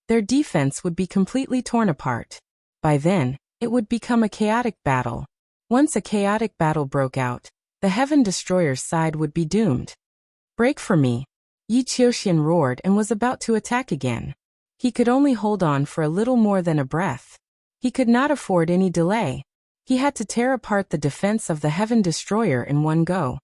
their defense would be completely torn apart. By then, it would become a chaotic battle. Once a chaotic battle broke out, the Heaven Destroyer's side would be doomed. Break for me! Yi Qiuxian roared and was about to attack again. He could only hold on for a little more than a breath. He could not afford any delay. He had to tear apart the defense of the Heaven Destroyer in one go.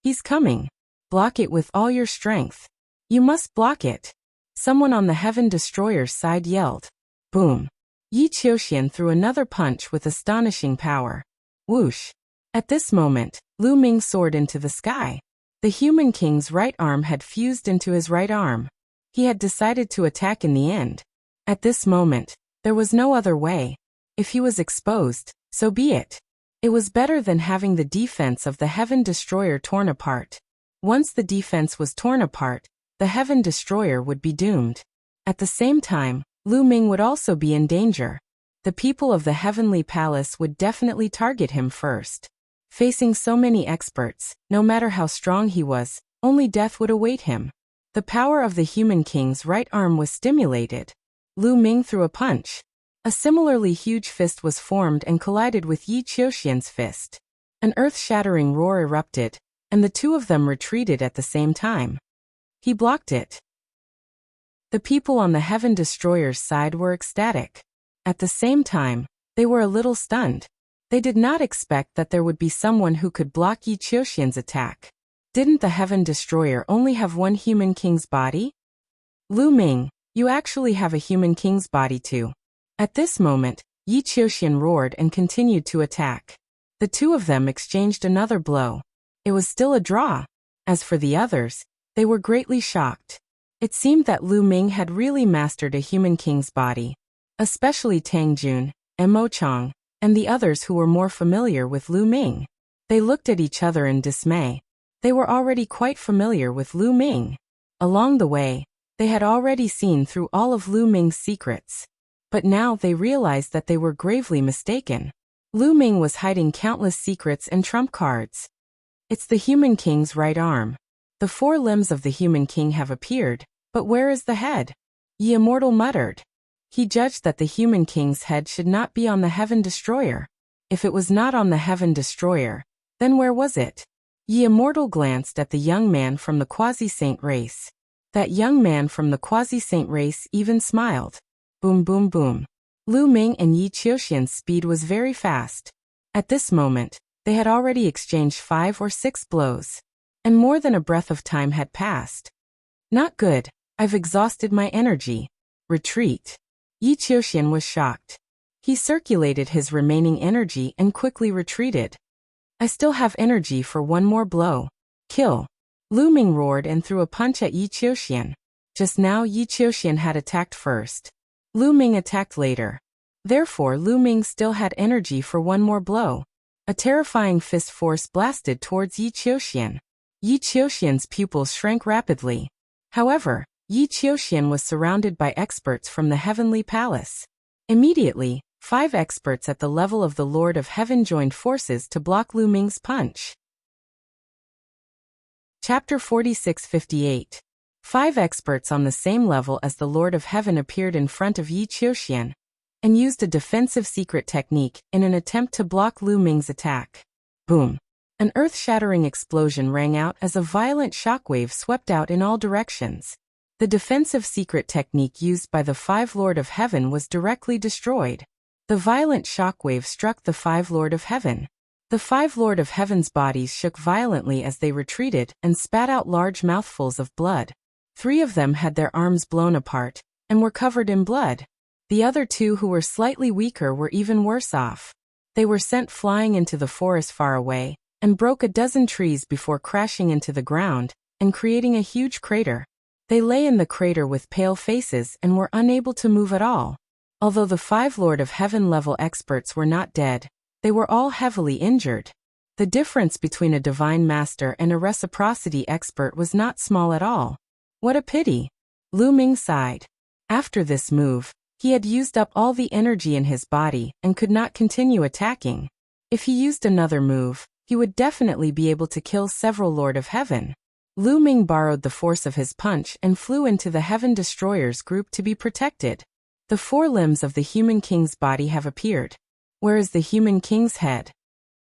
He's coming. Block it with all your strength. You must block it. Someone on the Heaven Destroyer's side yelled. Boom. Yi Qiuxian threw another punch with astonishing power. Whoosh. At this moment, Lu Ming soared into the sky. The human king's right arm had fused into his right arm. He had decided to attack in the end. At this moment, there was no other way. If he was exposed, so be it. It was better than having the defense of the Heaven Destroyer torn apart. Once the defense was torn apart, the Heaven Destroyer would be doomed. At the same time, Lu Ming would also be in danger. The people of the Heavenly Palace would definitely target him first. Facing so many experts, no matter how strong he was, only death would await him. The power of the human king's right arm was stimulated. Lu Ming threw a punch. A similarly huge fist was formed and collided with Yi Qiuxian's fist. An earth-shattering roar erupted, and the two of them retreated at the same time. He blocked it. The people on the Heaven Destroyer's side were ecstatic. At the same time, they were a little stunned. They did not expect that there would be someone who could block Yi Qiuxian's attack. Didn't the Heaven Destroyer only have one human king's body? Lu Ming, you actually have a human king's body too. At this moment, Yi Qiuxian roared and continued to attack. The two of them exchanged another blow. It was still a draw. As for the others, they were greatly shocked. It seemed that Lu Ming had really mastered a human king's body. Especially Tang Jun, Mo Chang, and the others who were more familiar with Lu Ming. They looked at each other in dismay. They were already quite familiar with Lu Ming. Along the way, they had already seen through all of Lu Ming's secrets. But now they realized that they were gravely mistaken. Lu Ming was hiding countless secrets and trump cards. It's the human king's right arm. The four limbs of the human king have appeared, but where is the head? Ye Immortal muttered. He judged that the human king's head should not be on the Heaven Destroyer. If it was not on the Heaven Destroyer, then where was it? Ye Immortal glanced at the young man from the quasi-saint race. That young man from the quasi-saint race even smiled. Boom boom boom. Lu Ming and Yi Qiuxian's speed was very fast. At this moment, they had already exchanged 5 or 6 blows. And more than a breath of time had passed. Not good, I've exhausted my energy. Retreat. Yi Qiuxian was shocked. He circulated his remaining energy and quickly retreated. I still have energy for one more blow. Kill. Lu Ming roared and threw a punch at Yi Qiuxian. Just now Yi Qiuxian had attacked first. Lu Ming attacked later. Therefore Lu Ming still had energy for one more blow. A terrifying fist force blasted towards Yi Qiuxian. Yi Qiuxian's pupils shrank rapidly. However, Yi Qiuxian was surrounded by experts from the Heavenly Palace. Immediately, 5 experts at the level of the Lord of Heaven joined forces to block Lu Ming's punch. Chapter 46-58. 5 experts on the same level as the Lord of Heaven appeared in front of Yi Qiuxian. and used a defensive secret technique in an attempt to block Lu Ming's attack. Boom! An earth-shattering explosion rang out as a violent shockwave swept out in all directions. The defensive secret technique used by the Five Lord of Heaven was directly destroyed. The violent shockwave struck the Five Lord of Heaven. The Five Lord of Heaven's bodies shook violently as they retreated and spat out large mouthfuls of blood. 3 of them had their arms blown apart and were covered in blood. The other 2 who were slightly weaker were even worse off. They were sent flying into the forest far away and broke a dozen trees before crashing into the ground and creating a huge crater. They lay in the crater with pale faces and were unable to move at all. Although the 5 Lord of Heaven level experts were not dead, they were all heavily injured. The difference between a Divine Master and a Reciprocity expert was not small at all. What a pity! Lu Ming sighed. After this move, he had used up all the energy in his body and could not continue attacking. If he used another move, he would definitely be able to kill several Lord of Heaven. Lu Ming borrowed the force of his punch and flew into the Heaven Destroyers group to be protected. The 4 limbs of the Human King's body have appeared. Where is the Human King's head?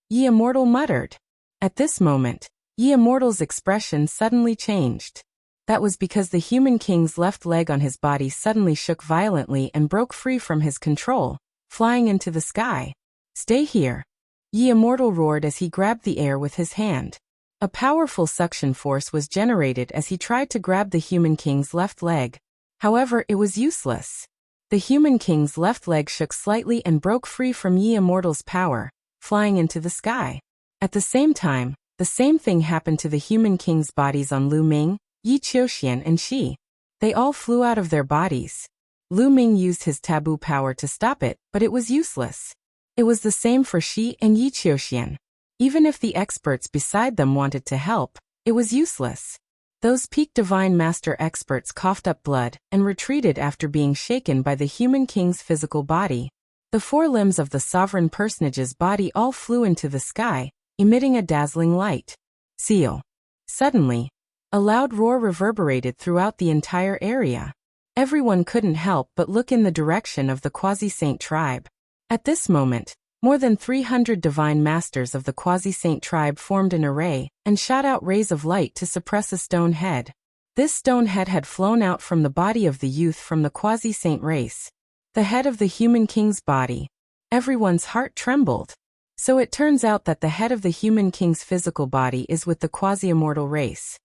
Ye Immortal muttered. At this moment, Ye Immortal's expression suddenly changed. That was because the Human King's left leg on his body suddenly shook violently and broke free from his control, flying into the sky. Stay here! Ye Immortal roared as he grabbed the air with his hand. A powerful suction force was generated as he tried to grab the Human King's left leg. However, it was useless. The Human King's left leg shook slightly and broke free from Ye Immortal's power, flying into the sky. At the same time, the same thing happened to the Human King's bodies on Lu Ming, Yi Qiuxian and Shi. They all flew out of their bodies. Lu Ming used his taboo power to stop it, but it was useless. It was the same for Shi and Yi Qiuxian. Even if the experts beside them wanted to help, it was useless. Those peak Divine Master experts coughed up blood and retreated after being shaken by the Human King's physical body. The 4 limbs of the Sovereign Personage's body all flew into the sky, emitting a dazzling light. Seal. Suddenly, a loud roar reverberated throughout the entire area. Everyone couldn't help but look in the direction of the Quasi-Saint tribe. At this moment, more than 300 Divine Masters of the Quasi-Saint tribe formed an array and shot out rays of light to suppress a stone head. This stone head had flown out from the body of the youth from the Quasi-Saint race. The head of the Human King's body. Everyone's heart trembled. So it turns out that the head of the Human King's physical body is with the Quasi-Immortal race.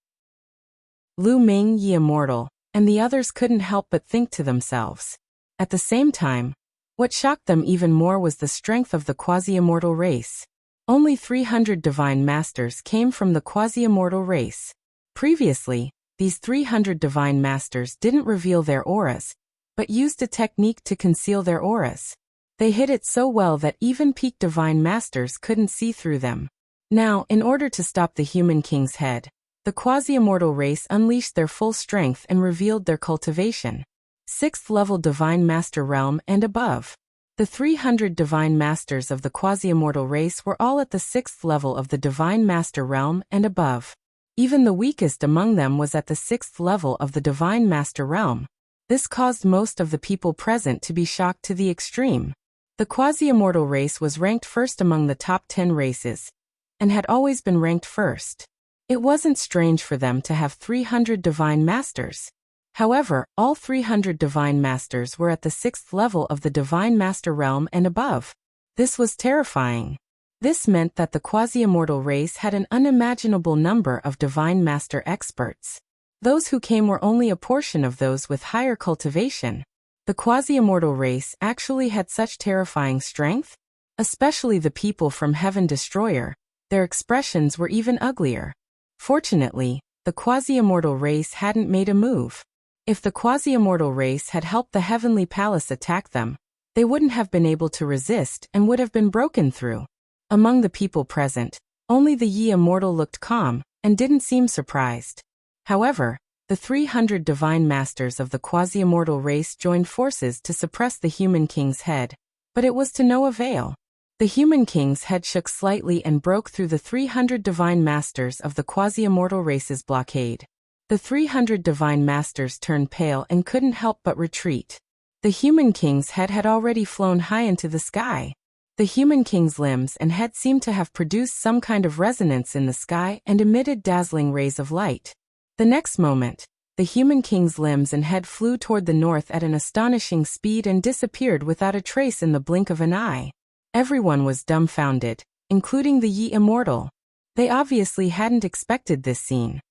Lu Ming, Ye Immortal, and the others couldn't help but think to themselves. At the same time, what shocked them even more was the strength of the Quasi-Immortal race. Only 300 Divine Masters came from the Quasi-Immortal race. Previously, these 300 Divine Masters didn't reveal their auras, but used a technique to conceal their auras. They hid it so well that even peak Divine Masters couldn't see through them. Now, in order to stop the Human King's head, the Quasi-Immortal race unleashed their full strength and revealed their cultivation. 6th level Divine Master realm and above. The 300 Divine Masters of the Quasi-Immortal race were all at the 6th level of the Divine Master realm and above. Even the weakest among them was at the 6th level of the Divine Master realm. This caused most of the people present to be shocked to the extreme. The Quasi-Immortal race was ranked first among the top 10 races, and had always been ranked first. It wasn't strange for them to have 300 Divine Masters. However, all 300 Divine Masters were at the 6th level of the Divine Master realm and above. This was terrifying. This meant that the Quasi-Immortal race had an unimaginable number of Divine Master experts. Those who came were only a portion of those with higher cultivation. The Quasi-Immortal race actually had such terrifying strength? Especially the people from Heaven Destroyer, their expressions were even uglier. Fortunately, the Quasi-Immortal race hadn't made a move. If the Quasi-Immortal race had helped the Heavenly Palace attack them, they wouldn't have been able to resist and would have been broken through. Among the people present, only the Ye Immortal looked calm and didn't seem surprised. However, the 300 Divine Masters of the Quasi-Immortal race joined forces to suppress the Human King's head, but it was to no avail. The Human King's head shook slightly and broke through the 300 Divine Masters of the Quasi-Immortal race's blockade. The 300 Divine Masters turned pale and couldn't help but retreat. The human king's head had already flown high into the sky. The human king's limbs and head seemed to have produced some kind of resonance in the sky and emitted dazzling rays of light. The next moment, the human king's limbs and head flew toward the north at an astonishing speed and disappeared without a trace in the blink of an eye. Everyone was dumbfounded, including the Yi immortal. They obviously hadn't expected this scene.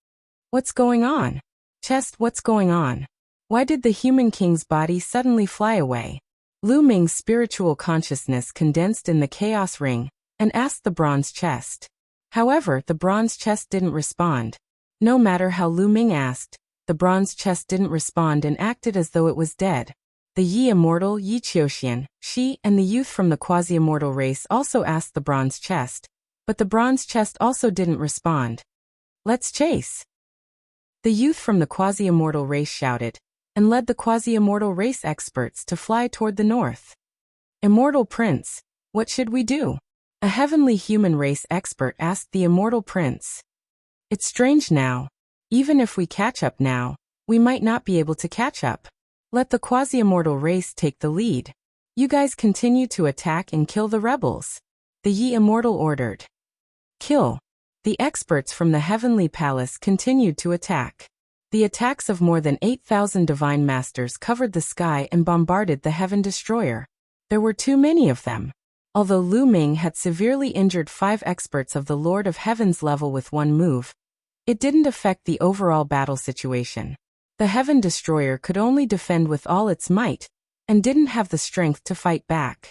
What's going on? Chest, what's going on? Why did the human king's body suddenly fly away? Lu Ming's spiritual consciousness condensed in the chaos ring and asked the bronze chest. However, the bronze chest didn't respond. No matter how Lu Ming asked, the bronze chest didn't respond and acted as though it was dead. The Yi immortal, Yi Qiuxian, she, and the youth from the quasi-immortal race also asked the bronze chest, but the bronze chest also didn't respond. Let's chase! The youth from the quasi-immortal race shouted, and led the quasi-immortal race experts to fly toward the north. Immortal Prince, what should we do? A heavenly human race expert asked the immortal prince. It's strange now. Even if we catch up now, we might not be able to catch up. Let the quasi-immortal race take the lead. You guys continue to attack and kill the rebels. The Yi immortal ordered. Kill. The experts from the heavenly palace continued to attack. The attacks of more than 8,000 divine masters covered the sky and bombarded the heaven destroyer. There were too many of them. Although Lu Ming had severely injured 5 experts of the Lord of Heaven's level with one move, it didn't affect the overall battle situation. The heaven destroyer could only defend with all its might, and didn't have the strength to fight back.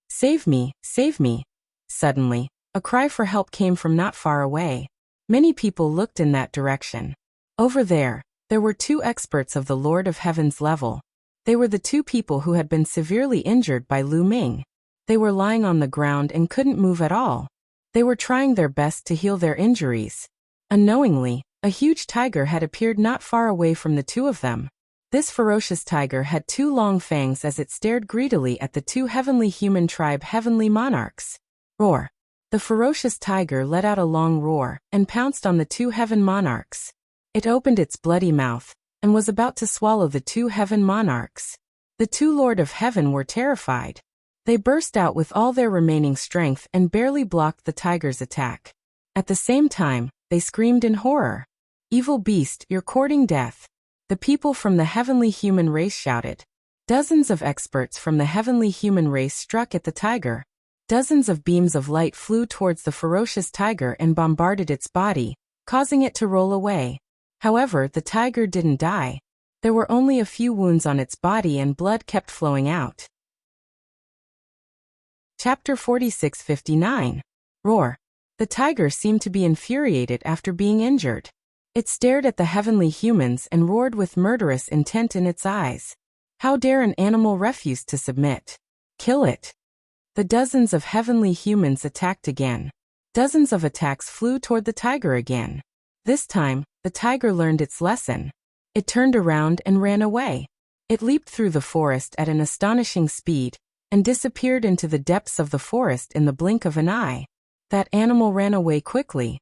Save me, save me. Suddenly, a cry for help came from not far away. Many people looked in that direction. Over there were 2 experts of the Lord of Heaven's level. They were the 2 people who had been severely injured by Lu Ming. They were lying on the ground and couldn't move at all. They were trying their best to heal their injuries. Unknowingly, a huge tiger had appeared not far away from the 2 of them. This ferocious tiger had 2 long fangs as it stared greedily at the 2 heavenly human tribe heavenly monarchs. Roar! The ferocious tiger let out a long roar and pounced on the 2 heaven monarchs. It opened its bloody mouth and was about to swallow the 2 heaven monarchs. The 2 Lord of Heaven were terrified. They burst out with all their remaining strength and barely blocked the tiger's attack. At the same time, they screamed in horror. Evil beast, you're courting death. The people from the heavenly human race shouted. Dozens of experts from the heavenly human race struck at the tiger. Dozens of beams of light flew towards the ferocious tiger and bombarded its body, causing it to roll away. However, the tiger didn't die. There were only a few wounds on its body and blood kept flowing out. Chapter 46:59. Roar. The tiger seemed to be infuriated after being injured. It stared at the heavenly humans and roared with murderous intent in its eyes. How dare an animal refuse to submit? Kill it. The dozens of heavenly humans attacked again. Dozens of attacks flew toward the tiger again. This time, the tiger learned its lesson. It turned around and ran away. It leaped through the forest at an astonishing speed and disappeared into the depths of the forest in the blink of an eye. That animal ran away quickly.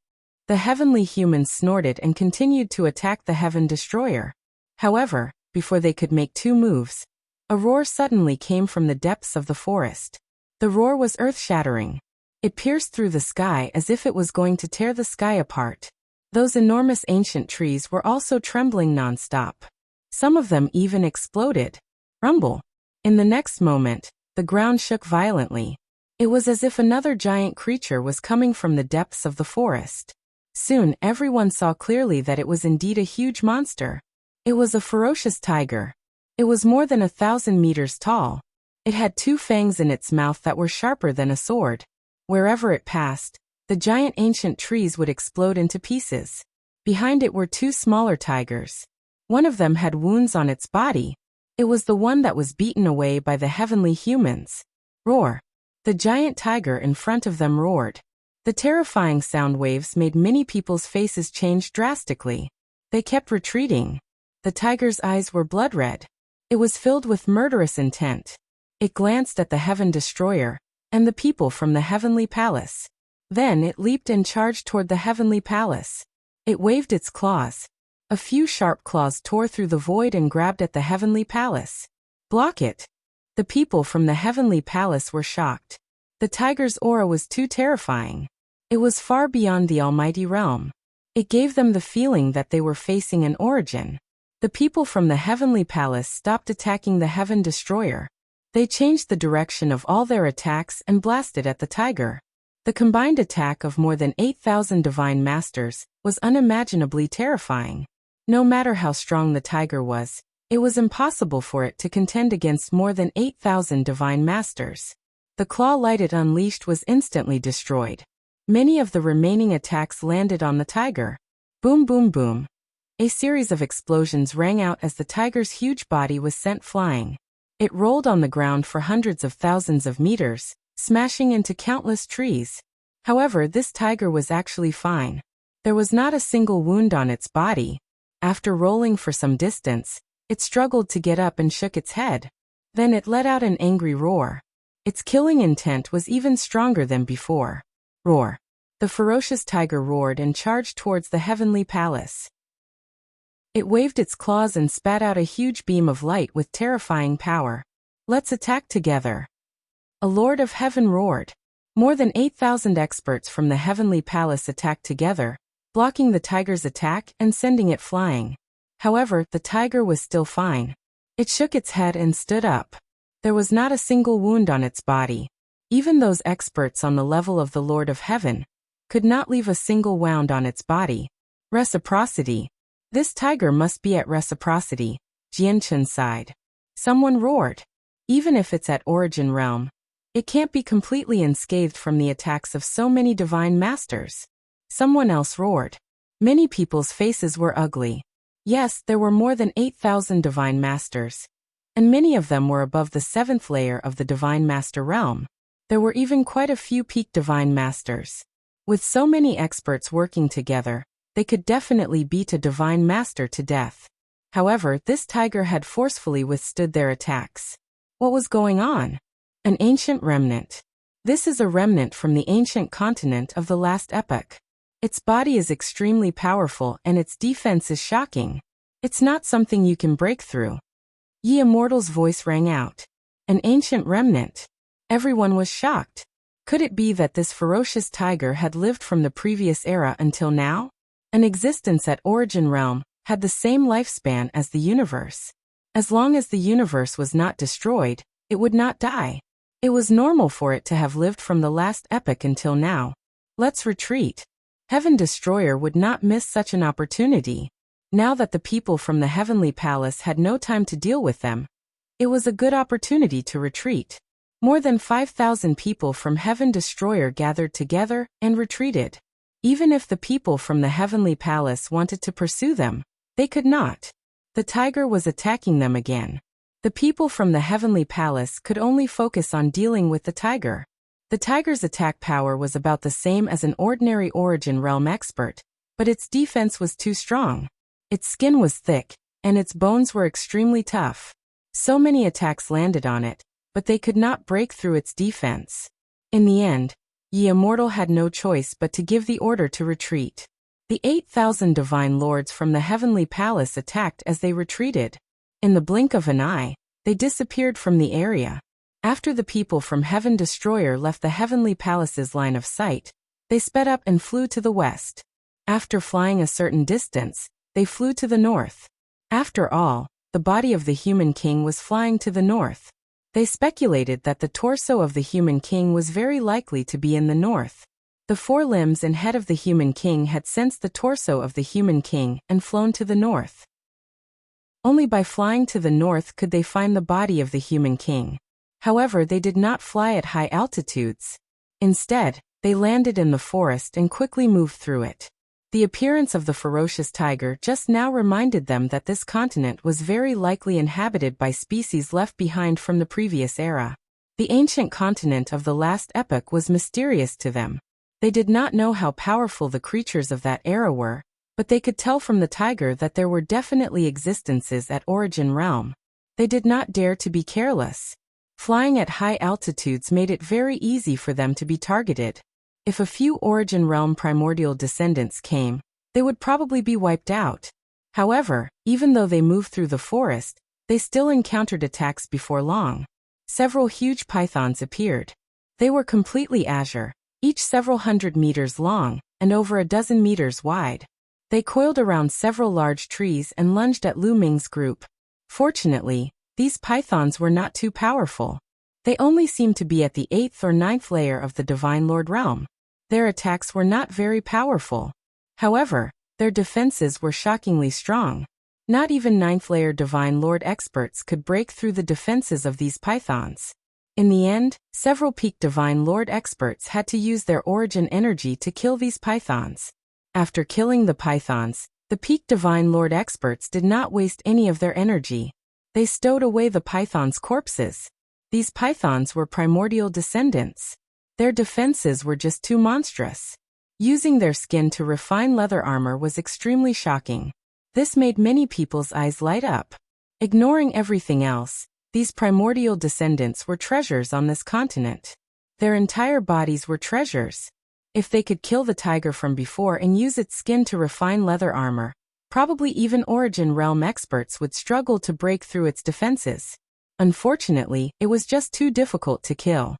The heavenly humans snorted and continued to attack the heaven destroyer. However, before they could make 2 moves, a roar suddenly came from the depths of the forest. The roar was earth-shattering. It pierced through the sky as if it was going to tear the sky apart. Those enormous ancient trees were also trembling non-stop. Some of them even exploded. Rumble. In the next moment, the ground shook violently. It was as if another giant creature was coming from the depths of the forest. Soon everyone saw clearly that it was indeed a huge monster. It was a ferocious tiger. It was more than 1,000 meters tall. It had 2 fangs in its mouth that were sharper than a sword. Wherever it passed, the giant ancient trees would explode into pieces. Behind it were 2 smaller tigers. One of them had wounds on its body. It was the one that was beaten away by the heavenly humans. Roar. The giant tiger in front of them roared. The terrifying sound waves made many people's faces change drastically. They kept retreating. The tiger's eyes were blood red. It was filled with murderous intent. It glanced at the heaven destroyer and the people from the heavenly palace. Then it leaped and charged toward the heavenly palace. It waved its claws. A few sharp claws tore through the void and grabbed at the heavenly palace. Block it. The people from the heavenly palace were shocked. The tiger's aura was too terrifying. It was far beyond the almighty realm. It gave them the feeling that they were facing an origin. The people from the heavenly palace stopped attacking the heaven destroyer. They changed the direction of all their attacks and blasted at the tiger. The combined attack of more than 8,000 divine masters was unimaginably terrifying. No matter how strong the tiger was, it was impossible for it to contend against more than 8,000 divine masters. The claw light it unleashed was instantly destroyed. Many of the remaining attacks landed on the tiger. Boom, boom, boom. A series of explosions rang out as the tiger's huge body was sent flying. It rolled on the ground for hundreds of thousands of meters, smashing into countless trees. However, this tiger was actually fine. There was not a single wound on its body. After rolling for some distance, it struggled to get up and shook its head. Then it let out an angry roar. Its killing intent was even stronger than before. Roar. The ferocious tiger roared and charged towards the heavenly palace. It waved its claws and spat out a huge beam of light with terrifying power. Let's attack together. A lord of heaven roared. More than 8,000 experts from the heavenly palace attacked together, blocking the tiger's attack and sending it flying. However, the tiger was still fine. It shook its head and stood up. There was not a single wound on its body. Even those experts on the level of the Lord of Heaven could not leave a single wound on its body. Reciprocity. This tiger must be at reciprocity, Jianchen sighed. Someone roared. Even if it's at origin realm, it can't be completely unscathed from the attacks of so many divine masters. Someone else roared. Many people's faces were ugly. Yes, there were more than 8,000 divine masters, and many of them were above the 7th layer of the divine master realm. There were even quite a few peak divine masters. With so many experts working together, they could definitely beat a divine master to death. However, this tiger had forcefully withstood their attacks. What was going on? An ancient remnant. This is a remnant from the ancient continent of the last epoch. Its body is extremely powerful and its defense is shocking. It's not something you can break through. Ye Immortal's voice rang out. An ancient remnant. Everyone was shocked. Could it be that this ferocious tiger had lived from the previous era until now? An existence at origin realm had the same lifespan as the universe. As long as the universe was not destroyed, it would not die. It was normal for it to have lived from the last epoch until now. Let's retreat. Heaven Destroyer would not miss such an opportunity. Now that the people from the heavenly palace had no time to deal with them, it was a good opportunity to retreat. More than 5,000 people from Heaven Destroyer gathered together and retreated. Even if the people from the heavenly palace wanted to pursue them, they could not. The tiger was attacking them again. The people from the heavenly palace could only focus on dealing with the tiger. The tiger's attack power was about the same as an ordinary origin realm expert, but its defense was too strong. Its skin was thick, and its bones were extremely tough. So many attacks landed on it, but they could not break through its defense. In the end, Ye Immortal had no choice but to give the order to retreat. The 8,000 divine lords from the heavenly palace attacked as they retreated. In the blink of an eye, they disappeared from the area. After the people from Heaven Destroyer left the heavenly palace's line of sight, they sped up and flew to the west. After flying a certain distance, they flew to the north. After all, the body of the human king was flying to the north. They speculated that the torso of the human king was very likely to be in the north. The four limbs and head of the human king had sensed the torso of the human king and flown to the north. Only by flying to the north could they find the body of the human king. However, they did not fly at high altitudes. Instead, they landed in the forest and quickly moved through it. The appearance of the ferocious tiger just now reminded them that this continent was very likely inhabited by species left behind from the previous era. The ancient continent of the last epoch was mysterious to them. They did not know how powerful the creatures of that era were, but they could tell from the tiger that there were definitely existences at origin realm. They did not dare to be careless. Flying at high altitudes made it very easy for them to be targeted. If a few origin realm primordial descendants came, they would probably be wiped out. However, even though they moved through the forest, They still encountered attacks before long. Several huge pythons appeared. They were completely azure, each several hundred meters long, and over a dozen meters wide. They coiled around several large trees and lunged at Lu Ming's group. Fortunately, these pythons were not too powerful. They only seemed to be at the 8th or 9th layer of the Divine Lord realm. Their attacks were not very powerful. However, their defenses were shockingly strong. Not even 9th layer Divine Lord experts could break through the defenses of these pythons. In the end, several peak Divine Lord experts had to use their origin energy to kill these pythons. After killing the pythons, the peak Divine Lord experts did not waste any of their energy. They stowed away the pythons' corpses. These pythons were primordial descendants. Their defenses were just too monstrous. Using their skin to refine leather armor was extremely shocking. This made many people's eyes light up. Ignoring everything else, these primordial descendants were treasures on this continent. Their entire bodies were treasures. If they could kill the tiger from before and use its skin to refine leather armor, probably even Origin Realm experts would struggle to break through its defenses. Unfortunately, it was just too difficult to kill.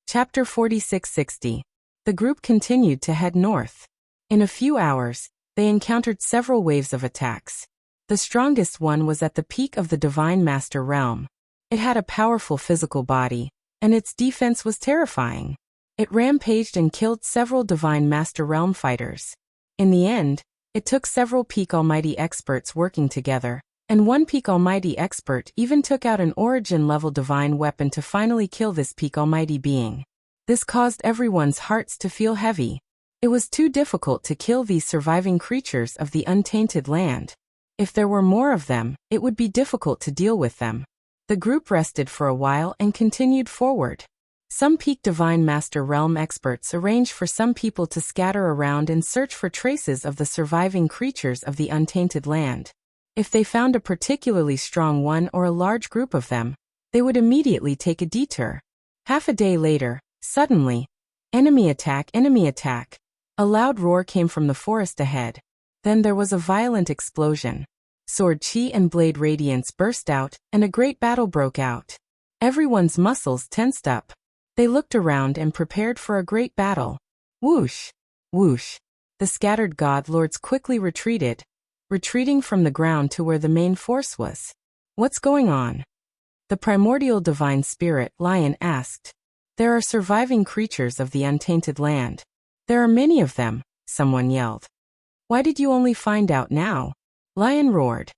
Chapter 4660. The group continued to head north. In a few hours, they encountered several waves of attacks. The strongest one was at the peak of the Divine Master realm. It had a powerful physical body, and its defense was terrifying. It rampaged and killed several Divine Master realm fighters. In the end, it took several peak Almighty experts working together, and one peak Almighty expert even took out an origin-level divine weapon to finally kill this peak Almighty being. This caused everyone's hearts to feel heavy. It was too difficult to kill these surviving creatures of the untainted land. If there were more of them, it would be difficult to deal with them. The group rested for a while and continued forward. Some peak Divine Master Realm experts arranged for some people to scatter around and search for traces of the surviving creatures of the untainted land. If they found a particularly strong one or a large group of them, they would immediately take a detour. Half a day later, suddenly, enemy attack, enemy attack. A loud roar came from the forest ahead. Then there was a violent explosion. Sword chi and blade radiance burst out, and a great battle broke out. Everyone's muscles tensed up. They looked around and prepared for a great battle. Whoosh! Whoosh! The scattered god lords quickly retreated, retreating from the ground to where the main force was. What's going on? The primordial divine spirit, Lion, asked. There are surviving creatures of the untainted land. There are many of them, someone yelled. Why did you only find out now? Lion roared.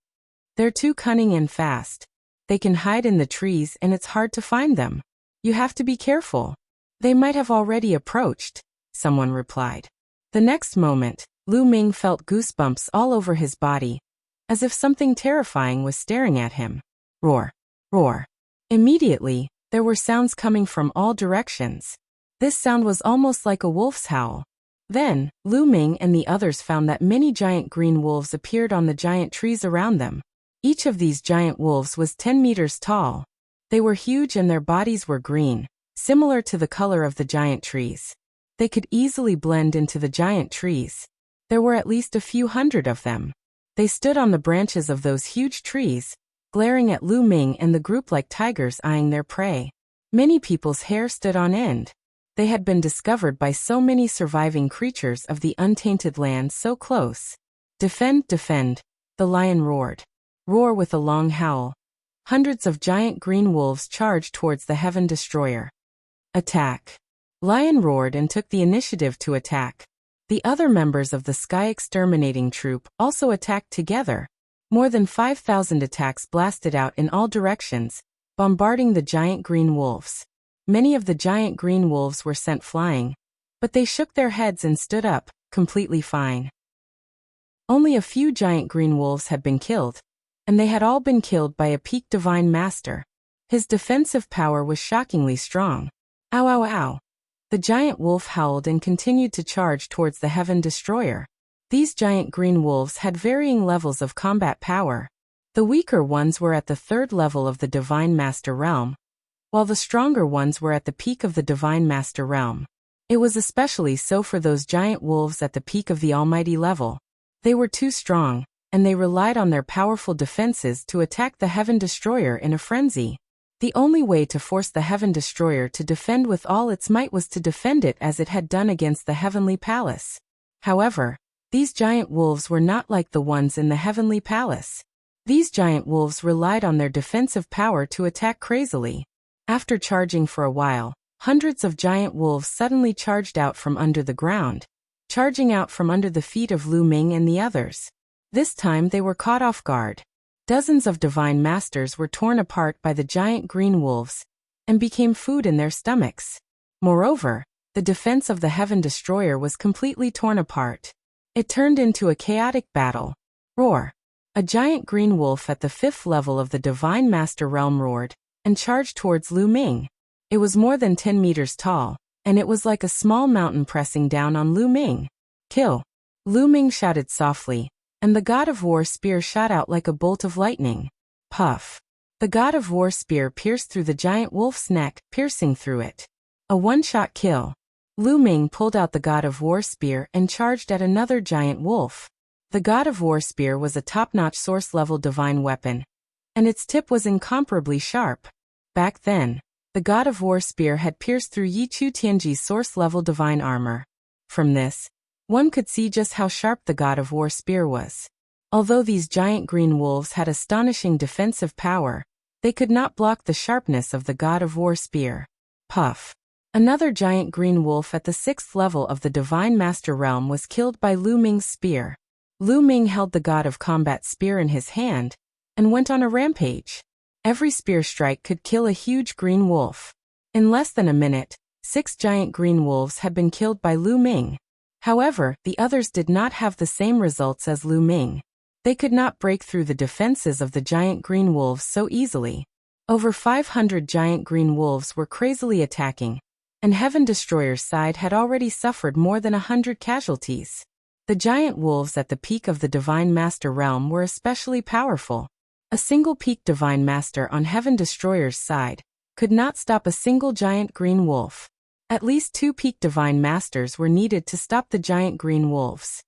They're too cunning and fast. They can hide in the trees and it's hard to find them. You have to be careful. They might have already approached, someone replied. The next moment, Lu Ming felt goosebumps all over his body, as if something terrifying was staring at him. Roar! Roar! Immediately, there were sounds coming from all directions. This sound was almost like a wolf's howl. Then, Lu Ming and the others found that many giant green wolves appeared on the giant trees around them. Each of these giant wolves was 10 meters tall. They were huge and their bodies were green, similar to the color of the giant trees. They could easily blend into the giant trees. There were at least a few hundred of them. They stood on the branches of those huge trees, glaring at Lu Ming and the group like tigers eyeing their prey. Many people's hair stood on end. They had been discovered by so many surviving creatures of the untainted land so close. Defend, defend, the lion roared. Roar with a long howl. Hundreds of giant green wolves charged towards the Heaven Destroyer. Attack. Lion roared and took the initiative to attack. The other members of the Sky Exterminating Troop also attacked together. More than 5,000 attacks blasted out in all directions, bombarding the giant green wolves. Many of the giant green wolves were sent flying, but they shook their heads and stood up, completely fine. Only a few giant green wolves had been killed, and they had all been killed by a peak divine master. His defensive power was shockingly strong. Ow, ow, ow. The giant wolf howled and continued to charge towards the Heaven Destroyer. These giant green wolves had varying levels of combat power. The weaker ones were at the 3rd level of the Divine Master Realm, while the stronger ones were at the peak of the Divine Master Realm. It was especially so for those giant wolves at the peak of the Almighty level. They were too strong, and they relied on their powerful defenses to attack the Heaven Destroyer in a frenzy. The only way to force the Heaven Destroyer to defend with all its might was to defend it as it had done against the Heavenly Palace. However, these giant wolves were not like the ones in the Heavenly Palace. These giant wolves relied on their defensive power to attack crazily. After charging for a while, hundreds of giant wolves suddenly charged out from under the ground, charging out from under the feet of Lu Ming and the others. This time they were caught off guard. Dozens of divine masters were torn apart by the giant green wolves and became food in their stomachs. Moreover, the defense of the Heaven Destroyer was completely torn apart. It turned into a chaotic battle. Roar! A giant green wolf at the 5th level of the Divine Master Realm roared and charged towards Lu Ming. It was more than 10 meters tall, and it was like a small mountain pressing down on Lu Ming. Kill! Lu Ming shouted softly, and the God of War spear shot out like a bolt of lightning. Puff! The God of War spear pierced through the giant wolf's neck, piercing through it. A one-shot kill. Lu Ming pulled out the God of War spear and charged at another giant wolf. The God of War spear was a top-notch source-level divine weapon, and its tip was incomparably sharp. Back then, the God of War spear had pierced through Yi Chu Tianji's source-level divine armor. From this, one could see just how sharp the God of War spear was. Although these giant green wolves had astonishing defensive power, they could not block the sharpness of the God of War spear. Puff! Another giant green wolf at the 6th level of the Divine Master Realm was killed by Lu Ming's spear. Lu Ming held the God of Combat spear in his hand and went on a rampage. Every spear strike could kill a huge green wolf. In less than a minute, 6 giant green wolves had been killed by Lu Ming. However, the others did not have the same results as Lu Ming. They could not break through the defenses of the giant green wolves so easily. Over 500 giant green wolves were crazily attacking, and Heaven Destroyer's side had already suffered more than 100 casualties. The giant wolves at the peak of the Divine Master Realm were especially powerful. A single peak Divine Master on Heaven Destroyer's side could not stop a single giant green wolf. At least 2 peak Divine Masters were needed to stop the giant green wolves.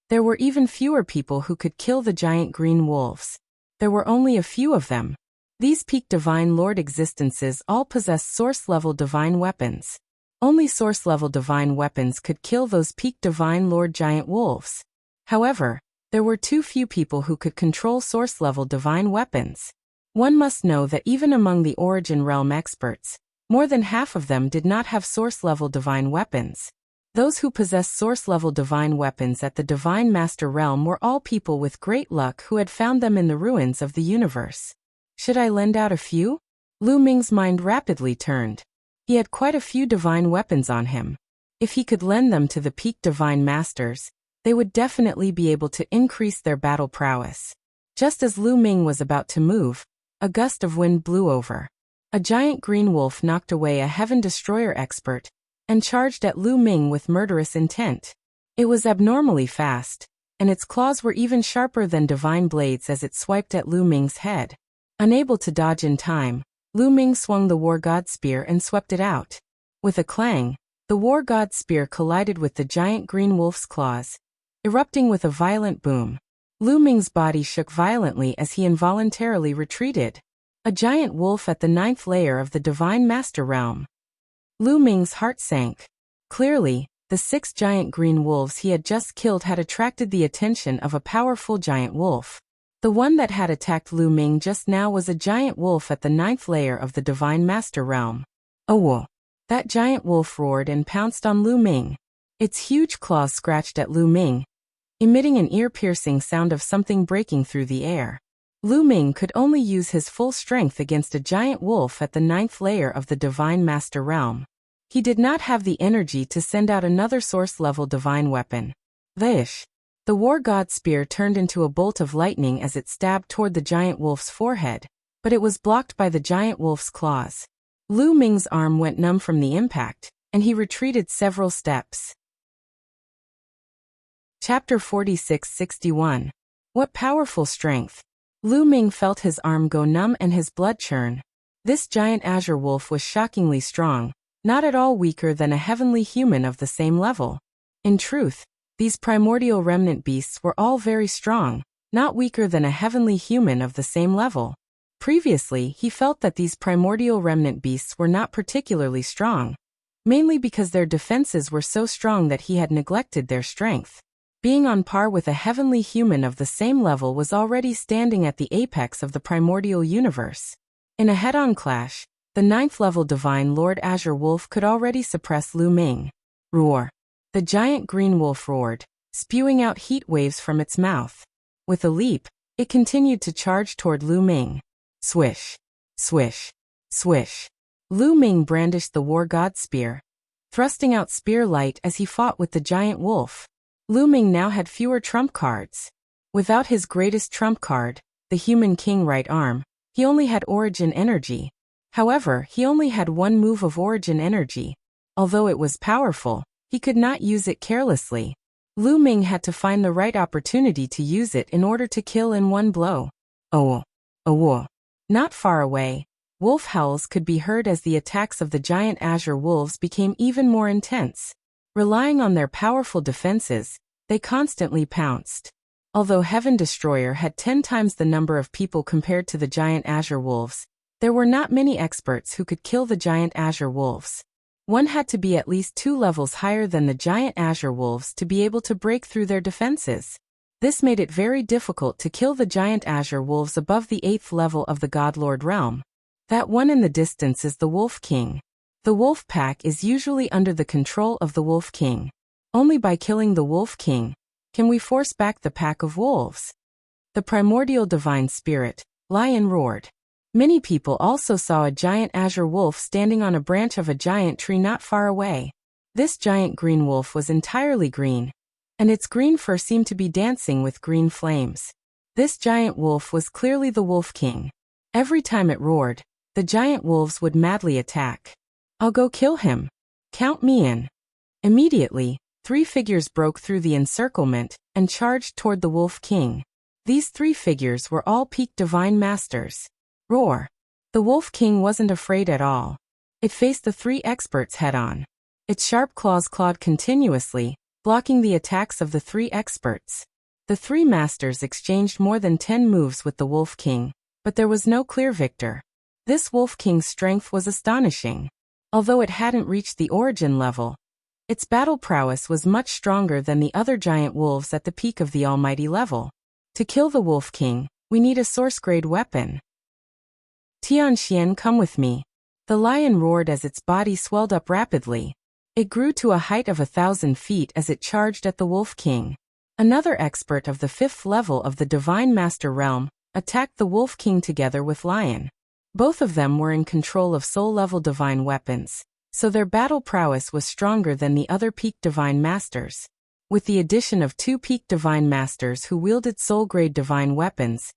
There were even fewer people who could kill the giant green wolves. There were only a few of them. These peak Divine Lord existences all possessed source-level divine weapons. Only source-level divine weapons could kill those peak Divine Lord giant wolves. However, there were too few people who could control source-level divine weapons. One must know that even among the Origin Realm experts, more than half of them did not have source-level divine weapons. Those who possessed source-level divine weapons at the Divine Master Realm were all people with great luck who had found them in the ruins of the universe. Should I lend out a few? Lu Ming's mind rapidly turned. He had quite a few divine weapons on him. If he could lend them to the peak Divine Masters, they would definitely be able to increase their battle prowess. Just as Lu Ming was about to move, a gust of wind blew over. A giant green wolf knocked away a Heaven Destroyer expert and charged at Lu Ming with murderous intent. It was abnormally fast, and its claws were even sharper than divine blades as it swiped at Lu Ming's head. Unable to dodge in time, Lu Ming swung the War God Spear and swept it out. With a clang, the War God Spear collided with the giant green wolf's claws, erupting with a violent boom. Lu Ming's body shook violently as he involuntarily retreated. A giant wolf at the 9th layer of the Divine Master Realm. Lu Ming's heart sank. Clearly, the 6 giant green wolves he had just killed had attracted the attention of a powerful giant wolf. The one that had attacked Lu Ming just now was a giant wolf at the 9th layer of the Divine Master Realm. Oh! That giant wolf roared and pounced on Lu Ming. Its huge claws scratched at Lu Ming, emitting an ear-piercing sound of something breaking through the air. Lu Ming could only use his full strength against a giant wolf at the 9th layer of the Divine Master Realm. He did not have the energy to send out another source-level divine weapon. Vish! The War God Spear turned into a bolt of lightning as it stabbed toward the giant wolf's forehead, but it was blocked by the giant wolf's claws. Lu Ming's arm went numb from the impact, and he retreated several steps. Chapter 46-61. What powerful strength! Lu Ming felt his arm go numb and his blood churn. This giant azure wolf was shockingly strong, not at all weaker than a heavenly human of the same level. In truth, These primordial remnant beasts were all very strong, not weaker than a heavenly human of the same level. Previously, he felt that these primordial remnant beasts were not particularly strong, mainly because their defenses were so strong that he had neglected their strength. Being on par with a heavenly human of the same level was already standing at the apex of the primordial universe. In a head-on clash, the 9th-level Divine Lord Azure Wolf could already suppress Lu Ming. Roar! The giant green wolf roared, spewing out heat waves from its mouth. With a leap, it continued to charge toward Lu Ming. Swish! Swish! Swish! Lu Ming brandished the war god spear, thrusting out spear light as he fought with the giant wolf. Lu Ming now had fewer trump cards. Without his greatest trump card, the human king right arm, he only had origin energy. However, he only had one move of origin energy. Although it was powerful, he could not use it carelessly. Lu Ming had to find the right opportunity to use it in order to kill in one blow. Oh! Oh! Not far away, wolf howls could be heard as the attacks of the giant azure wolves became even more intense. Relying on their powerful defenses, they constantly pounced. Although Heaven Destroyer had 10 times the number of people compared to the giant azure wolves, there were not many experts who could kill the giant azure wolves. One had to be at least 2 levels higher than the giant azure wolves to be able to break through their defenses. This made it very difficult to kill the giant azure wolves above the 8th level of the Godlord realm. That one in the distance is the Wolf King. The wolf pack is usually under the control of the Wolf King. Only by killing the Wolf King can we force back the pack of wolves. The primordial divine spirit, Lion, roared. Many people also saw a giant azure wolf standing on a branch of a giant tree not far away. This giant green wolf was entirely green, and its green fur seemed to be dancing with green flames. This giant wolf was clearly the Wolf King. Every time it roared, the giant wolves would madly attack. I'll go kill him. Count me in. Immediately, 3 figures broke through the encirclement and charged toward the Wolf King. These 3 figures were all peak divine masters. Roar! The Wolf King wasn't afraid at all. It faced the 3 experts head-on. Its sharp claws clawed continuously, blocking the attacks of the 3 experts. The 3 masters exchanged more than 10 moves with the Wolf King, but there was no clear victor. This Wolf King's strength was astonishing. Although it hadn't reached the origin level, its battle prowess was much stronger than the other giant wolves at the peak of the almighty level. To kill the Wolf King, we need a source-grade weapon. Tianxian, come with me. The lion roared as its body swelled up rapidly. It grew to a height of 1,000 feet as it charged at the Wolf King. Another expert of the 5th level of the Divine Master Realm attacked the Wolf King together with Lion. Both of them were in control of soul-level divine weapons, so their battle prowess was stronger than the other peak divine masters. With the addition of 2 peak divine masters who wielded soul-grade divine weapons,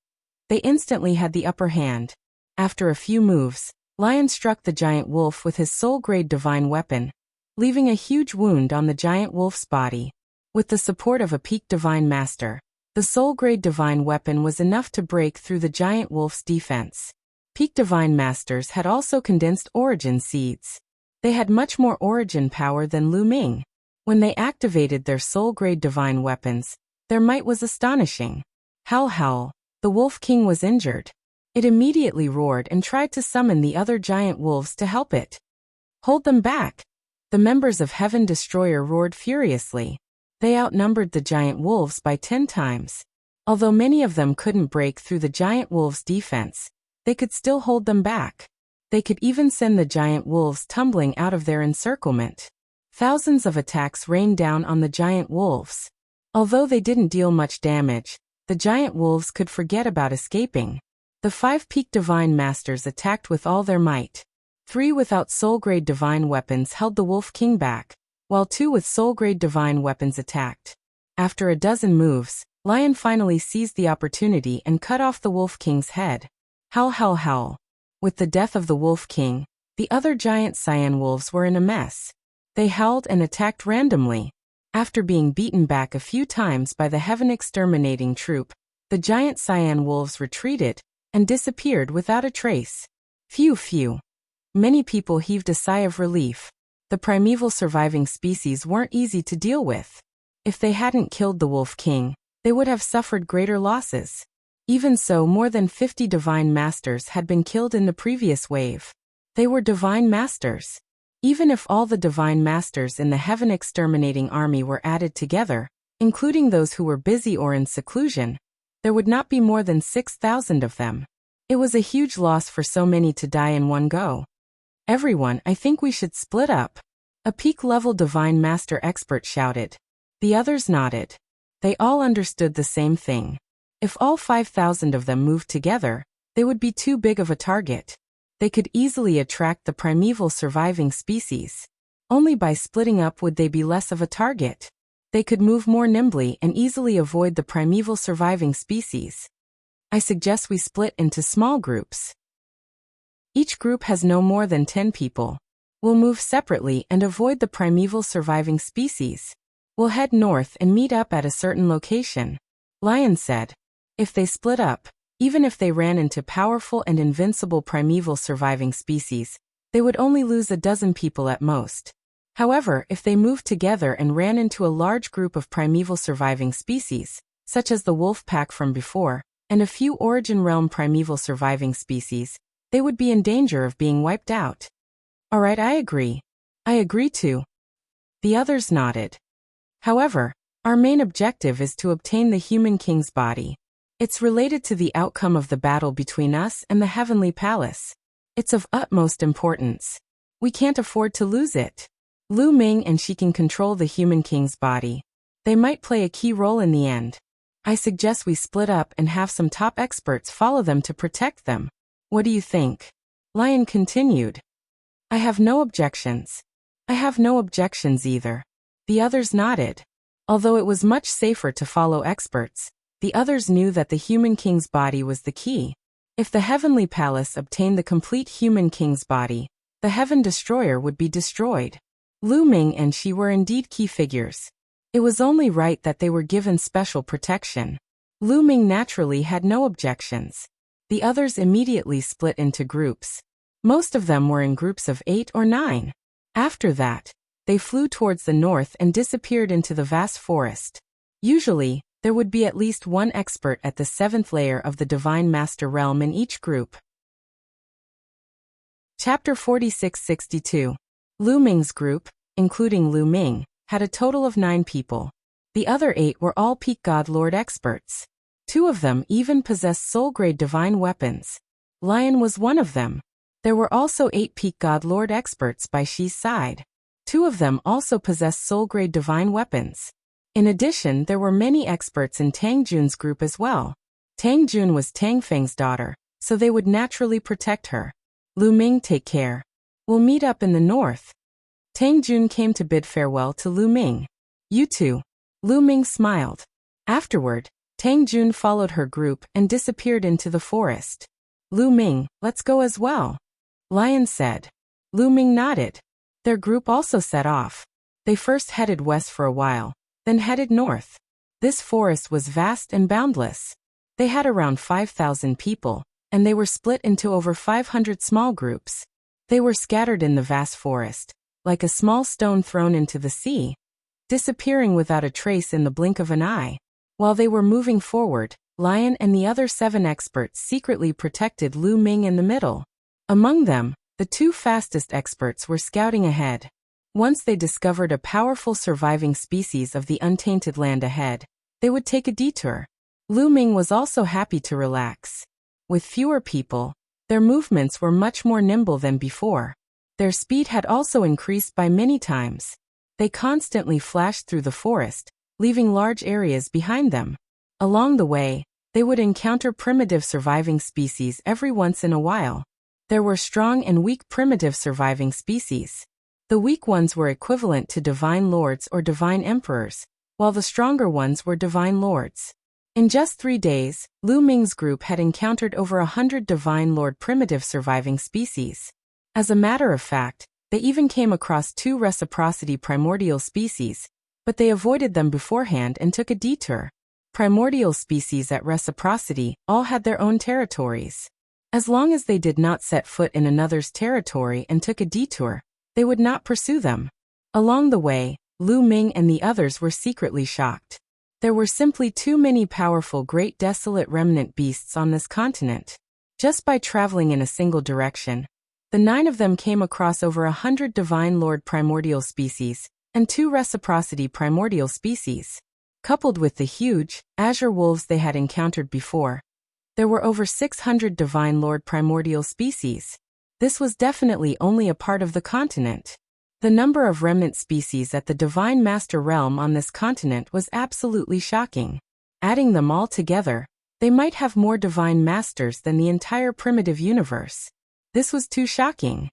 they instantly had the upper hand. After a few moves, Lion struck the giant wolf with his soul-grade divine weapon, leaving a huge wound on the giant wolf's body. With the support of a peak divine master, the soul-grade divine weapon was enough to break through the giant wolf's defense. Peak divine masters had also condensed origin seeds. They had much more origin power than Lu Ming. When they activated their soul-grade divine weapons, their might was astonishing. Howl, howl! The Wolf King was injured. It immediately roared and tried to summon the other giant wolves to help it. Hold them back! The members of Heaven Destroyer roared furiously. They outnumbered the giant wolves by 10 times. Although many of them couldn't break through the giant wolves' defense, they could still hold them back. They could even send the giant wolves tumbling out of their encirclement. Thousands of attacks rained down on the giant wolves. Although they didn't deal much damage, the giant wolves could forget about escaping. The 5 peak divine masters attacked with all their might. 3 without soul-grade divine weapons held the Wolf King back, while 2 with soul-grade divine weapons attacked. After a dozen moves, Lion finally seized the opportunity and cut off the Wolf King's head. Howl, howl, howl! With the death of the Wolf King, the other giant cyan wolves were in a mess. They howled and attacked randomly. After being beaten back a few times by the Heaven Exterminating Troop, the giant cyan wolves retreated and disappeared without a trace. Phew, phew! Many people heaved a sigh of relief. The primeval surviving species weren't easy to deal with. If they hadn't killed the Wolf King, they would have suffered greater losses. Even so, more than 50 divine masters had been killed in the previous wave. They were divine masters. Even if all the divine masters in the heaven exterminating army were added together, including those who were busy or in seclusion, there would not be more than 6,000 of them. It was a huge loss for so many to die in one go. Everyone, I think we should split up. A peak-level divine master expert shouted. The others nodded. They all understood the same thing. If all 5,000 of them moved together, they would be too big of a target. They could easily attract the primeval surviving species. Only by splitting up would they be less of a target. They could move more nimbly and easily avoid the primeval surviving species. I suggest we split into small groups. Each group has no more than 10 people. We'll move separately and avoid the primeval surviving species. We'll head north and meet up at a certain location. Lion said. If they split up, even if they ran into powerful and invincible primeval surviving species, they would only lose a dozen people at most. However, if they moved together and ran into a large group of primeval surviving species, such as the wolf pack from before, and a few origin realm primeval surviving species, they would be in danger of being wiped out. Alright, I agree. I agree too. The others nodded. However, our main objective is to obtain the human king's body. It's related to the outcome of the battle between us and the heavenly palace. It's of utmost importance. We can't afford to lose it. Lu Ming and she can control the human king's body. They might play a key role in the end. I suggest we split up and have some top experts follow them to protect them. What do you think? Lion continued. I have no objections. I have no objections either. The others nodded. Although it was much safer to follow experts, the others knew that the human king's body was the key. If the heavenly palace obtained the complete human king's body, the heaven destroyer would be destroyed. Lu Ming and she were indeed key figures. It was only right that they were given special protection. Lu Ming naturally had no objections. The others immediately split into groups. Most of them were in groups of 8 or 9. After that, they flew towards the north and disappeared into the vast forest. Usually, there would be at least one expert at the 7th layer of the Divine Master Realm in each group. Chapter 4662. Lu Ming's group, including Lu Ming, had a total of 9 people. The other 8 were all peak God Lord experts. 2 of them even possessed soul-grade divine weapons. Lion was one of them. There were also 8 peak God Lord experts by Shi's side. 2 of them also possessed soul-grade divine weapons. In addition, there were many experts in Tang Jun's group as well. Tang Jun was Tang Feng's daughter, so they would naturally protect her. Lu Ming, take care. We'll meet up in the north. Tang Jun came to bid farewell to Lu Ming. You too. Lu Ming smiled. Afterward, Tang Jun followed her group and disappeared into the forest. Lu Ming, let's go as well. Lion said. Lu Ming nodded. Their group also set off. They first headed west for a while, then headed north. This forest was vast and boundless. They had around 5,000 people, and they were split into over 500 small groups. They were scattered in the vast forest, like a small stone thrown into the sea, disappearing without a trace in the blink of an eye. While they were moving forward, Lion and the other 7 experts secretly protected Lu Ming in the middle. Among them, the 2 fastest experts were scouting ahead. Once they discovered a powerful surviving species of the untainted land ahead, they would take a detour. Lu Ming was also happy to relax. With fewer people, their movements were much more nimble than before. Their speed had also increased by many times. They constantly flashed through the forest, leaving large areas behind them. Along the way, they would encounter primitive surviving species every once in a while. There were strong and weak primitive surviving species. The weak ones were equivalent to divine lords or divine emperors, while the stronger ones were divine lords. In just 3 days, Lu Ming's group had encountered over 100 divine lord primitive surviving species. As a matter of fact, they even came across 2 reciprocity primordial species, but they avoided them beforehand and took a detour. Primordial species at reciprocity all had their own territories. As long as they did not set foot in another's territory and took a detour, they would not pursue them. Along the way, Lu Ming and the others were secretly shocked. There were simply too many powerful great desolate remnant beasts on this continent. Just by traveling in a single direction, the 9 of them came across over 100 Divine Lord primordial species, and 2 reciprocity primordial species. Coupled with the huge, azure wolves they had encountered before, there were over 600 Divine Lord primordial species. This was definitely only a part of the continent. The number of remnant species at the Divine Master realm on this continent was absolutely shocking. Adding them all together, they might have more Divine Masters than the entire primitive universe. This was too shocking.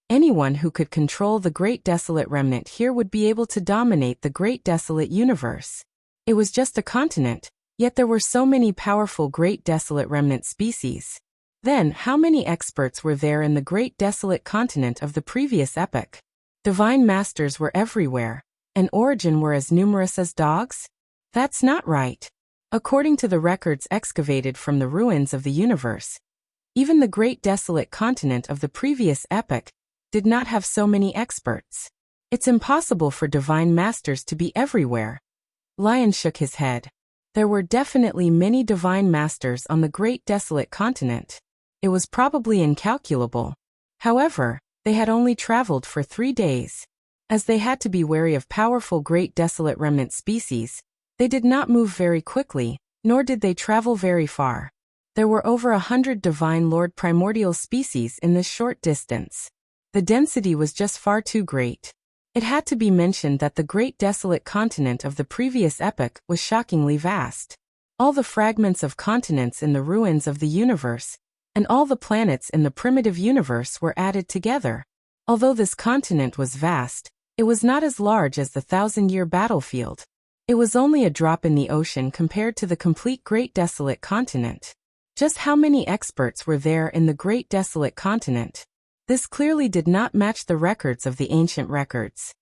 Anyone who could control the Great Desolate Remnant here would be able to dominate the Great Desolate Universe. It was just a continent, yet there were so many powerful Great Desolate Remnant species. Then, how many experts were there in the Great Desolate Continent of the previous epoch? Divine Masters were everywhere, and Origin were as numerous as dogs? That's not right. According to the records excavated from the ruins of the universe, even the Great Desolate Continent of the previous epoch did not have so many experts. It's impossible for Divine Masters to be everywhere. Lion shook his head. There were definitely many Divine Masters on the Great Desolate Continent. It was probably incalculable. However, they had only traveled for 3 days. As they had to be wary of powerful Great Desolate Remnant species, they did not move very quickly, nor did they travel very far. There were over 100 Divine Lord primordial species in this short distance. The density was just far too great. It had to be mentioned that the Great Desolate Continent of the previous epoch was shockingly vast. All the fragments of continents in the ruins of the universe, and all the planets in the primitive universe were added together. Although this continent was vast, it was not as large as the 1,000-year battlefield. It was only a drop in the ocean compared to the complete Great Desolate Continent. Just how many experts were there in the Great Desolate Continent? This clearly did not match the records of the ancient records.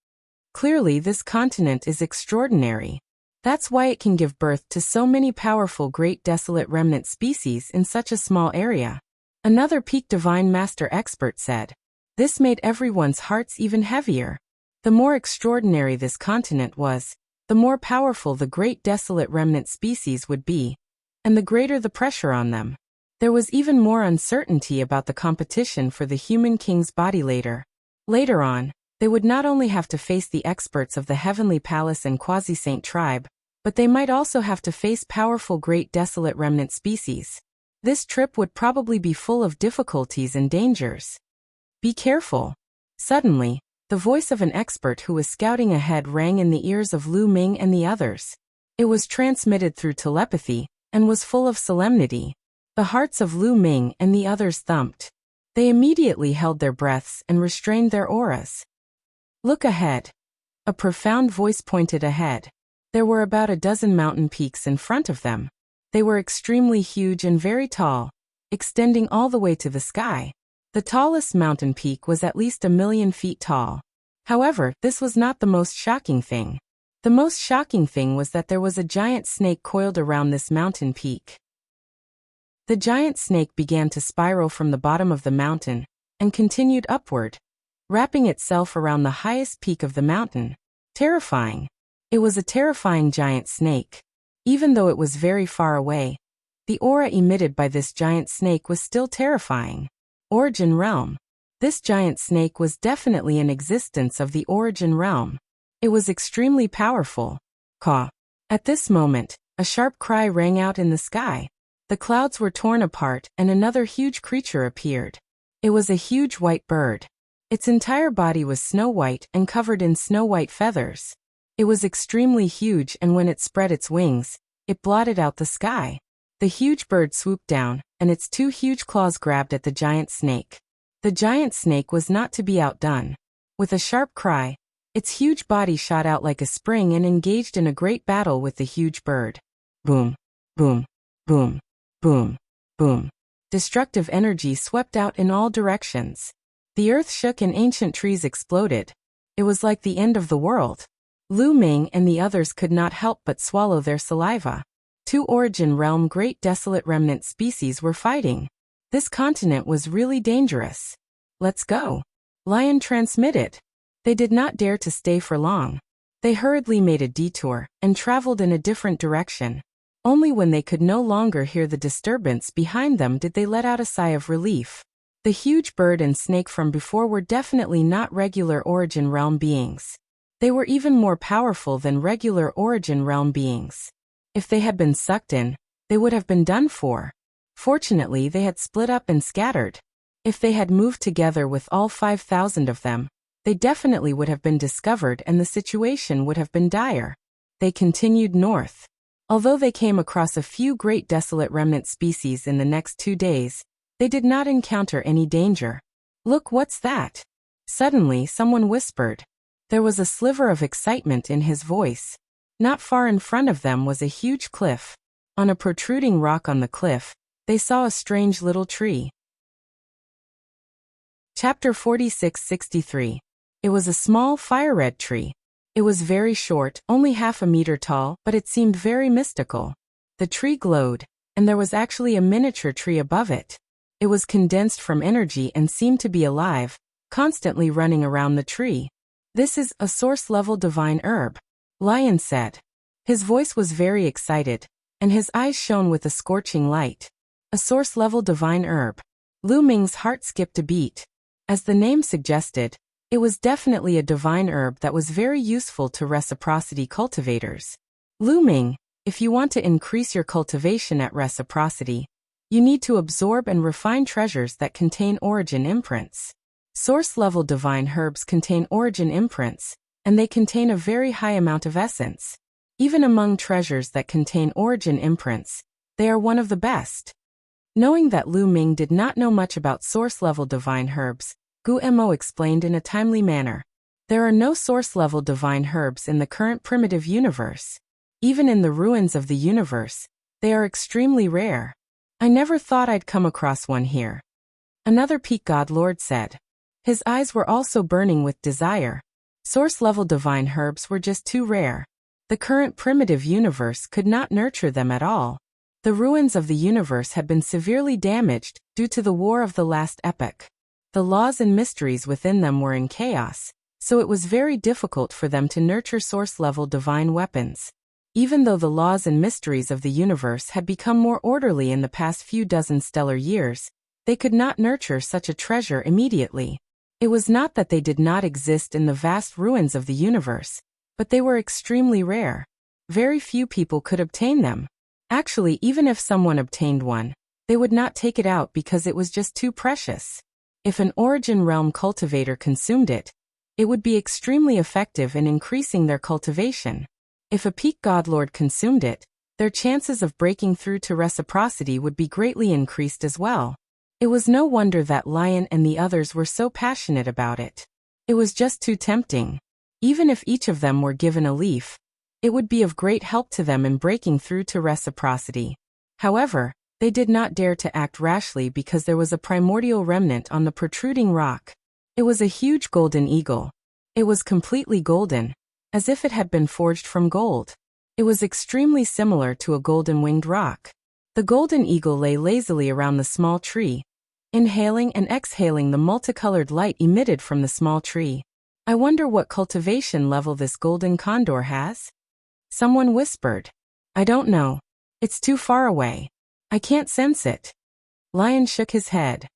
Clearly, this continent is extraordinary. That's why it can give birth to so many powerful Great Desolate Remnant species in such a small area. Another Peak Divine Master expert said. This made everyone's hearts even heavier. The more extraordinary this continent was, the more powerful the Great Desolate Remnant species would be, and the greater the pressure on them. There was even more uncertainty about the competition for the Human King's body later. Later on, they would not only have to face the experts of the Heavenly Palace and Quasi-Saint tribe, but they might also have to face powerful Great Desolate Remnant species. This trip would probably be full of difficulties and dangers. Be careful. Suddenly, the voice of an expert who was scouting ahead rang in the ears of Lu Ming and the others. It was transmitted through telepathy, and was full of solemnity. The hearts of Lu Ming and the others thumped. They immediately held their breaths and restrained their auras. Look ahead. A profound voice pointed ahead. There were about a dozen mountain peaks in front of them. They were extremely huge and very tall, extending all the way to the sky. The tallest mountain peak was at least 1,000,000 feet tall. However, this was not the most shocking thing. The most shocking thing was that there was a giant snake coiled around this mountain peak. The giant snake began to spiral from the bottom of the mountain, and continued upward, wrapping itself around the highest peak of the mountain. Terrifying. It was a terrifying giant snake. Even though it was very far away, the aura emitted by this giant snake was still terrifying. Origin Realm. This giant snake was definitely an existence of the Origin Realm. It was extremely powerful. Caw. At this moment, a sharp cry rang out in the sky. The clouds were torn apart and another huge creature appeared. It was a huge white bird. Its entire body was snow-white and covered in snow-white feathers. It was extremely huge, and when it spread its wings, it blotted out the sky. The huge bird swooped down, and its 2 huge claws grabbed at the giant snake. The giant snake was not to be outdone. With a sharp cry, its huge body shot out like a spring and engaged in a great battle with the huge bird. Boom, boom, boom, boom, boom. Destructive energy swept out in all directions. The earth shook and ancient trees exploded. It was like the end of the world. Lu Ming and the others could not help but swallow their saliva. 2 Origin Realm Great Desolate Remnant species were fighting. This continent was really dangerous. Let's go. Lion transmitted. They did not dare to stay for long. They hurriedly made a detour and traveled in a different direction. Only when they could no longer hear the disturbance behind them did they let out a sigh of relief. The huge bird and snake from before were definitely not regular Origin Realm beings. They were even more powerful than regular Origin Realm beings. If they had been sucked in, they would have been done for. Fortunately, they had split up and scattered. If they had moved together with all 5,000 of them, they definitely would have been discovered and the situation would have been dire. They continued north. Although they came across a few great desolate remnant species in the next 2 days, they did not encounter any danger. "Look, what's that?" Suddenly, someone whispered. There was a sliver of excitement in his voice. Not far in front of them was a huge cliff. On a protruding rock on the cliff, they saw a strange little tree. Chapter 46-63. It was a small fire-red tree. It was very short, only half a meter tall, but it seemed very mystical. The tree glowed, and there was actually a miniature tree above it. It was condensed from energy and seemed to be alive, constantly running around the tree. "This is a source-level divine herb," Lion said. His voice was very excited, and his eyes shone with a scorching light. A source-level divine herb. Lu Ming's heart skipped a beat. As the name suggested, it was definitely a divine herb that was very useful to reciprocity cultivators. Lu Ming, if you want to increase your cultivation at reciprocity, you need to absorb and refine treasures that contain origin imprints. Source-level divine herbs contain origin imprints, and they contain a very high amount of essence. Even among treasures that contain origin imprints, they are one of the best. Knowing that Lu Ming did not know much about source-level divine herbs, Gu Mo explained in a timely manner. There are no source-level divine herbs in the current primitive universe. Even in the ruins of the universe, they are extremely rare. I never thought I'd come across one here. Another peak god lord said. His eyes were also burning with desire. Source-level divine herbs were just too rare. The current primitive universe could not nurture them at all. The ruins of the universe had been severely damaged due to the war of the last epoch. The laws and mysteries within them were in chaos, so it was very difficult for them to nurture source-level divine weapons. Even though the laws and mysteries of the universe had become more orderly in the past few dozen stellar years, they could not nurture such a treasure immediately. It was not that they did not exist in the vast ruins of the universe, but they were extremely rare. Very few people could obtain them. Actually, even if someone obtained one, they would not take it out because it was just too precious. If an Origin Realm cultivator consumed it, it would be extremely effective in increasing their cultivation. If a peak godlord consumed it, their chances of breaking through to reciprocity would be greatly increased as well. It was no wonder that Lion and the others were so passionate about it. It was just too tempting. Even if each of them were given a leaf, it would be of great help to them in breaking through to reciprocity. However, they did not dare to act rashly because there was a primordial remnant on the protruding rock. It was a huge golden eagle. It was completely golden, as if it had been forged from gold. It was extremely similar to a golden-winged rock. The golden eagle lay lazily around the small tree, inhaling and exhaling the multicolored light emitted from the small tree. I wonder what cultivation level this golden condor has? Someone whispered. I don't know. It's too far away. I can't sense it. Lion shook his head.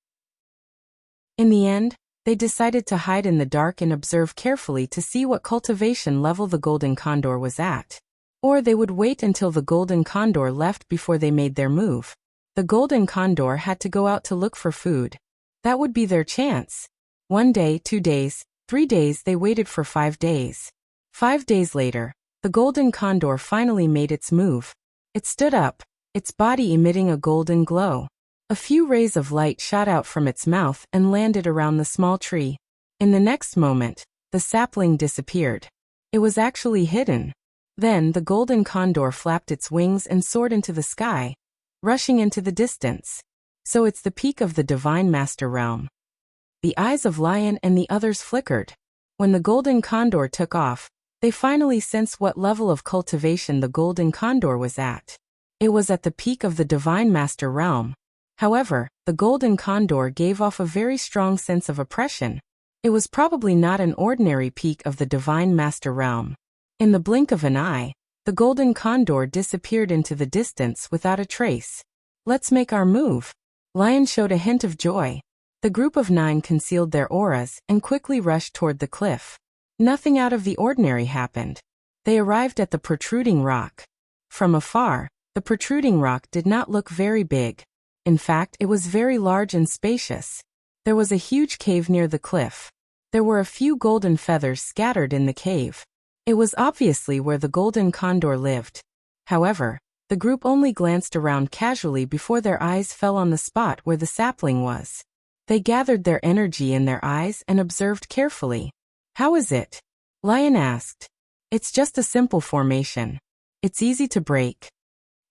In the end, they decided to hide in the dark and observe carefully to see what cultivation level the golden condor was at. Or they would wait until the golden condor left before they made their move. The golden condor had to go out to look for food. That would be their chance. 1 day, 2 days, 3 days. They waited for 5 days. 5 days later, the golden condor finally made its move. It stood up, its body emitting a golden glow. A few rays of light shot out from its mouth and landed around the small tree. In the next moment, the sapling disappeared. It was actually hidden. Then the golden condor flapped its wings and soared into the sky, rushing into the distance. So it's the peak of the Divine Master Realm. The eyes of Lion and the others flickered. When the golden condor took off, they finally sensed what level of cultivation the golden condor was at. It was at the peak of the Divine Master Realm. However, the golden condor gave off a very strong sense of oppression. It was probably not an ordinary peak of the Divine Master Realm. In the blink of an eye, the golden condor disappeared into the distance without a trace. Let's make our move. Lion showed a hint of joy. The group of 9 concealed their auras and quickly rushed toward the cliff. Nothing out of the ordinary happened. They arrived at the protruding rock. From afar, the protruding rock did not look very big. In fact, it was very large and spacious. There was a huge cave near the cliff. There were a few golden feathers scattered in the cave. It was obviously where the golden condor lived. However, the group only glanced around casually before their eyes fell on the spot where the sapling was. They gathered their energy in their eyes and observed carefully. "How is it?" Lion asked. "It's just a simple formation. It's easy to break."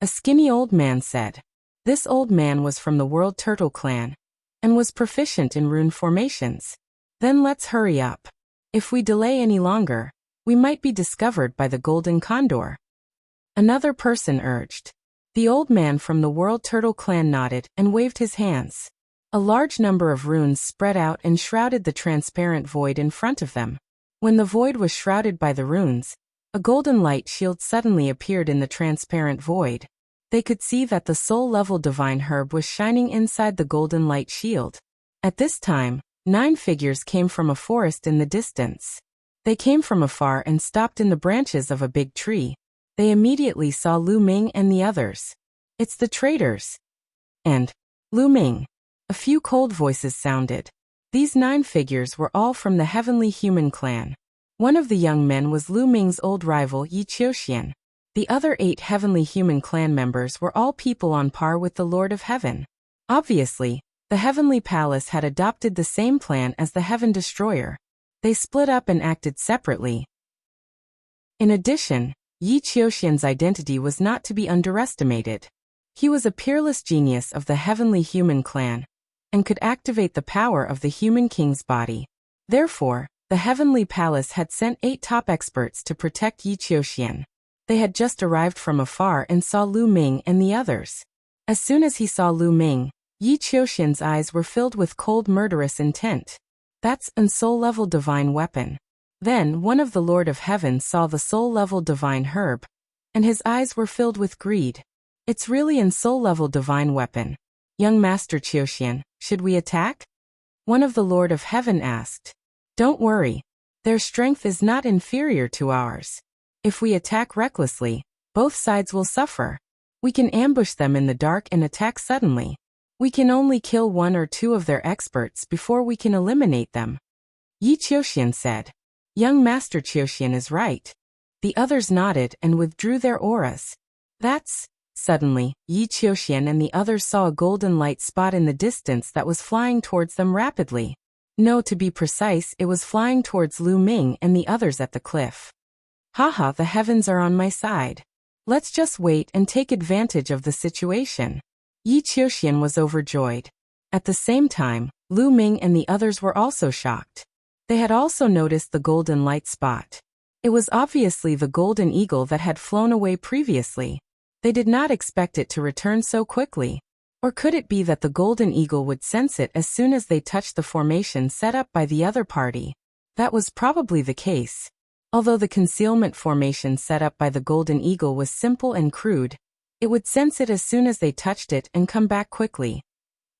A skinny old man said. This old man was from the World Turtle clan and was proficient in rune formations. "Then let's hurry up. If we delay any longer, we might be discovered by the golden condor," another person urged. The old man from the World Turtle clan nodded and waved his hands. A large number of runes spread out and shrouded the transparent void in front of them. When the void was shrouded by the runes, a golden light shield suddenly appeared in the transparent void. They could see that the soul-level divine herb was shining inside the golden light shield. At this time, 9 figures came from a forest in the distance. They came from afar and stopped in the branches of a big tree. They immediately saw Lu Ming and the others. "It's the traitors." And, "Lu Ming." A few cold voices sounded. These 9 figures were all from the Heavenly Human clan. One of the young men was Lu Ming's old rival Yi Qiuxian. The other 8 Heavenly Human clan members were all people on par with the Lord of Heaven. Obviously, the Heavenly Palace had adopted the same plan as the Heaven Destroyer. They split up and acted separately. In addition, Yi Qiuxian's identity was not to be underestimated. He was a peerless genius of the Heavenly Human clan and could activate the power of the Human King's body. Therefore, the Heavenly Palace had sent 8 top experts to protect Yi Qiuxian. They had just arrived from afar and saw Lu Ming and the others. As soon as he saw Lu Ming, Yi Qiuxian's eyes were filled with cold murderous intent. "That's an soul-level divine weapon." Then one of the Lord of Heaven saw the soul-level divine herb, and his eyes were filled with greed. "It's really an soul-level divine weapon. Young Master Qiuxian, should we attack?" One of the Lord of Heaven asked. "Don't worry. Their strength is not inferior to ours. If we attack recklessly, both sides will suffer. We can ambush them in the dark and attack suddenly. We can only kill 1 or 2 of their experts before we can eliminate them." Yi Qiuxian said. "Young Master Qiuxian is right." The others nodded and withdrew their auras. Suddenly, Yi Qiuxian and the others saw a golden light spot in the distance that was flying towards them rapidly. No, to be precise, it was flying towards Lu Ming and the others at the cliff. "Haha, the heavens are on my side. Let's just wait and take advantage of the situation." Yi Qiuxian was overjoyed. At the same time, Lu Ming and the others were also shocked. They had also noticed the golden light spot. It was obviously the golden eagle that had flown away previously. They did not expect it to return so quickly. Or could it be that the golden eagle would sense it as soon as they touched the formation set up by the other party? That was probably the case. Although the concealment formation set up by the golden eagle was simple and crude, it would sense it as soon as they touched it and come back quickly.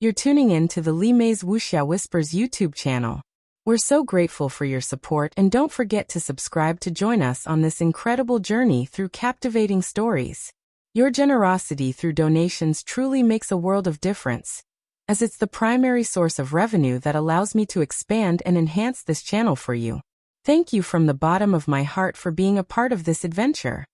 You're tuning in to the Li Mei's Wuxia Whispers YouTube channel. We're so grateful for your support, and don't forget to subscribe to join us on this incredible journey through captivating stories. Your generosity through donations truly makes a world of difference, as it's the primary source of revenue that allows me to expand and enhance this channel for you. Thank you from the bottom of my heart for being a part of this adventure.